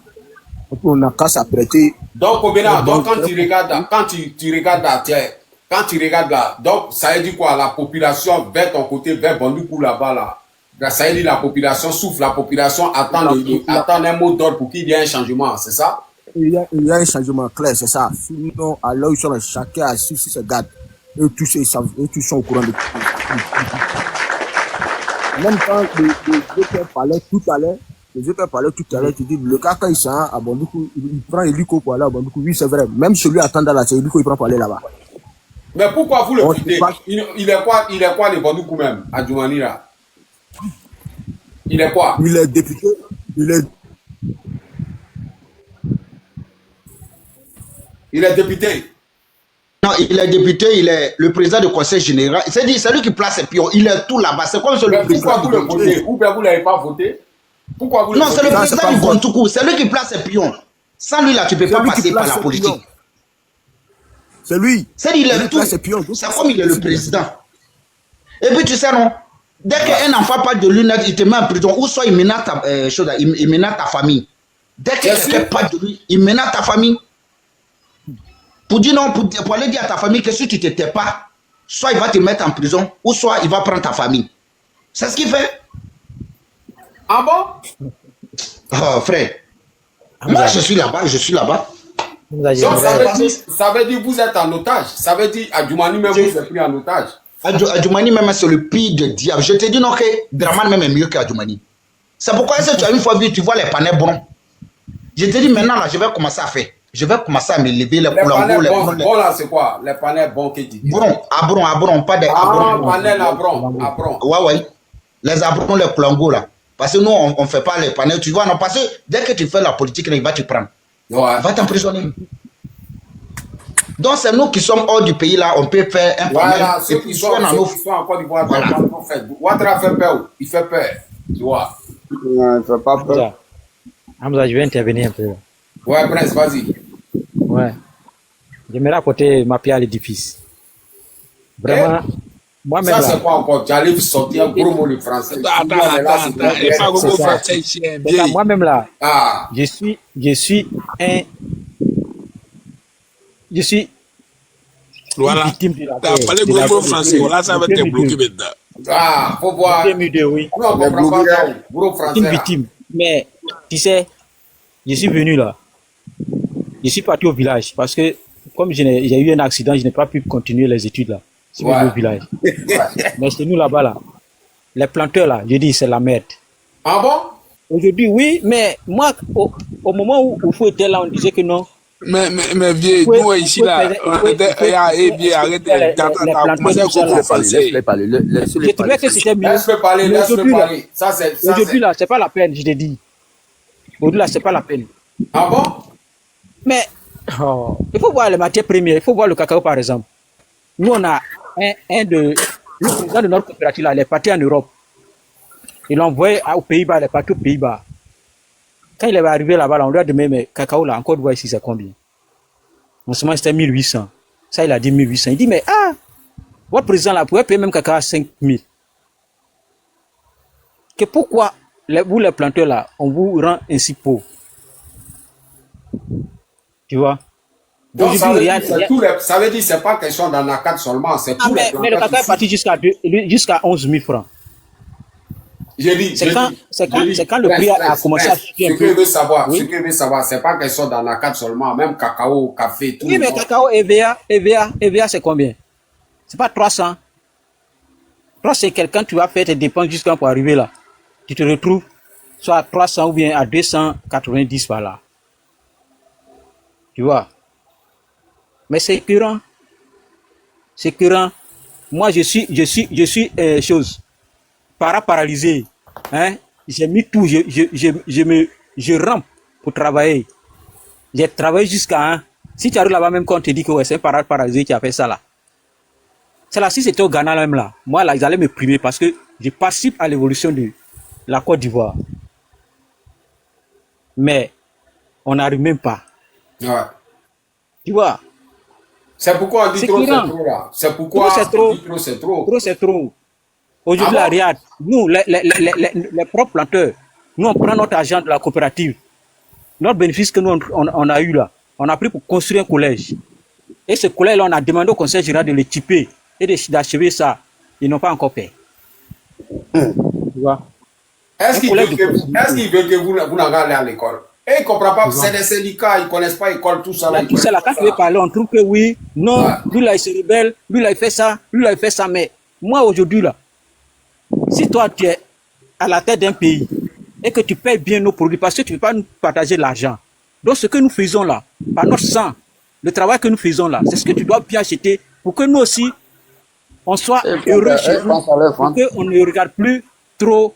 On n'a qu'à s'apprêter. Donc, Obéna, donc quand tu regardes là, donc ça veut dire quoi? La population vers ton côté, vers Bandoukou là-bas là. Ça veut dire la population souffre, la population attend un mot d'ordre pour qu'il y ait un changement, c'est ça? Il y a un changement clair, c'est ça. Sinon, à l'heure où ils sont chacun assis sur ses gardes, eux tous ils savent, eux tous sont au courant de tout. Même quand les pères parlaient tout à l'heure, tu dis, le gars quand il s'en à Bandoukou, il prend l'hélico pour aller à Bandoukou. Oui, c'est vrai. Même celui attendant là, c'est l'hélico il prend pour aller là-bas. Mais pourquoi vous le quittez? Il est quoi le Bandoukou même, à Djoumani là? Il est quoi? Il est député, Il est député. Non, il est député, il est le président du conseil général. C'est-à-dire, c'est lui qui place ses pions. Il est tout là-bas. C'est comme le président. Pourquoi vous le votez? Ou bien vous ne l'avez pas voté? Pourquoi vous le votez? Non, c'est le président du Gondoukou. C'est lui qui place ses pions. Sans lui, là, tu ne peux pas passer par la politique. C'est lui. C'est-à-dire, il est tout. C'est comme il est le président. Et puis, tu sais, non? Dès qu'un enfant parle de lunettes, il te met en prison. Ou soit il menace ta famille. Dès que quelqu'un parle de lui, il menace ta famille. Pour dire non, pour aller dire à ta famille que si tu ne te tais pas, soit il va te mettre en prison, ou soit il va prendre ta famille. C'est ce qu'il fait. Ah bon? Oh, frère. Moi, je suis là-bas. Donc, ça veut dire que vous êtes en otage. Ça veut dire à Djoumani même vous êtes pris en otage. À Djoumani même, c'est le pire de diable. Je te dis non que Draman même est mieux qu'à Djoumani. C'est pourquoi est-ce que tu as une fois vu, tu vois les panais bruns. Je te dis maintenant, là, je vais commencer à faire. Je vais commencer à me lever les panais bons là, c'est quoi? Les panais bons que tu dis? Abron, pas des abrons. Ah, panais abron. Ouais. Les abrons, les coulangos là. Parce que nous, on ne fait pas les panais, tu vois, non, parce que dès que tu fais la politique, il va te prendre. Ouais. Il va t'emprisonner. Donc, c'est nous qui sommes hors du pays là, on peut faire un panel. Voilà, ceux qui sont en Côte d'Ivoire, Ouattara fait peur, il fait peur, tu vois. Non, il ne fait pas peur. Hamza, je vais intervenir un peu. Ouais, Prince, vas-y. Ouais. J'aimerais apporter ma pierre à l'édifice. Vraiment, moi-même. Ça, c'est quoi encore? J'allais sortir un gros mot de français. Attends. Il faut que vous français ici. Moi-même là, je suis voilà. Victime de la T'as parlé gros français. Voilà, ça va te bloquer maintenant. Ah, faut voir. 2002, oui. Non, on comprend pas ça. Gros français. Une victime. Mais, tu sais, je suis venu là. Je suis parti au village parce que, comme j'ai eu un accident, je n'ai pas pu continuer les études là. Je suis venu au village. Mais c'est nous là-bas là. Les planteurs là, je dis c'est la merde. Ah bon? Aujourd'hui, oui, mais moi, au moment où Oufou était là, on disait que non. Mais vieux, nous ici là, arrêtez, je trouvais que c'était mieux. Laisse-le parler. Aujourd'hui là, c'est pas la peine, je t'ai dit. Aujourd'hui là, c'est pas la peine. Ah bon? Mais, il faut voir les matières premières, il faut voir le cacao par exemple. Nous on a le président de notre coopérative là, il est parti en Europe. Il l'a envoyé aux Pays-Bas, il est parti aux Pays-Bas. Quand il est arrivé là-bas, on lui a demandé, mais cacao là, encore de voir ici, c'est combien? En ce moment, c'était 1800. Ça, il a dit 1800. Il dit, mais votre président là, pouvait payer même cacao à 5000. Que pourquoi vous les planteurs là, on vous rend ainsi pauvre. Tu vois? Donc, ça veut dire que c'est pas question d'en accord seulement, c'est tous les mais le cacao est parti jusqu'à 11 000 francs. C'est quand le prix a commencé à chuter un peu. Ce que veut savoir, c'est pas question d'en accord seulement, même cacao, café, tout. Oui, mais cacao, EVA, c'est combien? C'est pas 300. 300, c'est quelqu'un, tu vas faire tes dépenses jusqu'à pour arriver là. Tu te retrouves soit à 300 ou bien à 290 par là. Tu vois? Mais c'est écœurant. C'est écœurant. Moi, je suis paralysé. Hein? J'ai mis tout, je rampe pour travailler. J'ai travaillé jusqu'à si tu arrives là-bas, même quand on te dit que ouais, c'est un paralysé qui a fait ça là. C'est là, si c'était au Ghana même là, moi là, ils allaient me primer parce que je participe à l'évolution de la Côte d'Ivoire. Mais on n'arrive même pas. Ouais. Tu vois? C'est pourquoi on dit trop, c'est trop là. C'est pourquoi on dit trop, c'est trop. Trop, c'est trop. Aujourd'hui, la Riyad, nous, les propres planteurs, nous, on prend notre argent de la coopérative. Notre bénéfice que nous, on a eu là, on a pris pour construire un collège. Et ce collège-là, on a demandé au conseil général de le typer et d'achever ça. Ils n'ont pas encore fait. Tu vois? Est-ce qu'ils veulent que vous n'allez aller à l'école? Et ils ne comprennent pas, c'est des syndicats, ils ne connaissent pas l'école, tout ça. Tout ça là, quand tu veux parler, on trouve que oui, non, lui là, il se rebelle, lui là, il fait ça, lui là, il fait ça. Mais moi, aujourd'hui là, si toi, tu es à la tête d'un pays et que tu payes bien nos produits, parce que tu ne veux pas nous partager l'argent. Donc, ce que nous faisons là, par notre sang, le travail que nous faisons là, c'est ce que tu dois bien acheter pour que nous aussi, on soit heureux chez nous, pour qu'on ne regarde plus trop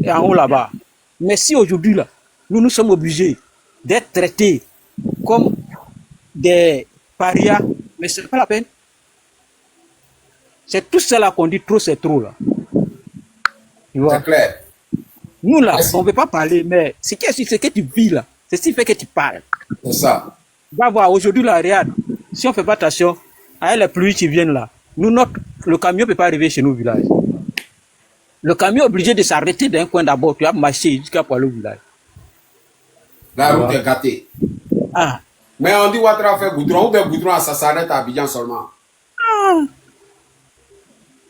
en haut là-bas. Mais si aujourd'hui là, nous sommes obligés d'être traités comme des parias, mais ce n'est pas la peine. C'est tout cela qu'on dit trop, c'est trop là. C'est clair. Nous là, on ne veut pas parler, mais ce que tu vis là, c'est ce qui fait que tu parles. C'est ça. Va voir, aujourd'hui là, regarde, si on ne fait pas attention, avec les pluies qui viennent là, le camion ne peut pas arriver chez nos villages. Le camion est obligé de s'arrêter d'un coin d'abord, tu vas marcher jusqu'à pour aller au village. La route est gâtée. Ah. Mais on dit Ouattara fait goudron, ou bien goudron, ça s'arrête à Abidjan seulement. Ah.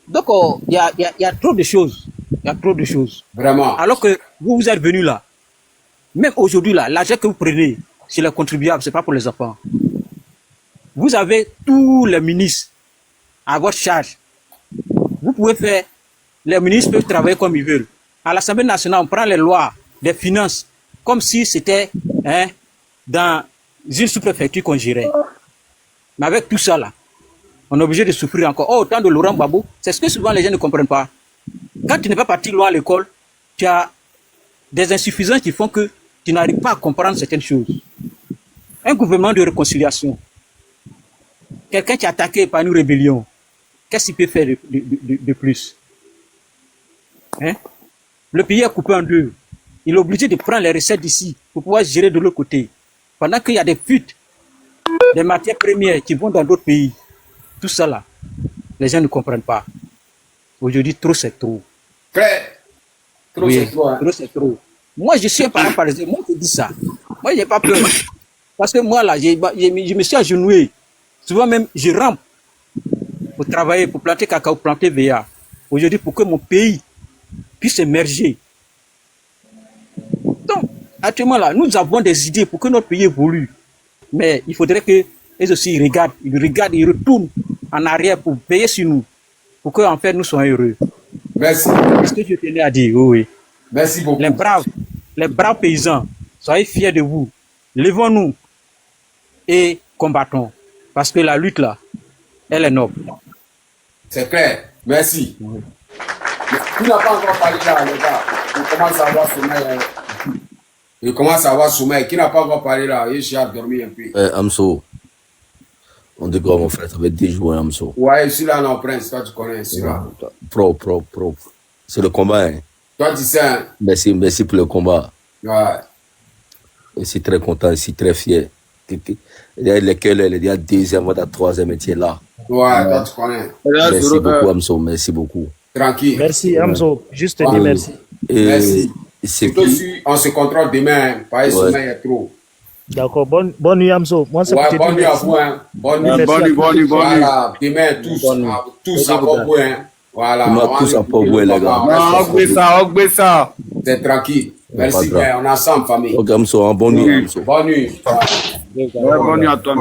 Donc, il y a trop de choses. Il y a trop de choses. Vraiment. Alors que vous êtes venus là, même aujourd'hui là, l'argent que vous prenez, c'est les contribuables, c'est pas pour les enfants. Vous avez tous les ministres à votre charge. Vous pouvez faire, les ministres peuvent travailler comme ils veulent. À l'Assemblée nationale, on prend les lois des finances comme si c'était dans une sous-préfecture qu'on gérait. Mais avec tout ça là, on est obligé de souffrir encore. Oh, au temps de Laurent Gbagbo, c'est ce que souvent les gens ne comprennent pas. Quand tu n'es pas parti loin à l'école, tu as des insuffisances qui font que tu n'arrives pas à comprendre certaines choses. Un gouvernement de réconciliation, quelqu'un qui est attaqué par une rébellion, qu'est-ce qu'il peut faire de plus? Le pays est coupé en deux. Il est obligé de prendre les recettes d'ici pour pouvoir gérer de l'autre côté. Pendant qu'il y a des fuites, des matières premières qui vont dans d'autres pays. Tout ça là, les gens ne comprennent pas. Aujourd'hui, trop c'est trop. Trop oui, c'est trop. Hein. Trop c'est trop. Moi, je suis un parent parisien. Moi, je dis ça. Moi, j'ai pas peur. Parce que moi, là, je me suis agenouillé. Souvent même, je rampe pour travailler, pour planter cacao, planter VA. Aujourd'hui, pour que mon pays puisse émerger. Donc, actuellement, là, nous avons des idées pour que notre pays évolue. Mais il faudrait que eux aussi ils regardent, ils retournent en arrière pour veiller sur nous, pour qu'en fait nous soyons heureux. Merci. C'est ce que je tenais à dire, oui. Merci beaucoup. Les braves paysans, soyez fiers de vous. Levons-nous et combattons. Parce que la lutte là, elle est noble. C'est clair. Merci. Oui. Tu n'as pas encore parlé là, les gars. On commence à avoir sommeil. Il commence à avoir sommeil. Qui n'a pas encore parlé là? Il a dormi un peu. Amso. On dit quoi, mon frère? Ça fait 10 jours, Amso. Ouais, je suis là, non, Prince. Toi, tu connais, je suis là. Propre. C'est le combat, hein. Toi, tu sais. Hein? Merci pour le combat. Ouais. Je suis très content, je suis très fier. Lesquels, il y a deuxième, il y a troisième métier là. Ouais, toi, tu connais. Merci beaucoup, Amso. Merci beaucoup. Tranquille. Merci, Amso. Juste te dire merci. Merci. Surtout si on se contrôle demain, pas Ouais. semaine, il y a trop. D'accord, bonne nuit Amzo. Moi, c'est Ouais, pour te bonne dire nuit à merci. vous, hein. Bonne nuit. Merci à tous. Voilà, demain, tous à Port-Bouin, hein. Voilà. On a tous à Port-Bouin, les gars. C'est tranquille. Merci pas grave. bien, on est ensemble, famille. Ok, Amso, bonne nuit. Amso. Bonne nuit. Bonne nuit à toi.